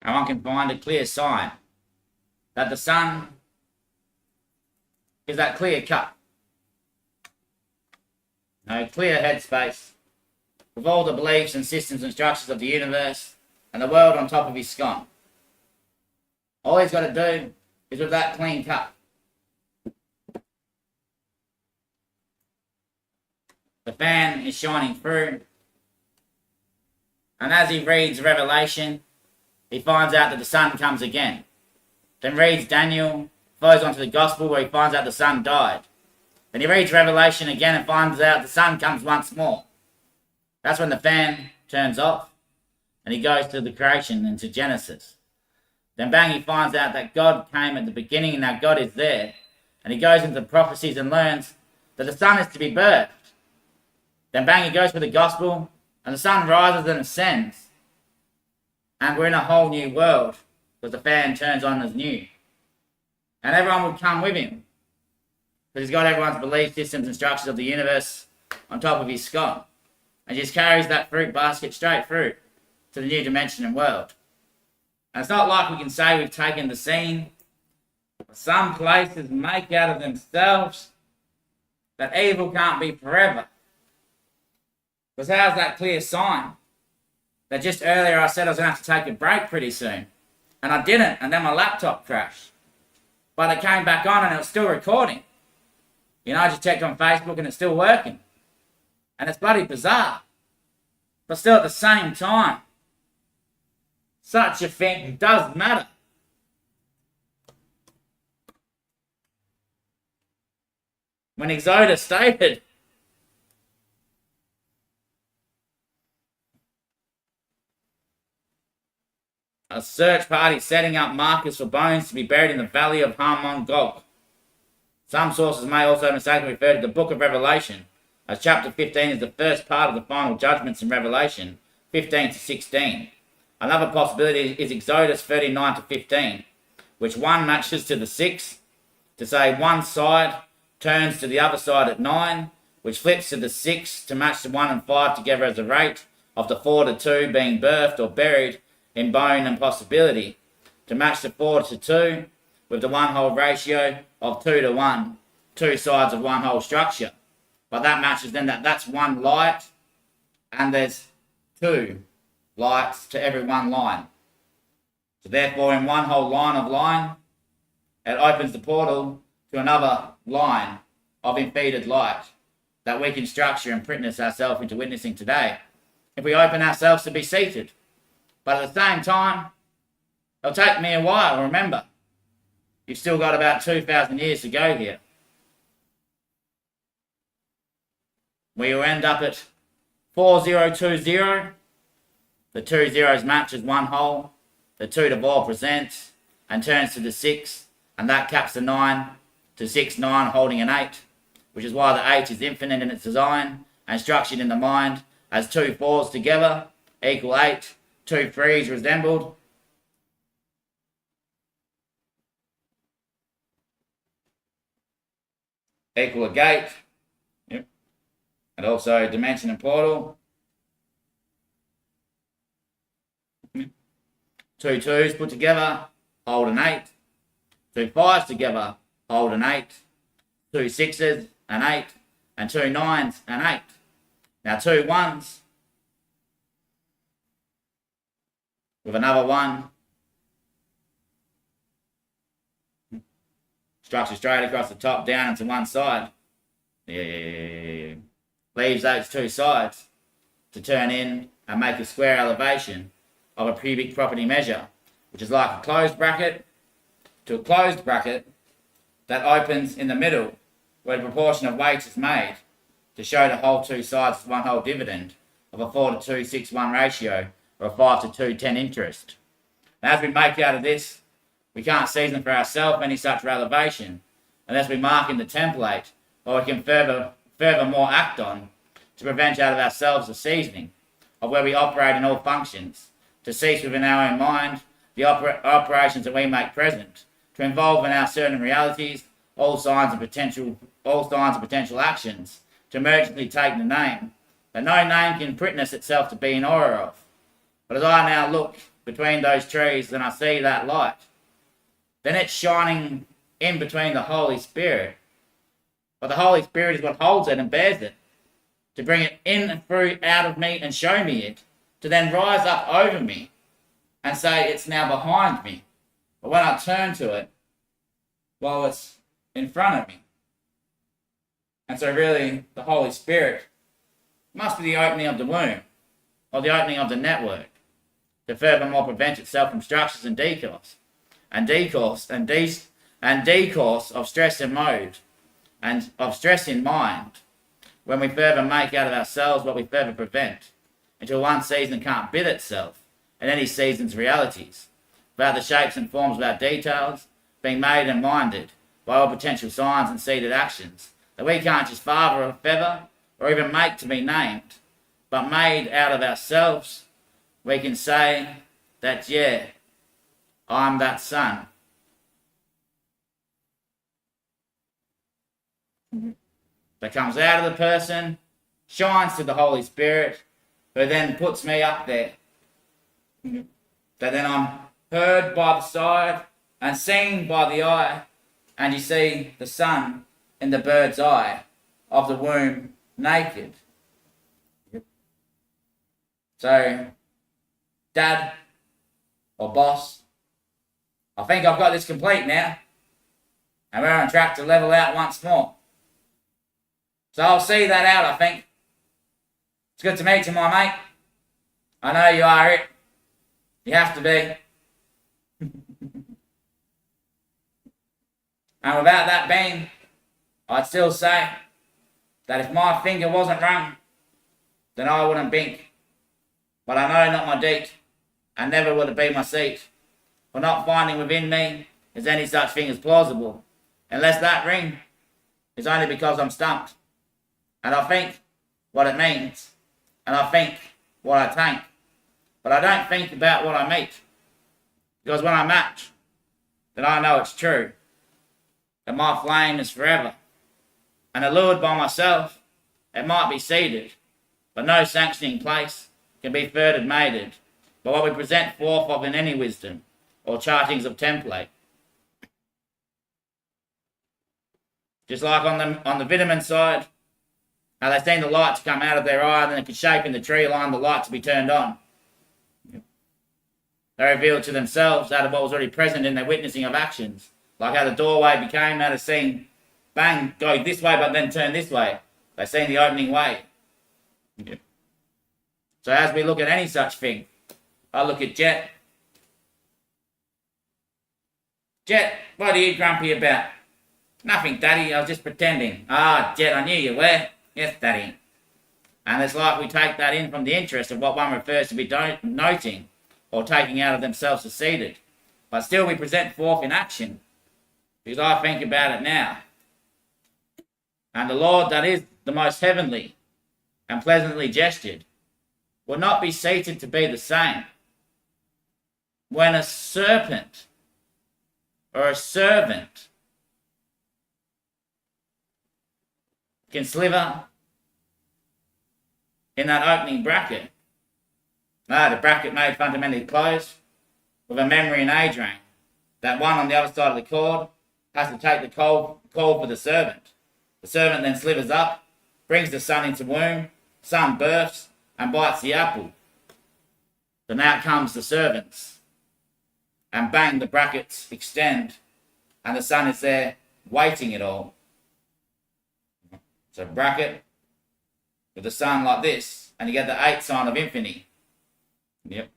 and one can find a clear sign that the sun is that clear cup. No clear headspace with all the beliefs and systems and structures of the universe and the world on top of his scone. All he's got to do is with that clean cup. The fan is shining through, and as he reads Revelation, he finds out that the sun comes again. Then reads Daniel, flows onto the Gospel where he finds out the sun died. Then he reads Revelation again and finds out the sun comes once more. That's when the fan turns off and he goes to the creation into Genesis. Then bang, he finds out that God came at the beginning and that God is there. And he goes into prophecies and learns that the sun is to be birthed. Then bang, he goes for the Gospel and the sun rises and ascends. And we're in a whole new world because the fan turns on as new. And everyone would come with him because he's got everyone's belief systems and structures of the universe on top of his skull. And just carries that fruit basket straight through to the new dimension and world. And it's not like we can say we've taken the scene. Some places make out of themselves that evil can't be forever. Because how's that clear sign? That just earlier I said I was going to have to take a break pretty soon. And I didn't, and then my laptop crashed. But it came back on and it was still recording. You know, I just checked on Facebook and it's still working. And it's bloody bizarre. But still at the same time, such a thing does matter. When Exodus stated, a search party setting up markers for bones to be buried in the valley of Harmon Gog. Some sources may also mistakenly refer to the book of Revelation, as chapter 15 is the first part of the final judgments in Revelation 15 to 16. Another possibility is Exodus 39 to 15, which one matches to the 6, to say one side turns to the other side at 9, which flips to the 6 to match the 1 and 5 together as a rate of the 4 to 2 being birthed or buried in bone and possibility, to match the 4 to 2 with the 1 whole ratio of 2 to 1, two sides of one whole structure. But that matches then that's one light, and there's 2 lights to every one line. So therefore, in one whole line of line, it opens the portal to another line of impeded light that we can structure and print ourselves into witnessing today if we open ourselves to be seated. But at the same time, it'll take me a while. Remember, you've still got about 2,000 years to go here. We will end up at 4020. The 2 zeros match as one whole. The 2 to 4 presents and turns to the 6, and that caps the 9 to 6, 9 holding an 8, which is why the 8 is infinite in its design and structured in the mind as 2 4s together equal 8, 2 3s resembled. Equal a gate. Yep. And also dimension and portal. 2 2s put together hold an 8. 2 5s together hold an 8. 2 6s an 8. And 2 9s an 8. Now 2 1s with another 1. Structure straight across the top, down into one side. Yeah. Leaves those 2 sides to turn in and make a square elevation of a cubic property measure, which is like a closed bracket to a closed bracket that opens in the middle where the proportion of weights is made to show the whole 2 sides as one whole dividend of a 4 to 2 6 1 ratio or a 5 to 2 10 interest. Now, as we make out of this, we can't season for ourselves any such elevation unless we mark in the template or we can furthermore act on to prevent out of ourselves the seasoning of where we operate in all functions, to cease within our own mind the operations that we make present, to involve in our certain realities all signs of potential actions, to emergently take the name, but no name can witness itself to be in awe of. But as I now look between those trees and I see that light, then it's shining in between the Holy Spirit. But the Holy Spirit is what holds it and bears it, to bring it in and through out of me and show me it, to then rise up over me and say it's now behind me. But when I turn to it, well, it's in front of me. And so really, the Holy Spirit must be the opening of the womb, or the opening of the network, to furthermore prevent itself from structures and decourse of stress and mode, and of stress in mind, when we further make out of ourselves what we further prevent, until one season can't bid itself in any season's realities, without the shapes and forms of our details being made and minded by all potential signs and seeded actions, that we can't just father or feather, or even make to be named, but made out of ourselves, we can say that, yeah, I'm that son. That comes out of the person, shines to the Holy Spirit, who then puts me up there. That then I'm heard by the side and seen by the eye, and you see the sun in the bird's eye of the womb naked. So, Dad or boss, I think I've got this complete now, and we're on track to level out once more. So I'll see that out, I think. It's good to meet you, my mate. I know you are it. You have to be. And without that being, I'd still say that if my finger wasn't wrung, then I wouldn't bink. But I know not my deed, and never would it be my seat, for not finding within me is any such thing as plausible, unless that ring is only because I'm stumped. And I think what it means, and I think what I think, but I don't think about what I meet, because when I match, then I know it's true, that my flame is forever, and allured by myself, it might be seeded, but no sanctioning place can be furthered mated by what we present forth of in any wisdom, or chartings of template. Just like on the vitamin side, how they seen the light to come out of their eye, and then it could shape in the tree line the light to be turned on. They revealed to themselves out of what was already present in their witnessing of actions, like how the doorway became out of seeing, bang, go this way but then turn this way. They seen the opening way. So as we look at any such thing, I look at Jet. Jet, what are you grumpy about? Nothing, Daddy, I was just pretending. Ah, Jet, I knew you were. Yes, Daddy. And it's like we take that in from the interest of what one refers to be noting or taking out of themselves as seated. But still we present forth in action, because I think about it now. And the Lord that is the most heavenly and pleasantly gestured will not be seated to be the same when a serpent or a servant can sliver in that opening bracket. The bracket made fundamentally closed with a memory and age range. That one on the other side of the cord has to take the call for the servant. The servant then slivers up, brings the son into womb, son births, and bites the apple. Then out comes the servants. And bang, the brackets extend, and the son is there waiting it all. So bracket with the sun like this, and you get the 8 sign of infinity. Yep.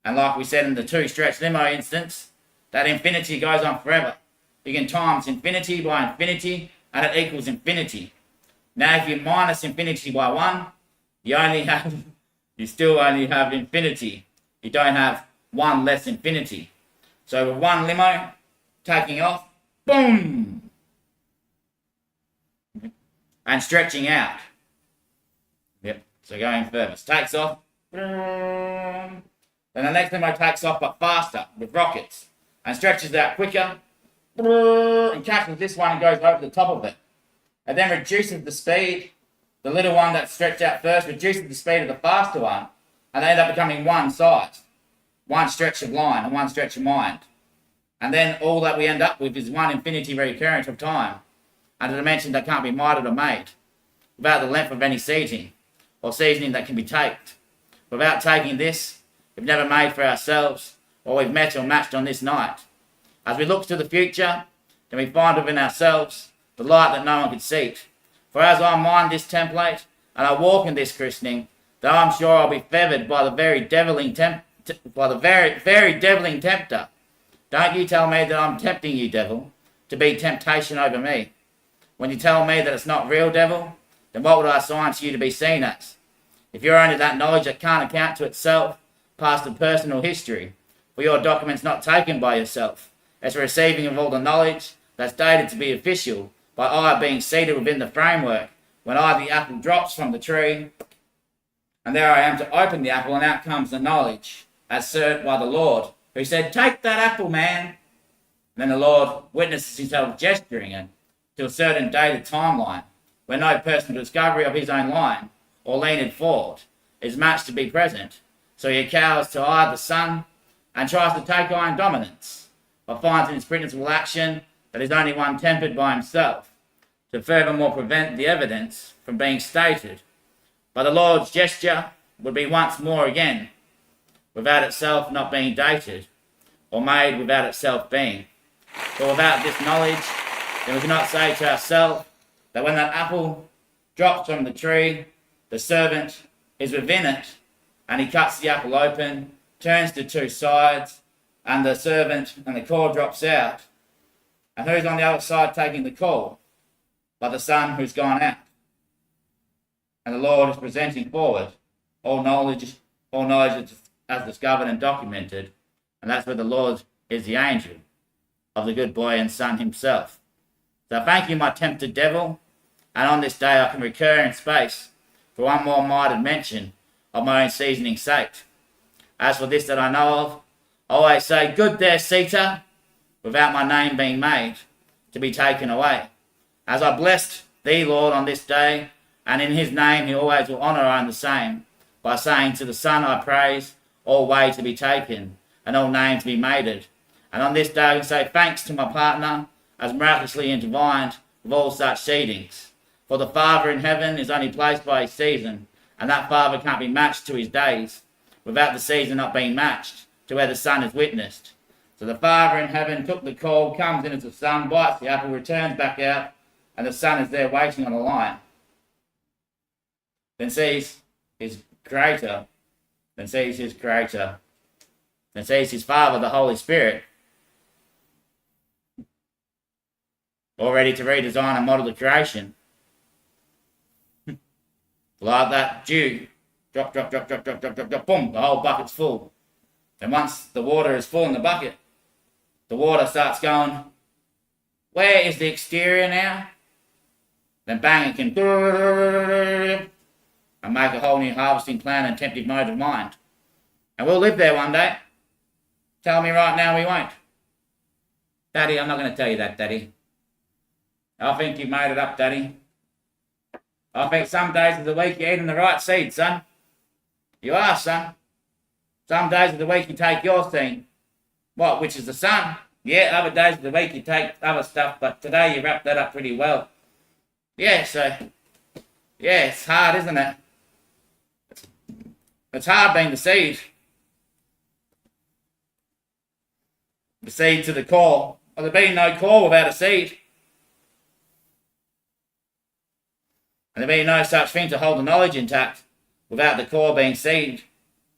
And like we said in the 2 stretch limo instance, that infinity goes on forever. You can times infinity by infinity, and it equals infinity. Now if you minus infinity by 1, you still only have infinity. You don't have 1 less infinity. So with 1 limo taking off, boom, and stretching out. Yep. So going further. Takes off. Then the next limo takes off but faster with rockets and stretches out quicker and catches this one and goes over the top of it. And then reduces the speed. The little one that stretched out first reduces the speed of the faster one, and they end up becoming one one stretch of line and one stretch of mind. And then all that we end up with is one infinity recurrence of time, and a dimension that can't be mitered or made, without the length of any seating, or seasoning that can be taked. Without taking this, we've never made for ourselves, or we've met or matched on this night. As we look to the future, then we find within ourselves the light that no one could seek. For as I mind this template, and I walk in this christening, though I'm sure I'll be feathered by the very deviling very deviling tempter. Don't you tell me that I'm tempting you, devil, to be temptation over me. When you tell me that it's not real, devil, then what would I assign to you to be seen as? If you're only that knowledge that can't account to itself, past and personal history, for your documents not taken by yourself, as a receiving of all the knowledge that's dated to be official, by I being seated within the framework, when the apple drops from the tree, and there I am to open the apple, and out comes the knowledge, as served by the Lord, who said, "Take that apple, man." And then the Lord witnesses himself gesturing it to a certain dated timeline, where no personal discovery of his own line, or leaning forward, is matched to be present. So he cowers to the Son, and tries to take iron dominance, but finds in his principal action that is only one tempered by himself, to furthermore prevent the evidence from being stated. But the Lord's gesture would be once more again, without itself not being dated, or made without itself being. For without this knowledge, then we cannot say to ourselves that when that apple drops from the tree, the servant is within it, and he cuts the apple open, turns to two sides, and the servant and the core drops out. And who's on the other side taking the core? But the Son who's gone out. And the Lord is presenting forward all knowledge as discovered and documented, and that's where the Lord is the angel of the good boy and Son himself. So thank you, my tempted devil, and on this day I can recur in space for one more minded mention of my own seasoning sake. As for this that I know of, I always say, "Good there, Sita," without my name being made to be taken away. As I blessed thee, Lord, on this day, and in his name he always will honour I am the same, by saying to the Son I praise, all way to be taken, and all name to be mated. And on this day I can say thanks to my partner, as miraculously intertwined with all such seedings. For the Father in heaven is only placed by his season, and that Father can't be matched to his days, without the season not being matched to where the Son is witnessed. So the Father in heaven took the call, comes in as the Son, bites the apple, returns back out, and the Son is there waiting on the line. Then sees his Creator, then sees his Father, the Holy Spirit, all ready to redesign and model the creation. Like that dew, drop, boom, the whole bucket's full. And once the water is full in the bucket, the water starts going, where is the exterior now? Then bang, it can and make a whole new harvesting plan and temptive mode of mind. And we'll live there one day. Tell me right now we won't. Daddy, I'm not going to tell you that, Daddy. I think you've made it up, Daddy. I think some days of the week you're eating the right seed, son. You are, son. Some days of the week you take your thing. What, which is the sun? Yeah, other days of the week you take other stuff, but today you wrap that up pretty well. Yeah, so... yeah, it's hard, isn't it? It's hard being the seed. The seed to the core. Well, there'd be no core without a seed. And there'd be no such thing to hold the knowledge intact without the core being seed,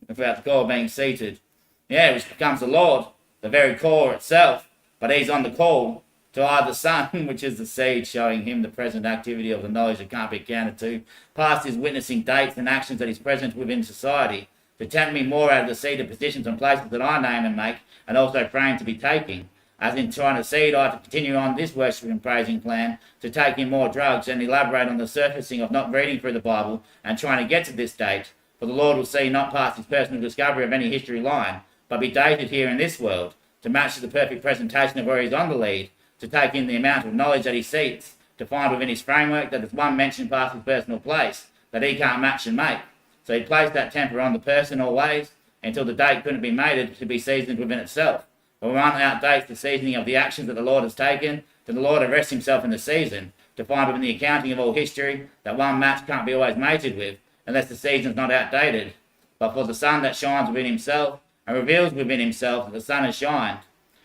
without the core being seated. Yeah, which becomes the Lord, the very core itself, but he's on the call to either Son, which is the seed, showing him the present activity of the knowledge that can't be accounted to, past his witnessing dates and actions that he's present within society, to tempt me more out of the seeded positions and places that I name and make, and also frame to be taking. As in trying to seed, I have to continue on this worship and praising plan, to take in more drugs and elaborate on the surfacing of not reading through the Bible and trying to get to this date, for the Lord will see not past his personal discovery of any history line, but be dated here in this world, to match to the perfect presentation of where he's on the lead, to take in the amount of knowledge that he seeks, to find within his framework that there's one mention past his personal place, that he can't match and make. So he placed that temper on the person always, until the date couldn't be mated to be seasoned within itself. But one outdates the seasoning of the actions that the Lord has taken, then the Lord arrests himself in the season, to find within the accounting of all history that one match can't be always mated with, unless the season's not outdated. But for the sun that shines within himself, and reveals within himself that the sun has shined,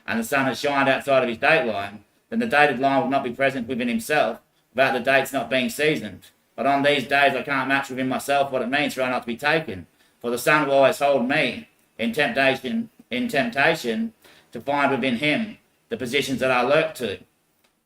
and the sun has shined outside of his date line, then the dated line will not be present within himself, without the dates not being seasoned. But on these days I can't match within myself what it means for I not to be taken. For the sun will always hold me in temptation to find within him the positions that I lurk to.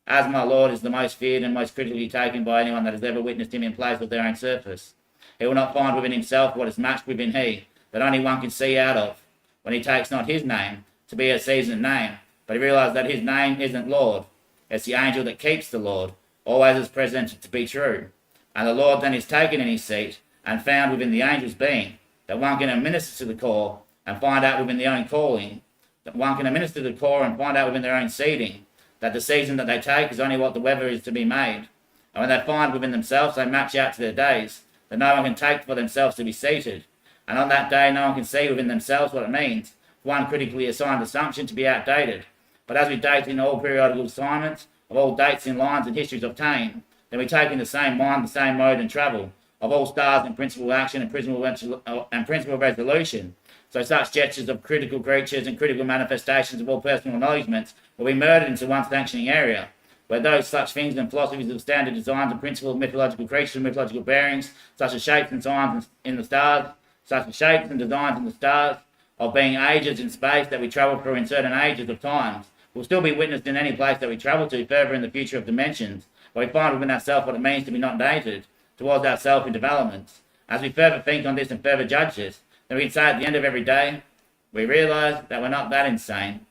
As my Lord is the most feared and most critically taken by anyone that has ever witnessed him in place of their own surface, he will not find within himself what is matched within he, that only one can see out of, when he takes not his name to be a seasoned name, but he realizes that his name isn't Lord. It's the angel that keeps the Lord, always is presented to be true. And the Lord then is taken in his seat, and found within the angel's being, that one can administer to the call, and find out within their own calling, that one can administer to the call and find out within their own seeding, that the season that they take is only what the weather is to be made. And when they find within themselves, they match out to their days, that no one can take for themselves to be seated. And on that day, no one can see within themselves what it means for one critically assigned assumption to be outdated. But as we date in all periodical assignments, of all dates in lines and histories obtained, then we take in the same mind, the same mode and travel, of all stars in principal action and principal resolution. So such gestures of critical creatures and critical manifestations of all personal acknowledgements will be murdered into one sanctioning area, where those such things and philosophies of standard designs and principles of mythological creatures and mythological bearings, such as shapes and signs in the stars, such as shapes and designs in the stars, of being ages in space that we travel through in certain ages of times, will still be witnessed in any place that we travel to further in the future of dimensions, where we find within ourselves what it means to be not dated towards ourselves in developments. As we further think on this and further judge this, then we can say at the end of every day, we realise that we're not that insane.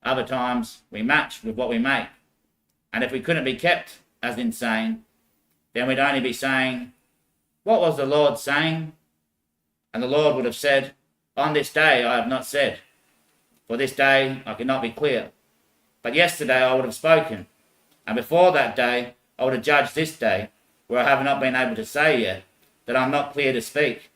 Other times, we match with what we make. And if we couldn't be kept as insane, then we'd only be saying, what was the Lord saying? And the Lord would have said, on this day I have not said. For this day I cannot be clear. But yesterday I would have spoken. And before that day I would have judged this day, where I have not been able to say yet, that I am not clear to speak.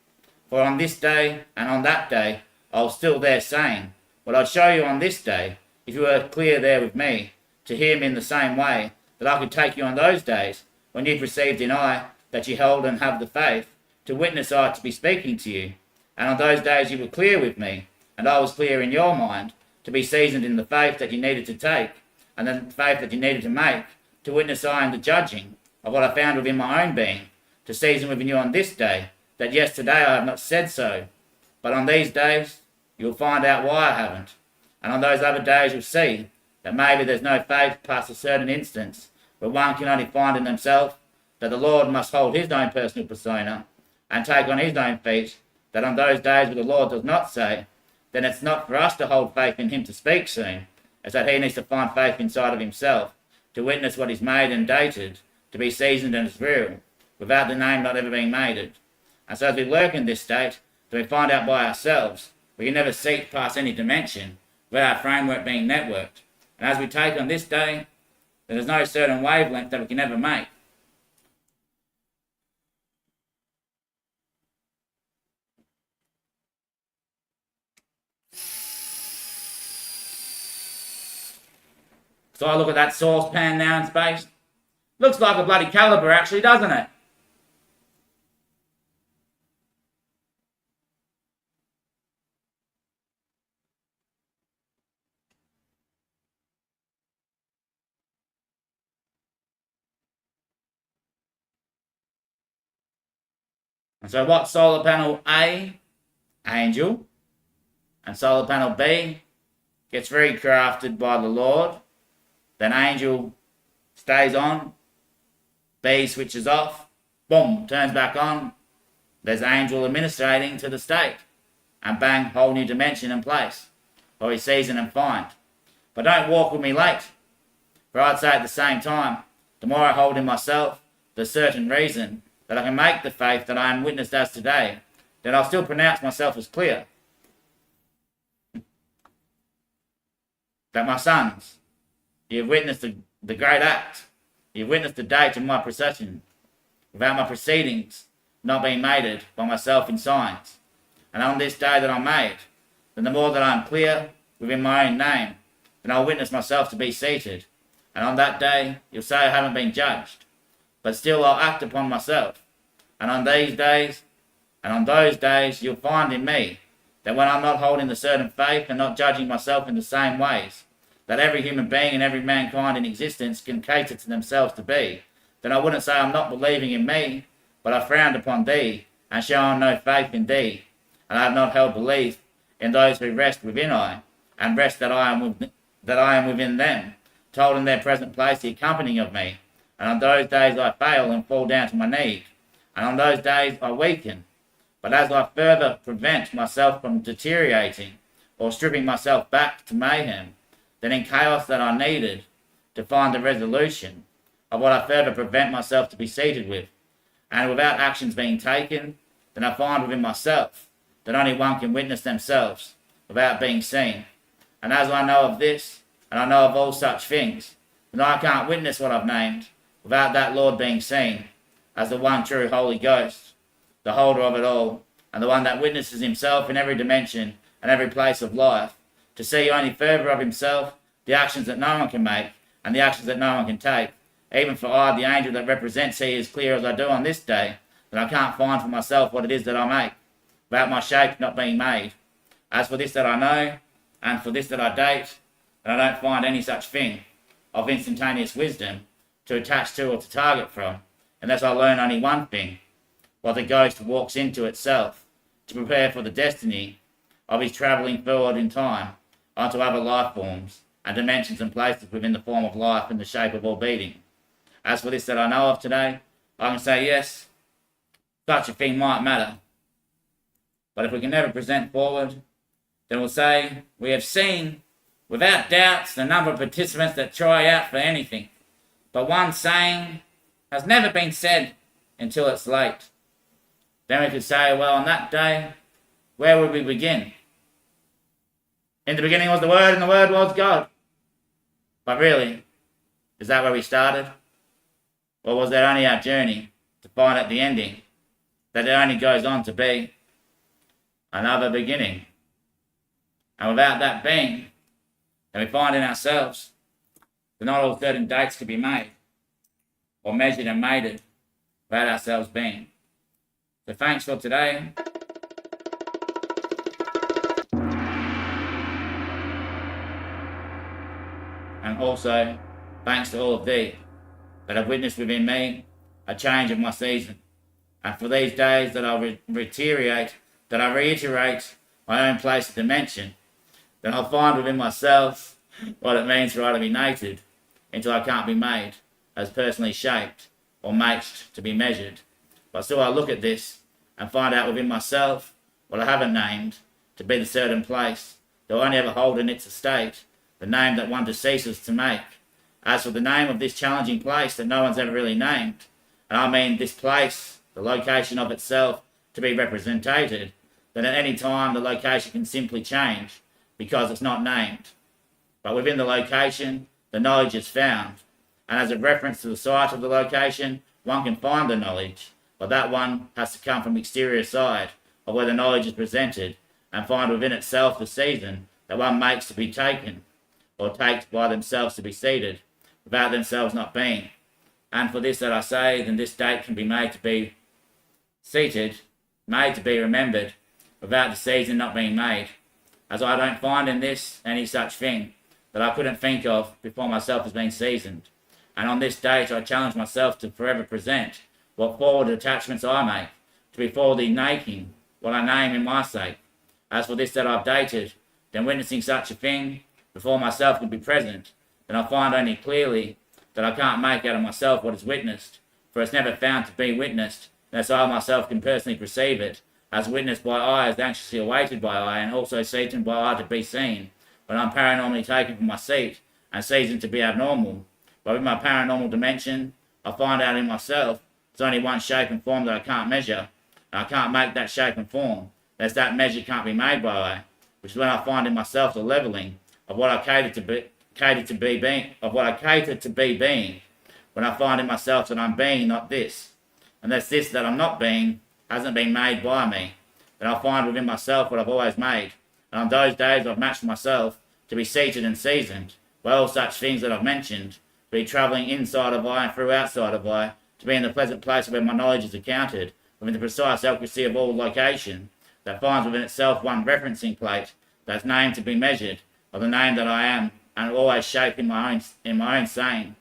For on this day and on that day I was still there saying, what I'd show you on this day, if you were clear there with me, to hear me in the same way, that I could take you on those days, when you perceived in I that you held and have the faith, to witness I to be speaking to you. And on those days you were clear with me, and I was clear in your mind, to be seasoned in the faith that you needed to take, and the faith that you needed to make, to witness I in the judging of what I found within my own being, to season within you on this day, that yesterday I have not said so. But on these days, you'll find out why I haven't. And on those other days you'll see that maybe there's no faith past a certain instance, where one can only find in themselves that the Lord must hold his own personal persona, and take on his own feet, that on those days where the Lord does not say, then it's not for us to hold faith in him to speak soon. It's that he needs to find faith inside of himself, to witness what is made and dated, to be seasoned and is real, without the name not ever being made. And so as we lurk in this state, then we find out by ourselves, we can never seek past any dimension, without our framework being networked. And as we take on this day, then there's no certain wavelength that we can ever make. So I look at that saucepan now in space. Looks like a bloody caliber actually, doesn't it? And so what solar panel A, angel, and solar panel B gets recrafted by the Lord, then angel stays on, B switches off, boom, turns back on, there's angel administrating to the state, and bang, whole new dimension in place, or he season and find. But don't walk with me late, for I'd say at the same time, the more I hold in myself the certain reason that I can make the faith that I am witnessed as today, then I'll still pronounce myself as clear. That my sons, you've witnessed the great act, you've witnessed the date of my procession, without my proceedings not being mated by myself in signs. and on this day that I'm made, then the more that I am clear within my own name, then I'll witness myself to be seated. And on that day, you'll say I haven't been judged, but still I'll act upon myself. And on these days, and on those days, you'll find in me that when I'm not holding the certain faith and not judging myself in the same ways, that every human being and every mankind in existence can cater to themselves to be, then I wouldn't say I'm not believing in me, but I frowned upon thee, and shown no faith in thee, and I have not held belief in those who rest within I, and rest that I am within them, told in their present place the accompanying of me. And on those days I fail and fall down to my knees, and on those days I weaken. But as I further prevent myself from deteriorating, or stripping myself back to mayhem, then in chaos that I needed to find the resolution of what I further prevent myself to be seated with, and without actions being taken, then I find within myself that only one can witness themselves without being seen. And as I know of this, and I know of all such things, then I can't witness what I've named without that Lord being seen as the one true Holy Ghost, the holder of it all, and the one that witnesses himself in every dimension and every place of life, to see only further of himself the actions that no one can make and the actions that no one can take. Even for I, the angel that represents he, as clear as I do on this day, that I can't find for myself what it is that I make, without my shape not being made. As for this that I know, and for this that I date, and I don't find any such thing of instantaneous wisdom to attach to or to target from, unless I learn only one thing, what the ghost walks into itself, to prepare for the destiny of his travelling forward in time onto other life forms and dimensions and places within the form of life and the shape of all being. As for this that I know of today, I can say yes, such a thing might matter. But if we can never present forward, then we'll say we have seen without doubts the number of participants that try out for anything, but one saying has never been said until it's late. Then we could say, well, on that day, where would we begin? In the beginning was the Word, and the Word was God. But really, is that where we started? Or was that only our journey to find at the ending that it only goes on to be another beginning? And without that being, then we find in ourselves that not all certain dates can be made or measured and mated without ourselves being. So thanks for today. And also, thanks to all of thee that have witnessed within me a change of my season. And for these days that I reiterate my own place of dimension, then I'll find within myself what it means for I to be naked until I can't be made as personally shaped or matched to be measured. But still I look at this and find out within myself what I haven't named to be the certain place that will only ever hold in its estate the name that one deceases to make. As for the name of this challenging place that no one's ever really named, and I mean this place, the location of itself, to be represented, then at any time the location can simply change because it's not named. But within the location, the knowledge is found, and as a reference to the site of the location, one can find the knowledge, but that one has to come from the exterior side of where the knowledge is presented and find within itself the season that one makes to be taken, or takes by themselves to be seated, without themselves not being. And for this that I say, then this date can be made to be seated, made to be remembered, without the season not being made, as I don't find in this any such thing that I couldn't think of before myself has been seasoned. And on this date I challenge myself to forever present what forward attachments I make, to be forwardly making what I name in my sake. As for this that I've dated, then witnessing such a thing before myself can be present, then I find only clearly that I can't make out of myself what is witnessed, for it's never found to be witnessed, unless I myself can personally perceive it, as witnessed by I, as anxiously awaited by I, and also seated by I to be seen, when I'm paranormally taken from my seat, and seasoned to be abnormal. But with my paranormal dimension, I find out in myself there's only one shape and form that I can't measure, and I can't make that shape and form, as that measure can't be made by I, which is when I find in myself the levelling of what I cater to be being, when I find in myself that I'm being not this, and that's this that I'm not being hasn't been made by me, then I'll find within myself what I've always made. And on those days I've matched myself to be seated and seasoned, by all such things that I've mentioned, to be travelling inside of I and through outside of I, to be in the pleasant place where my knowledge is accounted, within the precise accuracy of all location, that finds within itself one referencing plate, that's named to be measured, of the name that I am, and always shape in my own saying,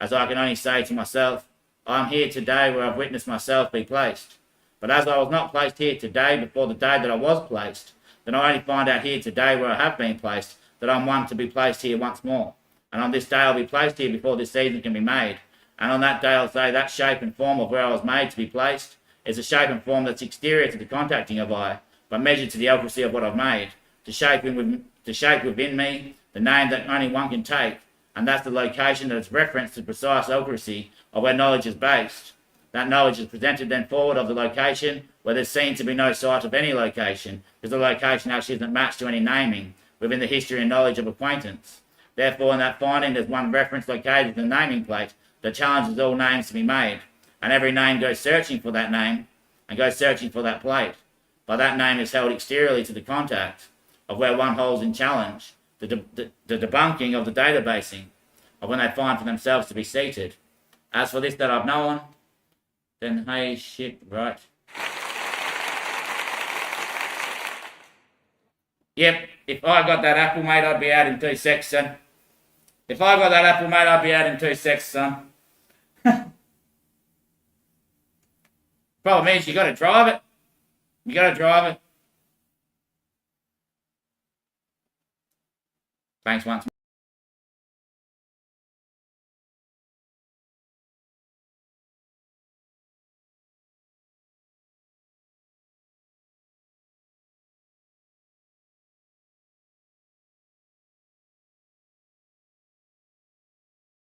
as I can only say to myself, I am here today where I've witnessed myself be placed. But as I was not placed here today before the day that I was placed, then I only find out here today where I have been placed, that I'm one to be placed here once more. And on this day I'll be placed here before this season can be made. And on that day I'll say that shape and form of where I was made to be placed is a shape and form that's exterior to the contacting of I, but measured to the accuracy of what I've made, to shape within me the name that only one can take, and that's the location that is referenced to precise accuracy of where knowledge is based. That knowledge is presented then forward of the location where there's seen to be no sight of any location, because the location actually isn't matched to any naming within the history and knowledge of acquaintance. Therefore, in that finding, there's one reference located in the naming plate that challenges all names to be made, and every name goes searching for that name and goes searching for that plate. By that name is held exteriorly to the contact of where one holds in challenge the debunking of the databasing of when they find for themselves to be seated. As for this that I've known, then hey, shit, right. Yep, if I got that apple, mate, I'd be out in 2 secs, son. If I got that apple, mate, I'd be out in 2 secs, son. Problem is, you gotta drive it. You gotta drive it. Thanks once more.